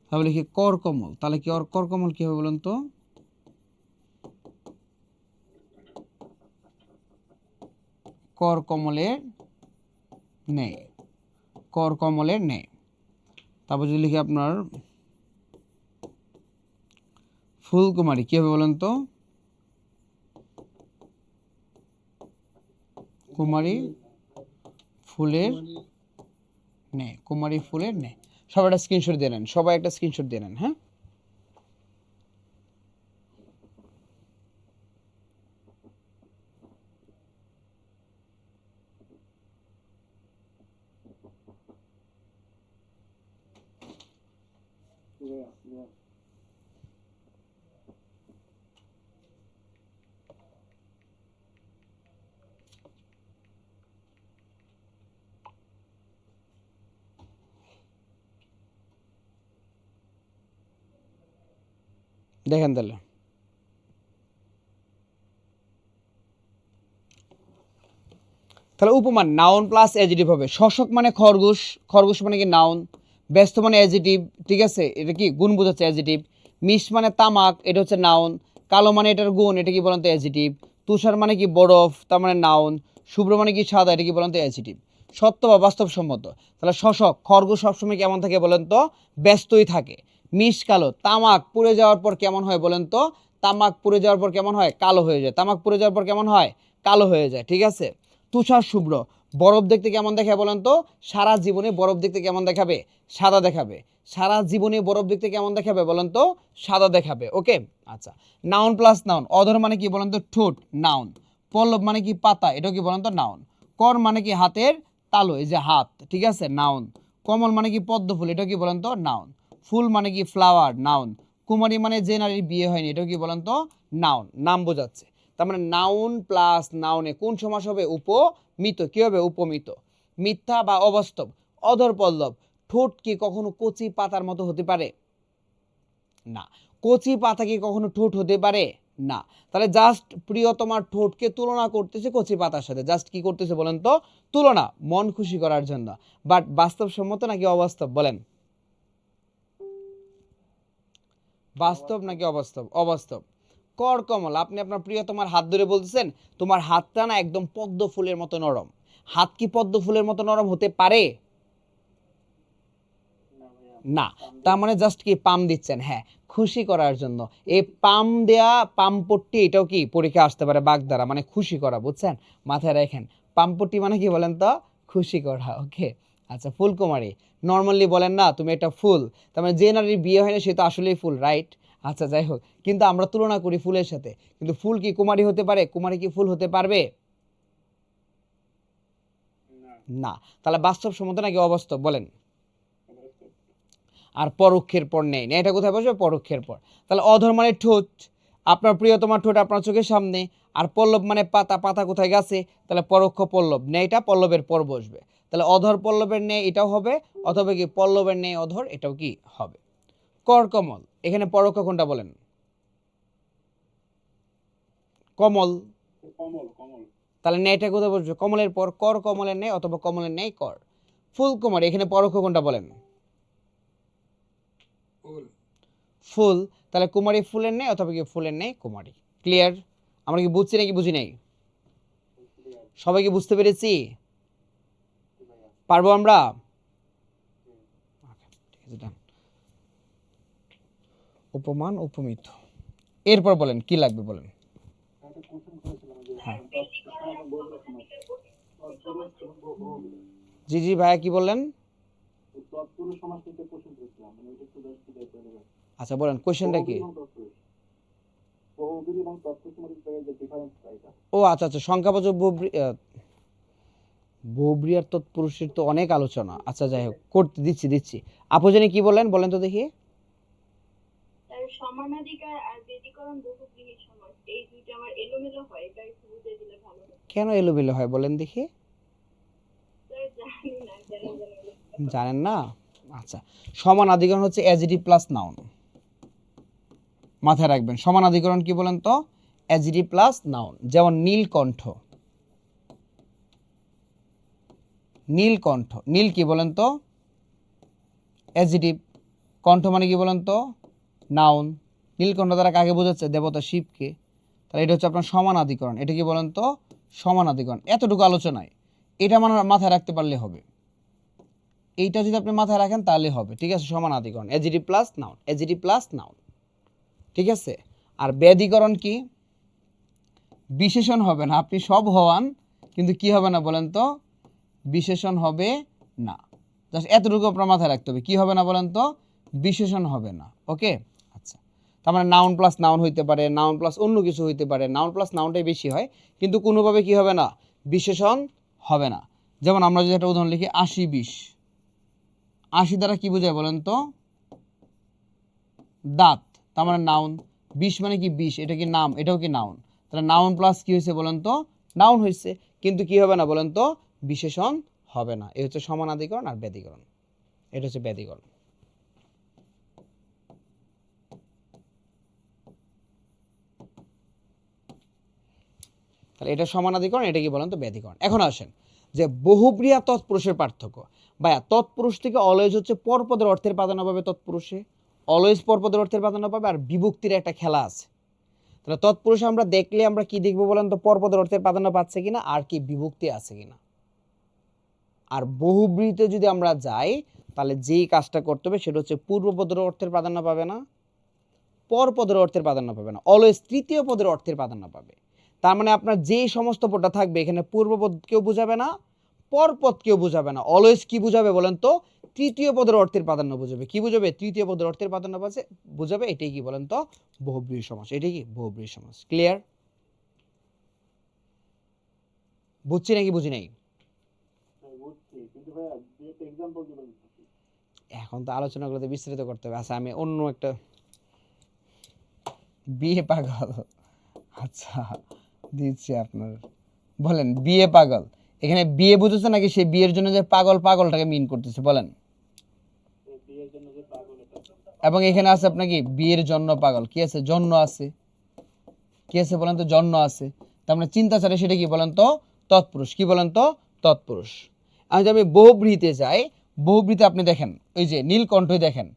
Speaker 1: তাহলে লিখি কর কমল, তাহলে কি কর কমল কি হবে বলেন তো? কর কমলের ন্যায়, কর কমলের ন্যায়। তারপর যদি লিখি আপনার ফুলকুমারী, কি হবে বলেন তো? কুমারী ফুলের ন্যায়, কুমারী ফুলের ন্যায়। সবাই একটা স্ক্রিনশট দিয়ে নেন, সবাই একটা স্ক্রিনশট দিয়ে নেন, হ্যাঁ? দেখেন তাহলে, তাহলে উপমা নাউন প্লাস অ্যাডজেক্টিভ হবে। শশক মানে খরগোশ, খরগোশ মানে কি নাউন। ব্যস্ত মানে অ্যাডজেক্টিভ, ঠিক আছে, এটা কি গুণ বোঝাচ্ছে অ্যাডজেক্টিভ। মিশ মানে তামাক, এটা হচ্ছে নাউন। কালো মানে এটার গুণ, এটা কি বলেন তো অ্যাডজেক্টিভ। তুষার মানে কি বরফ, তার মানে নাউন। শুভ্র মানে কি সাদা, এটা কি বলেন তো অ্যাডজেক্টিভ। সত্য বা বাস্তবসম্মত, তাহলে শশক খরগোশ সবসময় কেমন থাকে বলেন তো? ব্যস্তই থাকে। মিশ কালো, তামাক পুড়ে যাওয়ার পর কেমন হয় বলেন তো? তামাক পুড়ে যাওয়ার পর কেমন হয়? কালো হয়ে যায়। তামাক পুড়ে যাওয়ার পর কেমন হয়? কালো হয়ে যায়, ঠিক আছে। তুষার শুভ্র, বরফ দেখতে কেমন দেখায় বলেন তো? সারা জীবনে বরফ দেখতে কেমন দেখাবে? সাদা দেখাবে। সারা জীবনে বরফ দেখতে কেমন দেখাবে বলেন তো? সাদা দেখাবে। ওকে, আচ্ছা। নাউন প্লাস নাউন, অধর মানে কি বলেন তো? ঠোঁট, নাউন। পল্লব মানে কি পাতা, এটাও কি বলেন তো? নাউন। কর মানে কি হাতের তালু, এই যে হাত, ঠিক আছে, নাউন। কমল মানে কি পদ্ম ফুল, এটাও কি বলেন তো? নাউন। ফুল মানে কি ফ্লাওয়ার, নাউন। কুমারী মানে যে নারীর বিয়ে হয়নি, এটাও কি বলেন তো? নাউন, নাম বোঝাচ্ছে। তার মানে নাউন প্লাস নাউনে কোন সমাস হবে? উপমিত। কি হবে? উপমিত। মিথ্যা বা অবাস্তব, অধর পল্লব, ঠোঁট কি কখনো কচি পাতার মতো হতে পারে? না। কচি পাতা কি কখনো ঠোঁট হতে পারে? না। তাহলে জাস্ট প্রিয়তমার ঠোঁটকে তুলনা করতেছে কচি পাতার সাথে, জাস্ট কি করতেছে বলেন তো? তুলনা, মন খুশি করার জন্য। বাট বাস্তবসম্মত নাকি অবাস্তব বলেন? বাস্তব নাকি অবাস্তব? অবাস্তব। কর কমল, আপনি আপনার প্রিয়তমার হাত ধরে বলতেছেন তোমার হাতটা না একদম পদ্ম ফুলের মতো নরম। হাত কি পদ্ম ফুলের মতো নরম হতে পারে? না। তার মানে জাস্ট কি পাম দিচ্ছেন, হ্যাঁ, খুশি করার জন্য। এই পাম দেয়া, পামপট্টি, এটাও কি পরীক্ষা আসতে পারে বাগধারা, মানে খুশি করা, বুঝছেন? মাথায় রাখেন, পামপট্টি মানে কি বলেন তো? খুশি করা। ওকে, আচ্ছা। ফুলকুমারী, নর্মালি বলেন না তুমি একটা ফুল, তার মানে যে নারীর বিয়ে হয় না সে তো আসলেই ফুল, রাইট? আচ্ছা, যাই হোক, কিন্তু আমরা তুলনা করি ফুলের সাথে, কিন্তু ফুল কি কুমারী হতে পারে? কুমারী কি ফুল হতে পারবে? না। তাহলে বাস্তবসম্মত নাকি অবাস্তব বলেন? আর পরোক্ষের পর নেই, এটা কোথায় বসবে? পরোক্ষের পর। তাহলে অধর মানে ঠোঁট, আপনার প্রিয়তমার ঠোঁট আপনার চোখের সামনে। আর পল্লব মানে পাতা, পাতা কোথায়? গাছে। তাহলে পরোক্ষ পল্লব, ন্যায়টা পল্লবের পর বসবে। তাহলে অধর পল্লবের ন্যায় এটাও হবে, অথবা কি পল্লবের ন্যায় অধর, এটাও কি হবে। কর কমল, এখানে পরোক্ষ কোনটা বলেন? কমল।
Speaker 2: কমল, কমল।
Speaker 1: তাহলে ন্যায়টা কোথায় বসবে? কমলের পর। কর কমলের ন্যায়, অথবা কমলের ন্যায় কর। ফুল কুমারী, এখানে পরোক্ষ কোনটা বলেন?
Speaker 3: ফুল।
Speaker 1: ফুল, তাহলে কুমারী ফুলের নেই অথবা কি ফুলের নেই কুমারী। ক্লিয়ার? আমরা কি বুঝছি নাকি বুঝি নাই? সবাইকে বুঝতে পেরেছি? পারবো আমরা? Okay, ঠিক আছে, done. উপমান উপমিত। এরপর বলেন কি লাগবে বলেন।
Speaker 2: একটা কোশ্চেন করেছিলাম যে
Speaker 1: হ্যাঁ।
Speaker 2: তৎপুরুষ
Speaker 1: জি জি ভাইয়া কি বললেন?
Speaker 2: সমাজ থেকে কোশ্চেন করেছিলাম, মানে ওইটা একটু জাস্ট ক্লিয়ার।
Speaker 1: আচ্ছা বলেন কোশ্চেনটা কি?
Speaker 2: বহুব্রীহি এবং তৎপুরুষ মধ্যে যে ডিফারেন্সটা এটা।
Speaker 1: ও আচ্ছা আচ্ছা, সংখ্যাবাচক বহুব্রী আর তৎপুরুষের তো অনেক আলোচনা। আচ্ছা যাই হোক, করতে দিচ্ছি। আপু জানি কি বললেন, বলেন তো দেখি।
Speaker 4: তার সমানাধিকার আর ব্যতিক্রম বহুব্রীহি সমাস, এই দুইটা আমার এলোমেলো হয়, এটা একটু বুঝিয়ে দিলে ভালো হতো।
Speaker 1: কেন এলোমেলো হয় বলেন দেখি।
Speaker 4: স্যার জানি না কেন
Speaker 1: জানেন না? আচ্ছা, সমানাধিকরণ হচ্ছে অ্যাডজেক্টিভ প্লাস নাউন। মাথায় রাখবেন, সমানাধিকরণ কি বলেন তো? Adjective plus noun. যেমন নীলকণ্ঠ, নীলকণ্ঠ, নীল কি বলেন তো? অ্যাডজেক্টিভ। কণ্ঠ মানে কি বলেন তো? নাউন। নীলকণ্ঠ দ্বারা কাকে বোঝাচ্ছে? দেবতা শিবকে। তাহলে এটা হচ্ছে আপনার সমানাধিকরণ। এটা কি বলেন তো? সমানাধিকরণ। এতটুকু আলোচনায় এটা মানে মাথায় রাখতে পারলে হবে। এইটা যদি আপনি মাথায় রাখেন তাহলে হবে, ঠিক আছে? সমানাধিকরণ adjective plus noun, adjective plus noun, ঠিক আছে? আর ব্যাধিকরণ কি? বিশেষণ হবে না, আপনি সব হওয়ান কিন্তু কি হবে না বলেন তো? বিশেষণ হবে না। জাস্ট এতটুকু আপনার মাথায় রাখতে হবে, কি হবে না বলেন তো? বিশেষণ হবে না। ওকে, আচ্ছা। তার মানে নাউন প্লাস নাউন হইতে পারে, নাউন প্লাস অন্য কিছু হইতে পারে, নাউন প্লাস নাউনটাই বেশি হয়, কিন্তু কোনোভাবে কি হবে না? বিশেষণ হবে না। যেমন আমরা যদি একটা উদাহরণ লিখি 80-20, 80 দ্বারা কি বোঝায় বলেন তো? দাঁত, তার মানে নাউন। 20 মানে কি 20, এটা কি নাম? এটাও কি নাউন। তাহলে নাউন প্লাস কি হয়েছে বলেন তো? নাউন হয়েছে, কিন্তু কি হবে না বলেন তো? বিশেষণ হবে না। এই হচ্ছে সমানাধিকরণ আর ব্যাধিকরণ। এটা হচ্ছে ব্যাধিকরণ। তাহলে এটা সমানাধিকরণ, এটা কি বলেন তো? ব্যাধিকরণ। এখন আসেন যে বহুব্রী আর তৎপুরুষের পার্থক্য। ভাইয়া তৎপুরুষ থেকে অলওয়েজ হচ্ছে পরপদের অর্থের প্রাধান্য পাবে তৎপুরুষে, অলওয়েজ পরপদের অর্থের প্রাধান্য পাবে, আর বিভক্তির একটা খেলা আছে। তাহলে তৎপুরুষে আমরা দেখলে আমরা কি দেখবো বলেন তো? পরপদের অর্থের প্রাধান্য পাচ্ছে কিনা আর কি বিভক্তি আছে কিনা। আর বহুব্রীতে যদি আমরা যাই তাহলে যেই কাজটা করতে হবে সেটা হচ্ছে পূর্বপদের অর্থের প্রাধান্য পাবে না, পরপদের অর্থের প্রাধান্য পাবে না, অলওয়েজ তৃতীয় পদের অর্থের প্রাধান্য পাবে। তার মানে আপনার যেই সমস্ত পদটা থাকবে এখানে পূর্বপদ কেউ বুঝাবে না, পরপদ কেউ বুঝাবে না, অলওয়েজ কি বুঝাবে বলেন তো? তৃতীয় পদের অর্থের প্রাধান্য বুঝাবে। কি বুঝাবে? তৃতীয় পদের অর্থের প্রাধান্য বুঝাবে। এটাই কি বলেন তো? বহুব্রীহি সমাস। এটাই কি বহুব্রীহি সমাস। ক্লিয়ার? বুঝছি নাকি বুঝি নাই?
Speaker 2: বুঝছি, কিন্তু ভাইয়া যে একটা এক্সাম্পল দিবেন।
Speaker 1: এখন তো আলোচনাগুলোতে বিস্তারিত করতে হবে। আচ্ছা আমি অন্য একটা, বিয়ে পাগল, আচ্ছা দিচ্ছি আপনার। বলেন বিয়ে পাগল, এখানে বিয়ে বুঝেছে নাকি সে বিয়ের জন্য যে পাগল, পাগলটাকে মিন করতেছে বলেন?
Speaker 2: বিয়ের জন্য যে পাগল এটা।
Speaker 1: এবং এখানে আছে আপনার কি বিয়ের জন্য পাগল, কি আছে? জন্য আছে। কি আছে বলেন তো? জন্য আছে। তার মানে চিন্তাচারে সেটা কি বলেন তো? তৎপুরুষ। কি বলেন তো? তৎপুরুষ। আমি যদি আমি বহুব্রীতে যাই, বহুব্রীতে আপনি দেখেন ওই যে নীলকণ্ঠই দেখেন,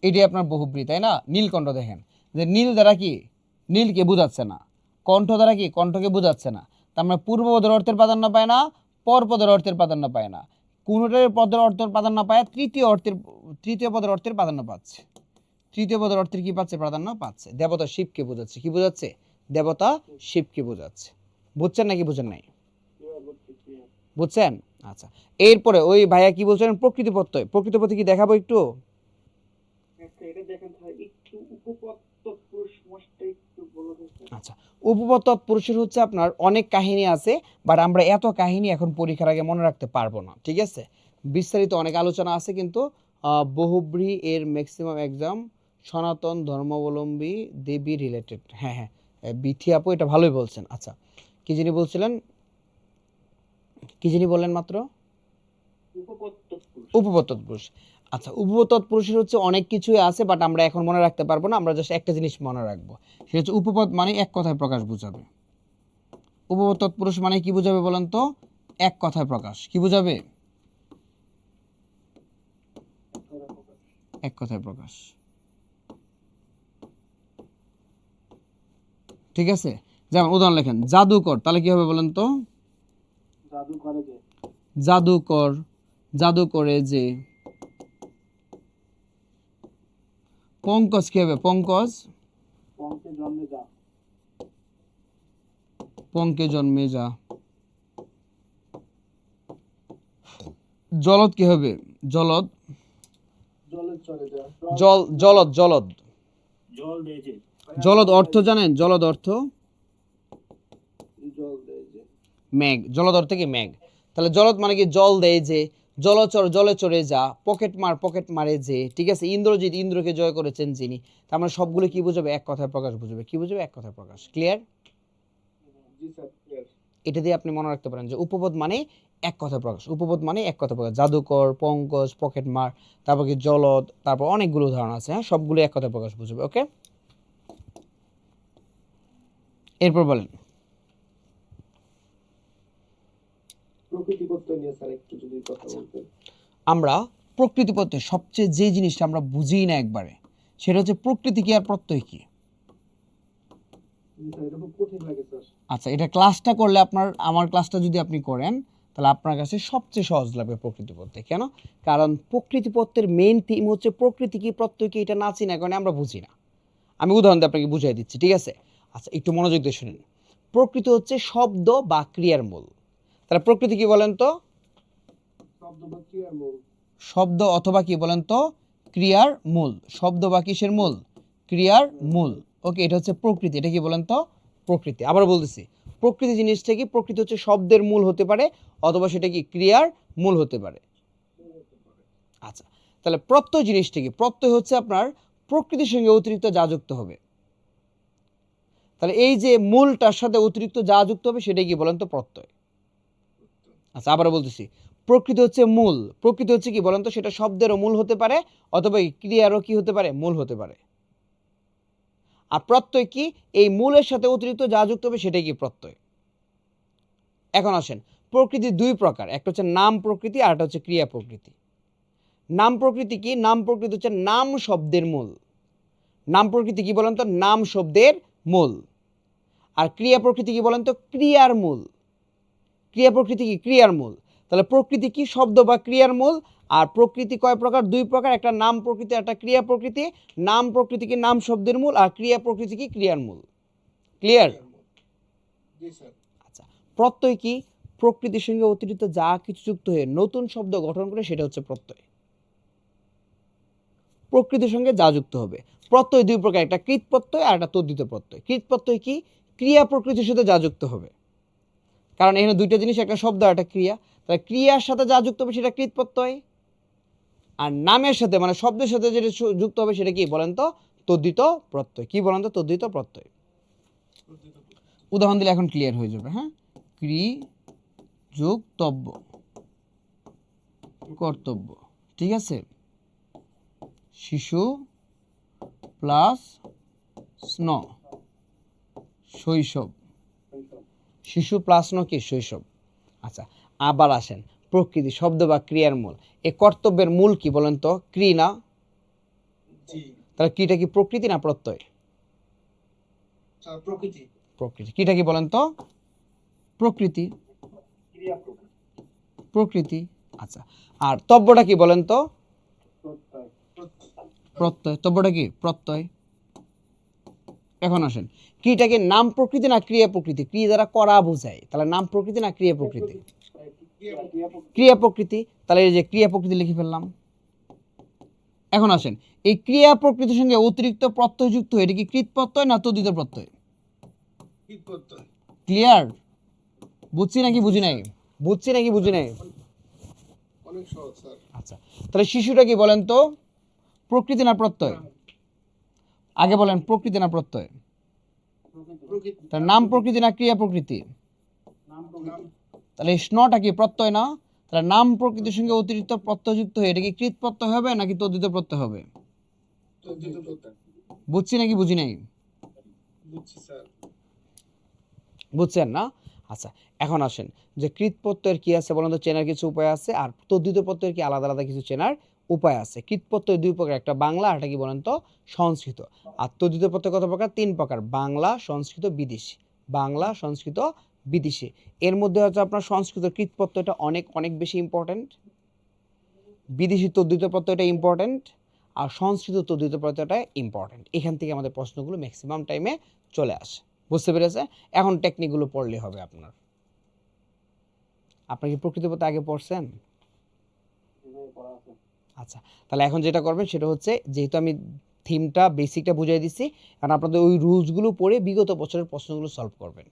Speaker 1: এটাই আপনার বহুব্রী, তাই না? নীলকণ্ঠ দেখেন, যে নীল দ্বারা কি? নীলকে বুঝাচ্ছে না। কণ্ঠ দ্বারা কি? কণ্ঠকে বুঝাচ্ছে না। তার মানে পূর্বপদের অর্থের প্রাধান্য পায় না, পরপদের অর্থের প্রাধান্য পায় না, কোনোটার পদের অর্থের প্রাধান্য পায়, তৃতীয় পদের অর্থের প্রাধান্য পাচ্ছে। তৃতীয় পদের অর্থের কি পাচ্ছে? প্রাধান্য পাচ্ছে। দেবতা শিবকে বোঝাচ্ছে। কি বোঝাচ্ছে? দেবতা শিবকে বোঝাচ্ছে। বুঝছেন নাকি বুঝেন নাই? বুঝছেন? আচ্ছা, এরপরে ওই ভাইয়া কি বলছেন? প্রকৃতি প্রত্যয়। প্রকৃতি প্রত্যয় কি দেখাবো একটু?
Speaker 2: এটা দেখেন স্যার, একটু উপপদ তৎপুরুষ সমাসটা একটু বলে দেন।
Speaker 1: আচ্ছা, উপপদ তৎপুরুষের হচ্ছে আপনার অনেক কাহিনী আছে, বাট আমরা এত কাহিনী এখন পরীক্ষার আগে মনে রাখতে পারবো না, ঠিক আছে? বিস্তারিত অনেক আলোচনা আছে, কিন্তু বহুব্রী এর ম্যাক্সিমাম এক্সাম সনাতন ধর্মাবলম্বী দেবী রিলেটেড। হ্যাঁ হ্যাঁ, বিথি আপু এটা ভালোই বলছেন। আচ্ছা, কি যিনি বলছিলেন? কি যিনি বললেন মাত্র?
Speaker 2: উপপদ তৎপুরুষ।
Speaker 1: উপপদ তৎপুরুষ। আচ্ছা, উপপদ তৎপুরুষের হচ্ছে অনেক কিছুই আছে, বাট আমরা এখন মনে রাখতে পারবো না। আমরা জাস্ট একটা জিনিস মনে রাখবো, সেটা হচ্ছে উপপদ মানে এক কথায় প্রকাশ বুঝাবে। উপপদ তৎপুরুষ মানে কি বুঝাবে বলেন তো? এক কথায় প্রকাশ। কি বুঝাবে? এক কথায় প্রকাশ। ঠিক আছে, যেমন উদাহরণ লেখেন জাদুকর, তাহলে কি হবে বলেন তো?
Speaker 2: জাদু করে যে,
Speaker 1: জাদুকর, জাদু করে যে। পঙ্কজ কি হবে? পঙ্কজ,
Speaker 2: পঙ্কে জন্মে যা,
Speaker 1: পঙ্কে জন্মে যা। জলদ কি হবে? জলদ,
Speaker 2: জলে চলে যা,
Speaker 1: জলদ, জলদ।
Speaker 2: জল দেয় যে,
Speaker 1: জলদ অর্থ জানেন? জলদ অর্থ
Speaker 2: জল দেয় যে,
Speaker 1: মেঘ। জলদ অর্থ কি? মেঘ। তাহলে জলদ মানে কি? জল দেয় যে। জলচর, জলে চড়ে যা। পকেট মার, পকেট মারে যে। ঠিক আছে, ইন্দ্রজিৎ, ইন্দ্রকে জয় করেছেন যিনি। তার মানে সবগুলো কি বুঝাবে? এক কথায় প্রকাশ বুঝাবে। কি বুঝাবে? এক কথায় প্রকাশ। ক্লিয়ার?
Speaker 2: জি স্যার ক্লিয়ার।
Speaker 1: এটা দিয়ে আপনি মনে রাখতে পারেন যে উপপদ মানে এক কথায় প্রকাশ। উপপদ মানে এক কথায় প্রকাশ। জাদুকর, পঙ্কজ, পকেট মার, তারপর কি জলদ, তারপর অনেকগুলো উদাহরণ আছে। হ্যাঁ, সবগুলো এক কথায় প্রকাশ বুঝাবে। ওকে, এরপর বলেন।
Speaker 2: প্রকৃতি প্রত্যয় নিয়ে স্যার একটু যদি কথা বলতেন।
Speaker 1: আমরা প্রকৃতি প্রত্যয় সবচেয়ে যে জিনিসটা আমরা বুঝি না একবারে, সেটা হচ্ছে প্রকৃতি কি আর প্রত্যয় কি।
Speaker 2: জি স্যার, এটা খুব কঠিন লাগে স্যার।
Speaker 1: আচ্ছা, এটা ক্লাসটা করলে আপনার, আমার ক্লাসটা যদি আপনি করেন তাহলে আপনার কাছে সবচেয়ে সহজ লাগবে প্রকৃতি প্রত্যয়। কেন? কারণ প্রকৃতি প্রত্যয়ের মেইন থিম হচ্ছে প্রকৃতি কি প্রত্যয় কি, এটা না চিনা কারণে আমরা বুঝি না। আমি উদাহরণ দিয়ে আপনাকে বুঝিয়ে দিচ্ছি, ঠিক আছে? আচ্ছা, একটু মনোযোগ দিয়ে শুনেন। প্রকৃতি হচ্ছে শব্দ বা ক্রিয়ার মূল। তাহলে প্রকৃতি কি বলেন তো?
Speaker 2: শব্দ বা ক্রিয়ার মূল।
Speaker 1: শব্দ অথবা কি বলেন তো? ক্রিয়ার মূল। শব্দ বা কিসের মূল? ক্রিয়ার মূল। ওকে, এটা হচ্ছে প্রকৃতি। এটা কি বলেন তো? প্রকৃতি। আবার বলতেছি, প্রকৃতি জিনিসটা কি? প্রকৃতি হচ্ছে শব্দের মূল হতে পারে, অথবা সেটা কি ক্রিয়ার মূল হতে পারে। আচ্ছা, তাহলে প্রত্যয় জিনিসটা কি? প্রত্যয় হচ্ছে আপনার প্রকৃতির সঙ্গে অতিরিক্ত যা যুক্ত হবে। তাহলে এই যে মূলটার সাথে অতিরিক্ত যা যুক্ত হবে সেটা কি বলেন তো? প্রত্যয়। আচ্ছা, আবার বলতেছি, প্রকৃতি হচ্ছে মূল। প্রকৃতি হচ্ছে কি বলেন তো? সেটা শব্দেরও মূল হতে পারে, অথবা ক্রিয়ারও কি হতে পারে? মূল হতে পারে। আর প্রত্যয় কি? এই মূলের সাথে অতিরিক্ত যা যুক্ত হবে সেটাই কি? প্রত্যয়। এখন আসেন, প্রকৃতি দুই প্রকার, একটা হচ্ছে নাম প্রকৃতি আর একটা হচ্ছে ক্রিয়া প্রকৃতি। নাম প্রকৃতি কি? নাম প্রকৃতি হচ্ছে নাম শব্দের মূল। নাম প্রকৃতি কি বলেন তো? নাম শব্দের মূল। আর ক্রিয়া প্রকৃতি কি বলেন তো? ক্রিয়ার মূল। ক্রিয়া প্রকৃতি কি? ক্রিয়ার মূল। তাহলে প্রকৃতি কি? শব্দ বা ক্রিয়ার মূল। আর প্রকৃতি কয় প্রকার? দুই প্রকার, একটা নাম প্রকৃতি, একটা ক্রিয়া প্রকৃতি। নাম প্রকৃতি কি? নাম শব্দের মূল। আর ক্রিয়া প্রকৃতি কি? ক্রিয়ার মূল। ক্লিয়ার?
Speaker 2: জি স্যার।
Speaker 1: আচ্ছা, প্রত্যয় কি? প্রকৃতির সঙ্গে অতিরিক্ত যা কিছু যুক্ত হয়ে নতুন শব্দ গঠন করে সেটা হচ্ছে প্রত্যয়। প্রকৃতির সঙ্গে যা যুক্ত হবে। প্রত্যয় দুই প্রকার, একটা কৃত প্রত্যয় আর একটা তদ্ধিত প্রত্যয়। কৃত প্রত্যয় কি? ক্রিয়া প্রকৃতির সাথে যা যুক্ত হবে। কারণ এখানে দুইটা জিনিস, একটা শব্দ আর একটা ক্রিয়া। তাহলে ক্রিয়ার সাথে যা যুক্ত হবে সেটা কৃত প্রত্যয়। আর নামের সাথে মানে শব্দের সাথে যেটা যুক্ত হবে সেটা কি বলেন তো? তদ্ধিত প্রত্যয়। কি বলেন তো? তদ্ধিত প্রত্যয়। উদাহরণ দিলে এখন ক্লিয়ার হয়ে যাবে। হ্যাঁ, ক্রি যোগ তব্য, কর্তব্য। ঠিক আছে, শিশু প্লাস স্ন, শৈশব। শিশু প্লাস ন কি? শৈশব। আচ্ছা, আবার আসেন, প্রকৃতি শব্দ বা ক্রিয়ার মূল। এই কর্তব্যের মূল কি বলেন তো? ক্রি না?
Speaker 2: জি
Speaker 1: তাহলে ক্রিটা কি প্রকৃতি না প্রত্যয়?
Speaker 2: স্যার, প্রকৃতি।
Speaker 1: প্রকৃতি। ক্রিটা কি বলেন তো? প্রকৃতি।
Speaker 2: ক্রিয়া প্রকৃতি।
Speaker 1: প্রকৃতি। আচ্ছা, আর তব্যটা কি বলেন তো?
Speaker 2: প্রত্যয়।
Speaker 1: প্রত্যয়। তব্যটা কি? প্রত্যয়। এখন আসেন, ক্রিটা কি নাম প্রকৃতি না ক্রিয়া প্রকৃতি? ক্রিয়া দ্বারা করা বোঝায়, তাহলে নাম প্রকৃতি না ক্রিয়া প্রকৃতি? ক্রিয়া প্রকৃতি। তাহলে এই যে ক্রিয়া প্রকৃতি লিখে ফেললাম। এখন আসেন, এই ক্রিয়া প্রকৃতির সঙ্গে অতিরিক্ত প্রত্যয় যুক্ত হয়ে এটা কি কৃত প্রত্যয় না তদ্ধিত প্রত্যয়? ক্লিয়ার? বুঝছি নাকি বুঝি নাই? বুঝছি নাকি বুঝি নাই?
Speaker 2: অনেক সহজ স্যার।
Speaker 1: আচ্ছা, তাহলে শিশুটা কি বলেন তো? প্রকৃতি না প্রত্যয়? আগে বলেন, প্রকৃতি না প্রত্যয়?
Speaker 2: প্রকৃতি।
Speaker 1: তাহলে নাম প্রকৃতি না ক্রিয়া প্রকৃতি?
Speaker 2: নাম প্রকৃতি।
Speaker 1: তাহলে স্নটা কি? প্রত্যয় না? তাহলে নাম প্রকৃতির সঙ্গে অতিরিক্ত প্রত্যয় যুক্ত হয়ে এটা কি কৃত প্রত্যয় হবে নাকি তদ্ধিত প্রত্যয় হবে?
Speaker 2: তদ্ধিত প্রত্যয়।
Speaker 1: বুঝছি নাকি বুঝি নাই?
Speaker 2: বুঝছি স্যার।
Speaker 1: বুঝছেন না? আচ্ছা, এখন আসেন যে কৃত প্রত্যয়ের কি আছে বলেন তো? চেনার কিছু উপায় আছে, আর তদ্ধিত প্রত্যয়ের কি আলাদা আলাদা কিছু চেনার উপায় আছে। কৃতপ্রত্যয় 2 প্রকার, একটা বাংলা আর একটা কি বলেন তো সংস্কৃত। আর তদ্ধিত প্রত্যয় কত প্রকার? 3 প্রকার, বাংলা, সংস্কৃত, বিদেশি। বাংলা, সংস্কৃত, বিদেশি। এর মধ্যে হচ্ছে আপনার সংস্কৃত কৃতপ্রত্যয়টা অনেক অনেক বেশি ইম্পর্টেন্ট, বিদেশি তদ্ধিত প্রত্যয়টা ইম্পর্টেন্ট, আর সংস্কৃত তদ্ধিত প্রত্যয়টা ইম্পর্টেন্ট। এখান থেকে আমাদের প্রশ্নগুলো ম্যাক্সিমাম টাইমে চলে আসে। বুঝতে পেরেছে? এখন টেকনিকগুলো পড়লে হবে আপনার। আপনার কি প্রকৃত প্রত্যয় আগে পড়ছেন?
Speaker 2: যেভাবে পড়া আছে।
Speaker 1: আচ্ছা, তাহলে এখন যেটা করবেন সেটা হচ্ছে, যেহেতু আমি থিমটা বেসিকটা বুঝিয়ে দিচ্ছি, কারণ আপনাদের ওই রুলসগুলো পড়ে বিগত বছরের প্রশ্নগুলো সলভ করবেন।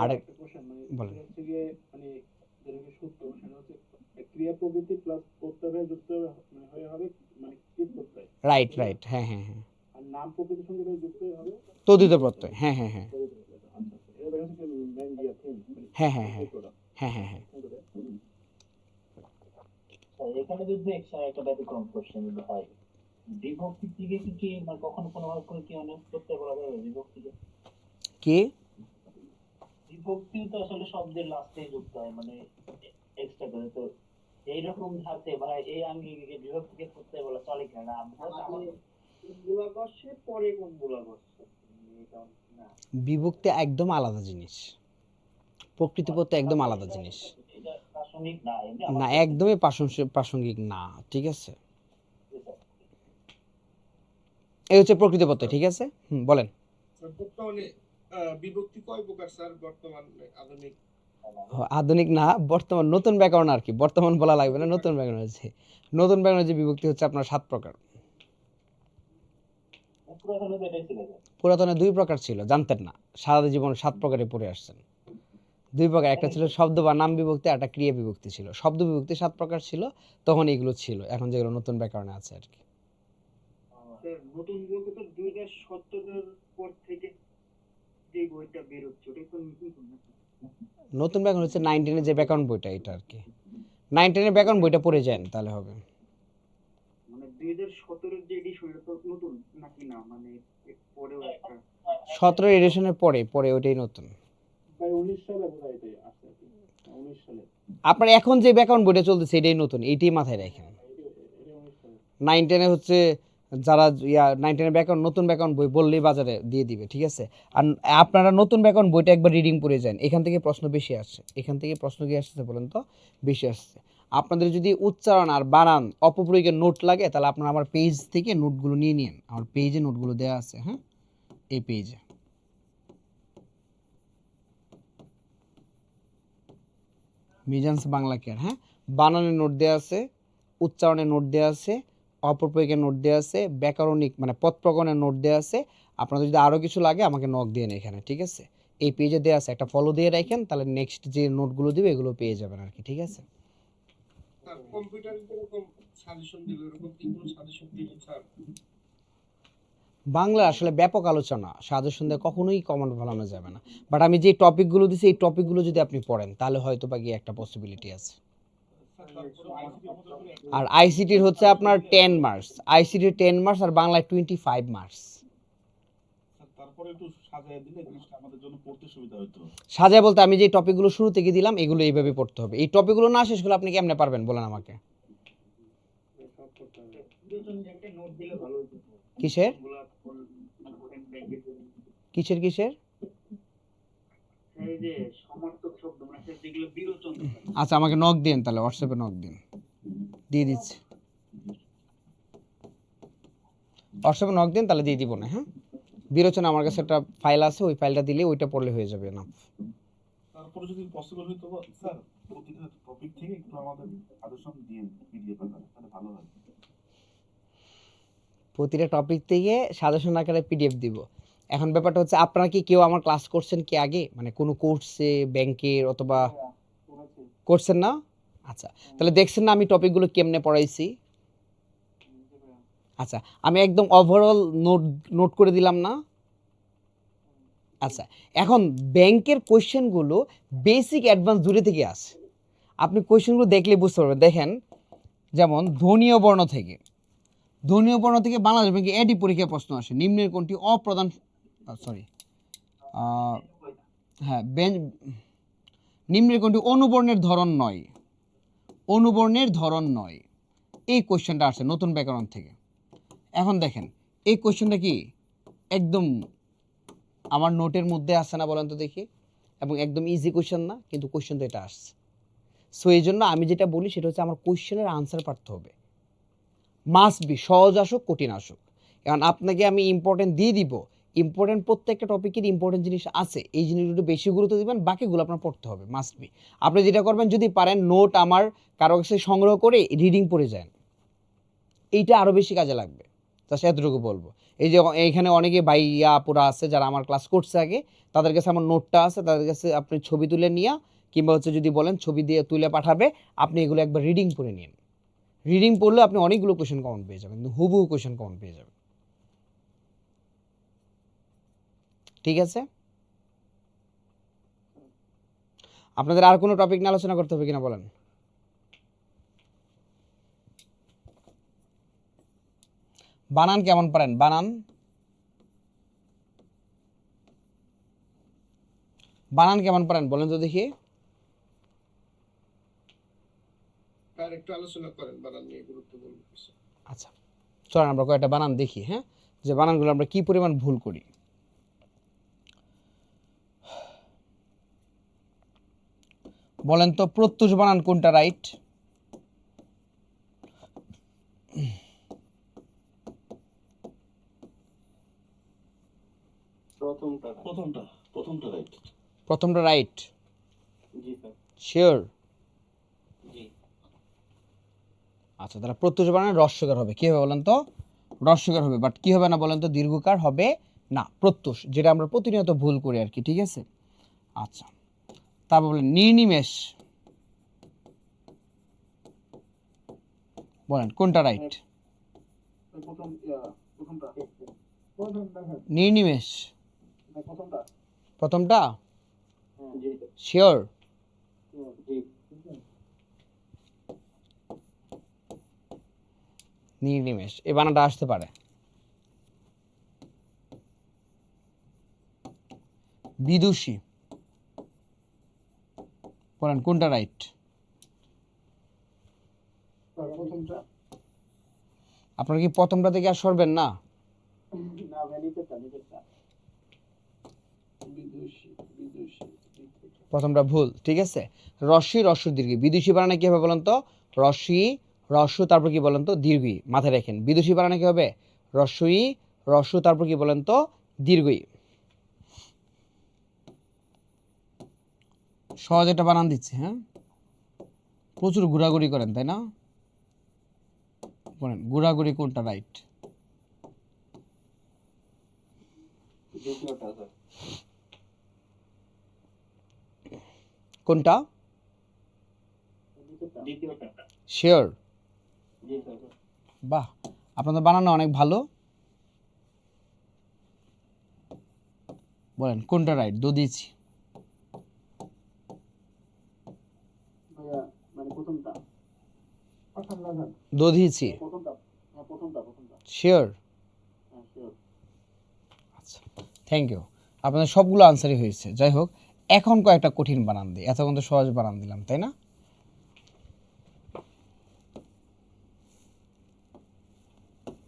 Speaker 1: আর
Speaker 2: একটা কোশ্চেন মানে
Speaker 1: বলেন।
Speaker 2: এটা হচ্ছে গিয়ে মানে যেটা সূত্র সেটা হচ্ছে ক্রিয়া প্রবৃত্তি প্লাস প্রত্যয় যুক্ত মানে হয়ে হবে মানে কৃত প্রত্যয়।
Speaker 1: রাইট রাইট, হ্যাঁ হ্যাঁ হ্যাঁ।
Speaker 2: আর নাম প্রকৃতির সঙ্গে যুক্ত হবে
Speaker 1: তদ্ধিত প্রত্যয়, হ্যাঁ হ্যাঁ হ্যাঁ
Speaker 2: তদ্ধিত প্রত্যয়। আচ্ছা এটা দেখা যাচ্ছে মেইন দিয়া থিম
Speaker 1: হ্যাঁ হ্যাঁ হ্যাঁ হ্যাঁ হ্যাঁ হ্যাঁ।
Speaker 5: এখানে যদি একটা ব্যতিক্রম কোশ্চেন হয়, বিভক্তি থেকে কি মানে কখনো কোনো ভাবে করে কি অনেক করতে বলা যাবে বিভক্তিকে?
Speaker 1: কি
Speaker 5: বিভক্তি তো আসলে শব্দের লাস্টে যুক্ত হয় মানে এক্সট্রা করে, তো এইরকম ধাতে বা এই আঙ্গিকে বিভক্তিকে করতে বলা চলে কিনা? আমাদের মূলাবর্ষে পরে কোন মূলাবর্ষ এটা না,
Speaker 1: বিভক্তি একদম আলাদা জিনিস, প্রকৃতি প্রত্যয় একদম আলাদা জিনিস।
Speaker 5: এটা প্রাসঙ্গিক না, এমনি
Speaker 1: না, একদমই প্রাসঙ্গিক না, ঠিক আছে? এই হচ্ছে প্রকৃতি প্রত্যয়, ঠিক আছে? বলেন।
Speaker 6: বর্তমানে বিভক্তি কয় প্রকার স্যার? বর্তমান আধুনিক
Speaker 1: আধুনিক না, বর্তমান নতুন ব্যাকরণ আর কি, বর্তমান বলা লাগবে না, নতুন ব্যাকরণ আছে। নতুন ব্যাকরণের যে বিভক্তি হচ্ছে আপনার 7 প্রকার।
Speaker 5: পুরাতনে তো এটাই ছিল।
Speaker 1: পুরাতনে 2 প্রকার ছিল, জানতেন না? সারা জীবন 7 প্রকারে পড়ে আসছেন। 2 প্রকার, একটা ছিল শব্দ বা নাম বিভক্তি, আর একটা ক্রিয়া বিভক্তি ছিল। শব্দ বিভক্তি 7 প্রকার ছিল, তখন এগুলো ছিল, এখন যেগুলো নতুন ব্যাকরণে আছে আর কি।
Speaker 5: নতুন বলতে তো 2017 এর পর থেকে যে বইটা বের হচ্ছে ওটা তো নতুন।
Speaker 1: নতুন ব্যাকরণ হচ্ছে 19 এর যে ব্যাকরণ বইটা, এটা আর কি। 19 এর ব্যাকরণ বইটা পড়ে যান, তাহলে হবে।
Speaker 5: মানে 2017 এর যে এডিশন এটা তো নতুন নাকি না, মানে পরেও একটা
Speaker 1: 17 এডিশনের পরে ওইটাই নতুন।
Speaker 2: ভাই 19 সালে বোধহয় এটাই আসছে আর কি। 19 সালে
Speaker 1: আপনার এখন যে ব্যাকরণ বইটা চলতেছে এটাই নতুন, এইটাই মাথায় রাখেন।
Speaker 2: এটা 19 সালে
Speaker 1: 19 হচ্ছে যারা 19 ব্যাকরণ, নতুন ব্যাকরণ বই বললেই বাজারে দিয়ে দিবে, ঠিক আছে? আর আপনারা নতুন ব্যাকরণ বইটা একবার রিডিং পড়ে যান, এখান থেকে প্রশ্ন বেশি আসছে। এখান থেকে প্রশ্ন কি আসছে বলেন তো? বেশি আসছে। আপনাদের যদি উচ্চারণ আর বানান অপপ্রয়োগের নোট লাগে, তাহলে আপনারা আমার পেজ থেকে নোটগুলো নিয়ে নিন। আমার পেজে নোটগুলো দেওয়া আছে, হ্যাঁ, এই পেজে। মিজান্স বাংলা কেয়ার, হ্যাঁ, বানানের নোট দেওয়া আছে, উচ্চারণের নোট দেওয়া আছে, অপপ্রয়োগের নোট দেওয়া আছে, ব্যাকরণিক মানে পদ প্রকরণের নোট দেওয়া আছে। আপনাদের যদি আরও কিছু লাগে আমাকে নক দিয়ে এখানে, ঠিক আছে? এই পেজে দেওয়া আছে, একটা ফলো দিয়ে রাখেন, তাহলে নেক্সট যে নোটগুলো দিবে এগুলো পেয়ে যাবেন আর কি, ঠিক আছে?
Speaker 6: স্যার কম্পিউটারে যেরকম সাজেশন দিল এরকম কি কোনো সাজেশন দিবেন স্যার?
Speaker 1: বাংলা আসলে ব্যাপক আলোচনা, সাজেশন দিয়ে কখনোই কমেন্ট বানানো যাবে না। বাট আমি যে টপিকগুলো দিছি এই টপিকগুলো যদি আপনি পড়েন তাহলে হয়তো বা গিয়ে একটা পসিবিলিটি আছে। আর আইসিটির হচ্ছে আপনার 10 মার্কস, আইসিটির 10 মার্কস, আর বাংলায় 25 মার্কস।
Speaker 7: তারপরে একটু সাজায় দিলে জিনিসটা আমাদের জন্য পড়তে সুবিধা হতো।
Speaker 1: সাজায় বলতে আমি যে টপিকগুলো শুরু থেকে দিলাম এগুলো এইভাবে পড়তে হবে। এই টপিকগুলো না শেষ করলে আপনি কেমনে পারবেন বলেন আমাকে?
Speaker 2: সব করতে হবে।
Speaker 5: একটা নোট দিলে ভালো হতো।
Speaker 1: কিসের কিসের কিসের?
Speaker 5: এই যে সমার্থক শব্দ মানে যেগুলো বিরোচন।
Speaker 1: আচ্ছা, আমাকে নক দিন, তাহলে হোয়াটসঅ্যাপে নক দিন, দিয়ে দিচ্ছি। হোয়াটসঅ্যাপে নক দিন, তাহলে দিয়ে দিব না, হ্যাঁ? বিরোচনা আমার কাছে একটা ফাইল আছে, ওই ফাইলটা দিলে ওইটা পড়লে হয়ে যাবে না।
Speaker 7: তারপরে যদি পসিবল হইতো স্যার প্রতিটা টপিক থেকে একটু আমাদের সাজেশন দিন পিডিএফ আকারে, তাহলে ভালো হয়।
Speaker 1: প্রতিটা টপিক থেকে সাজেশন আকারে পিডিএফ দিব। এখন ব্যাপারটা হচ্ছে, আপনারা কি কেউ আমার ক্লাস করছেন কি আগে, মানে কোনো কোর্সে, ব্যাংকের অথবা করছেন না? আচ্ছা, তাহলে দেখছেন না আমি টপিকগুলো কেমনে পড়াইছি? আচ্ছা, আমি একদম ওভারঅল নোট করে দিলাম না? আচ্ছা, এখন ব্যাংকের কোয়েশ্চেনগুলো বেসিক অ্যাডভান্স দূরে থেকে আসে, আপনি কোয়েশ্চেনগুলো দেখলে বুঝতে পারবেন। দেখেন, যেমন ধ্বনীয় বর্ণ থেকে বাংলাদেশ ব্যাংকে এডি পরীক্ষায় প্রশ্ন আসে, নিম্নের কোনটি অপ্রধান, হ্যাঁ, নিম্নের কোনটি অনুবর্ণের ধরন নয়, এই কোয়েশ্চেনটা আসছে নতুন ব্যাকরণ থেকে। এখন দেখেন এই কোয়েশ্চেনটা কি একদম আমার নোটের মধ্যে আসছে না বলেন তো দেখি, এবং একদম ইজি কোয়েশ্চেন না, কিন্তু কোয়েশ্চেন তো এটা আসছে। সো এই জন্য আমি যেটা বলি সেটা হচ্ছে আমার কোয়েশ্চেনের আনসার পারতে হবে, মাস্ট বি, সহজ আসুক কঠিন আসুক। কারণ আপনাকে আমি ইম্পর্টেন্ট দিয়ে দিব, ইম্পর্টেন্ট প্রত্যেকটা টপিকের ইম্পর্টেন্ট জিনিস আছে, এই জিনিসগুলো একটু বেশি গুরুত্ব দিবেন, বাকিগুলো আপনার পড়তে হবে মাস্ট বি। আপনি যেটা করবেন যদি পারেন নোট আমার কারো কাছে সংগ্রহ করে রিডিং পড়ে যান, এইটা আরও বেশি কাজে লাগবে। জাস্ট এতটুকু বলবো। এই যে এইখানে অনেকে ভাইয়া আপুরা আছে যারা আমার ক্লাস করছে আগে, তাদের কাছে আমার নোটটা আছে, তাদের কাছে আপনি ছবি তুলে নিয়ে কিংবা হচ্ছে যদি বলেন ছবি দিয়ে তুলে পাঠাবে, আপনি এগুলো একবার রিডিং পড়ে নিন। রিডিং পড়লে আপনি অনেকগুলো কোয়েশ্চেন কমন পেয়ে যাবেন, কিন্তু হুবহু কোয়েশ্চেন কমন পেয়ে যাবেন। ঠিক আছে, আপনাদের আর কোনো টপিক নিয়ে আলোচনা করতে হবে কিনা বলেন? বানান কেমন পারেন? বানান বানান কেমন পারেন বলেন তো দেখি।
Speaker 6: আর একটু আলোচনা করেন বানান নিয়ে, গুরুত্বপূর্ণ কিছু।
Speaker 1: আচ্ছা চলেন আমরা কয়েকটা বানান দেখি, হ্যাঁ, যে বানানগুলো আমরা কি পরিমাণ ভুল করি। বলেন তো প্রত্যুষ বানান কোনটা রাইট?
Speaker 5: প্রথমটা
Speaker 7: প্রথমটা রাইট।
Speaker 1: প্রথমটা রাইট?
Speaker 5: জি স্যার।
Speaker 1: শিওর?
Speaker 5: জি।
Speaker 1: আচ্ছা তাহলে প্রত্যুষ বানান রস্যকার হবে, কি হবে বলেন তো? রস্যকার হবে, বাট কি হবে না বলেন তো? দীর্ঘকার হবে না, প্রত্যুষ, যেটা আমরা প্রতিনিয়ত ভুল করি আর কি। ঠিক আছে, আচ্ছা তারপর বলেন নির্নিমেষ, বলেন কোনটা রাইট?
Speaker 2: প্রথমটা
Speaker 1: নির্নিমেষ
Speaker 2: প্রথমটা
Speaker 1: প্রথমটা?
Speaker 5: জি
Speaker 1: শিওর?
Speaker 5: জি।
Speaker 1: নির্নিমেষ এই বানানটা আসতে পারে। বিদুষী, বলেন কোনটা রাইট?
Speaker 2: প্রথমটা
Speaker 1: আপনারা কি প্রথমটা থেকে আর সরবেন না?
Speaker 2: না ভাই, নিচেরটা বিদুষী
Speaker 1: প্রথমটা ভুল, ঠিক আছে। রস্যি রস্য দীর্ঘি, বিদুষী বানানে কি হবে বলেন তো? রস্যি রস্য তারপর কি বলেন তো? দীর্ঘই। মাথায় রাখেন বিদুষী বানানে কি হবে? রস্যই রস্য তারপর কি বলেন তো? দীর্ঘই। সহজ একটা বানান দিচ্ছি, হ্যাঁ, প্রচুর ঘোরাঘুরি করেন তাই না? বলেন ঘোরাঘুরি কোনটা রাইট?
Speaker 5: দ্বিতীয়টা স্যার।
Speaker 1: কোনটা?
Speaker 5: দ্বিতীয়টা।
Speaker 1: শিওর?
Speaker 5: জি স্যার।
Speaker 1: বাহ, আপনাদের বানানো অনেক ভালো। বলেন কোনটা রাইট? দিয়েছি
Speaker 2: ভাইয়া, মানে প্রথমটা
Speaker 1: দিয়েছি।
Speaker 2: প্রথমটা
Speaker 1: শিওর?
Speaker 2: হ্যাঁ শিওর।
Speaker 1: আচ্ছা থ্যাংক ইউ, আপনাদের সবগুলো আনসারই হয়েছে। যাই হোক, এখন কয়েকটা কঠিন বানান দিই, এতক্ষণ তো সহজ বানান দিলাম তাই না?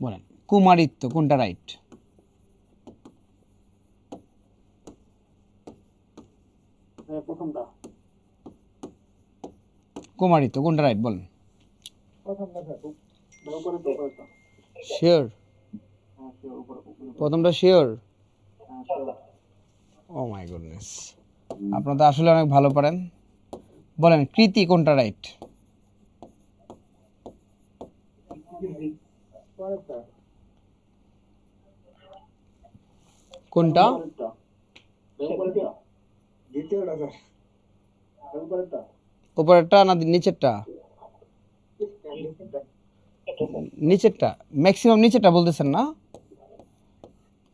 Speaker 1: বলেন কুমারিত্ব কোনটা রাইট?
Speaker 2: প্রথমটা
Speaker 1: কুমারিত্ব কোনটা রাইট বলেন?
Speaker 2: উপরেরটা
Speaker 1: শিওর?
Speaker 2: হ্যাঁ শিওর, উপরে
Speaker 1: প্রথমটা শিওর?
Speaker 2: হ্যাঁ শিওর।
Speaker 1: ও মাই গুডনেস, আপনারা তো আসলে অনেক ভালো পারেন। বলেন কৃতি কোনটা রাইট? কোনটা? উপরেরটা না নিচেরটা? নিচেরটা, ম্যাক্সিমাম নিচেরটা বলতেছেন না?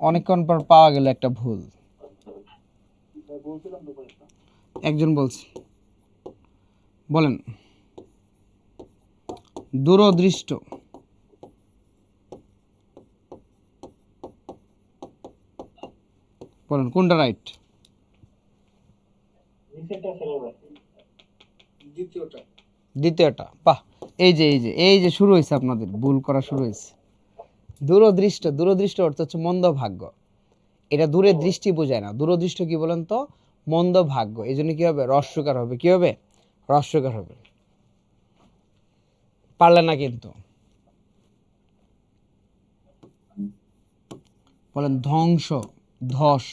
Speaker 1: অনেকক্ষণ পর পাওয়া গেল একটা ভুল, একজন বলছে। বলেন দূরদৃষ্ট, বলেন কোনটা রাইট?
Speaker 5: নিচেরটা স্যার।
Speaker 6: দ্বিতীয়টা।
Speaker 1: দ্বিতীয়টা। বাহ, এই যে শুরু হয়েছে, আপনাদের ভুল করা শুরু হয়েছে। দূরদৃষ্ট অর্থ হচ্ছে মন্দ ভাগ্য। এটা দূরের দৃষ্টি বোঝায় না। দূরদৃষ্ট কি বলেন তো? মন্দ ভাগ্য। এই জন্য কি হবে? রস্যকার হবে। কি হবে? রস্যকার হবে। পারলেন না কিন্তু। বলেন ধ্বংস, ধস,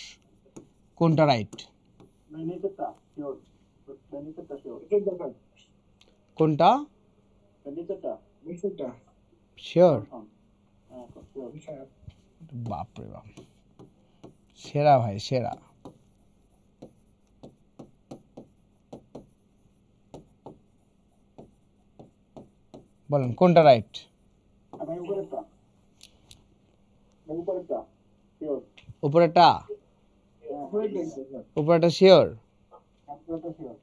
Speaker 1: কোনটা রাইট?
Speaker 2: নিচেরটা শিওর, নিচেরটা শিওর,
Speaker 1: কোনটা
Speaker 2: নিচেরটা
Speaker 6: বিষয়টা
Speaker 1: শিওর?
Speaker 2: হ্যাঁ শিওর।
Speaker 6: বিষয়
Speaker 1: বাপরে বাপ, সেরা ভাই সেরা। বলেন কোনটা রাইট?
Speaker 2: ভাই উপরেরটা, ভাই উপরেরটা শিওর,
Speaker 1: উপরেটা?
Speaker 6: উপরেটাই স্যার,
Speaker 1: উপরেটা শিওর?
Speaker 2: উপরেরটা শিওর।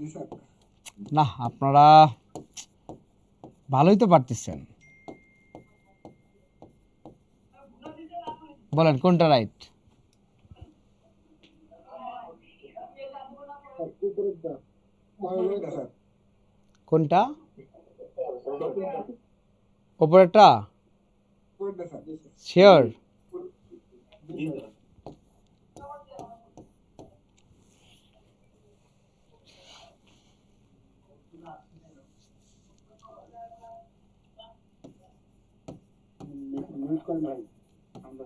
Speaker 6: বিষয়টা
Speaker 1: না, আপনারা ভালোই তো পারতেছেন। বলেন কোনটা রাইট?
Speaker 6: উপরেরটা উপরেরটা স্যার,
Speaker 1: কোনটা? উপরেটা
Speaker 6: উপরেরটা স্যার।
Speaker 1: শিওর?
Speaker 2: মিউট করেন ভাই, আমরা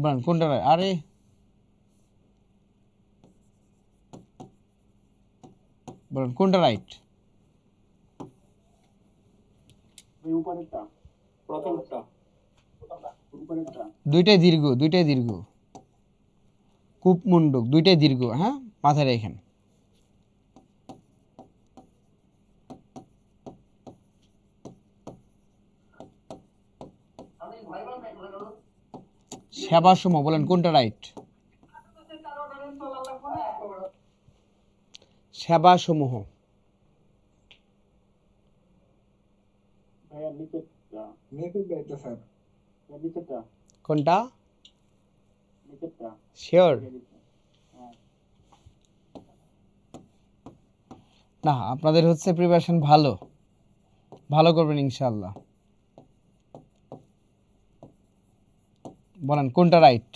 Speaker 1: বলেন কোনটা রাইট? আরে বলেন কোনটা রাইট?
Speaker 2: ভাই উপরেরটা, প্রথমটা, উপরেরটা।
Speaker 1: দুইটাই দীর্ঘ। কূপ মুন্ডক দুইটাই দীর্ঘ, হ্যাঁ মাথায় রেখেন। সেবা সম, বলেন কোনটা রাইট? সেবা সমূহ।
Speaker 2: ভাইয়া নিচেরটা,
Speaker 6: নিচেরটা এটা স্যার,
Speaker 2: নিচেরটা,
Speaker 1: কোনটা?
Speaker 2: নিচেরটা
Speaker 1: শিওর?
Speaker 2: হ্যাঁ।
Speaker 1: না, আপনাদের হচ্ছে প্রিপারেশন ভালো করবেন ইনশাআল্লাহ। বলেন কোনটা রাইট?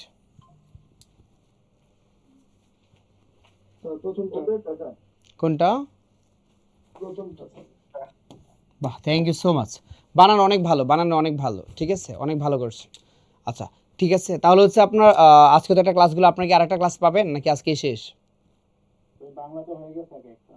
Speaker 6: স্যার প্রথমটা,
Speaker 1: কোনটা?
Speaker 6: প্রথমটা স্যার।
Speaker 1: বাহ, থ্যাংক ইউ সো মাচ। বানানো অনেক ভালো, ঠিক আছে, অনেক ভালো করছে। আচ্ছা ঠিক আছে, তাহলে হচ্ছে আপনার আজকে তো একটা ক্লাসগুলো, আপনার কি আরেকটা ক্লাস পাবেন নাকি আজকেই শেষ?
Speaker 2: ওই বাংলাতে হয়ে গেছে আগে একটা।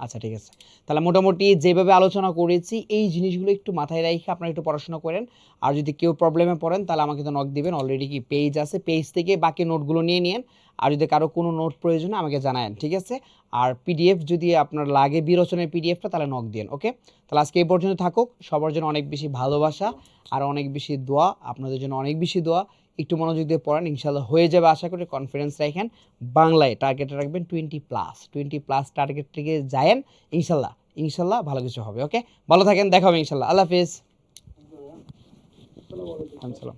Speaker 1: আচ্ছা ঠিক আছে, তাহলে মোটামুটি যেভাবে আলোচনা করেছি এই জিনিসগুলো একটু মাথায় রেখে আপনারা একটু পড়াশোনা করেন। আর যদি কেউ প্রবলেমে পড়েন তাহলে আমাকে তো নক দিবেন, অলরেডি কি পেজ আছে, পেজ থেকে বাকি নোটগুলো নিয়ে নিন। আর যদি কারো কোনো নোট প্রয়োজন হয় আমাকে জানায়েন, ঠিক আছে। আর পিডিএফ যদি আপনার লাগে, বিরোচনের পিডিএফটা, তাহলে নক দিন। ওকে, তাহলে আজকে এই পর্যন্ত থাকুক। সবার জন্য অনেক বেশি ভালোবাসা আর অনেক বেশি দোয়া, আপনাদের জন্য অনেক বেশি দোয়া। একটু মনোযোগ দিয়ে পড়েন, ইনশাল্লাহ হয়ে যাবে আশা করি। কনফিডেন্স রাখেন, বাংলায় টার্গেট রাখবেন 20+ টার্গেট থেকে যায়েন, ইনশাল্লাহ ভালো কিছু হবে। ওকে, ভালো থাকেন, দেখা হবে ইনশাল্লাহ। আল্লাহ হাফিজ।
Speaker 2: আসসালামু আলাইকুম।
Speaker 1: আসসালাম।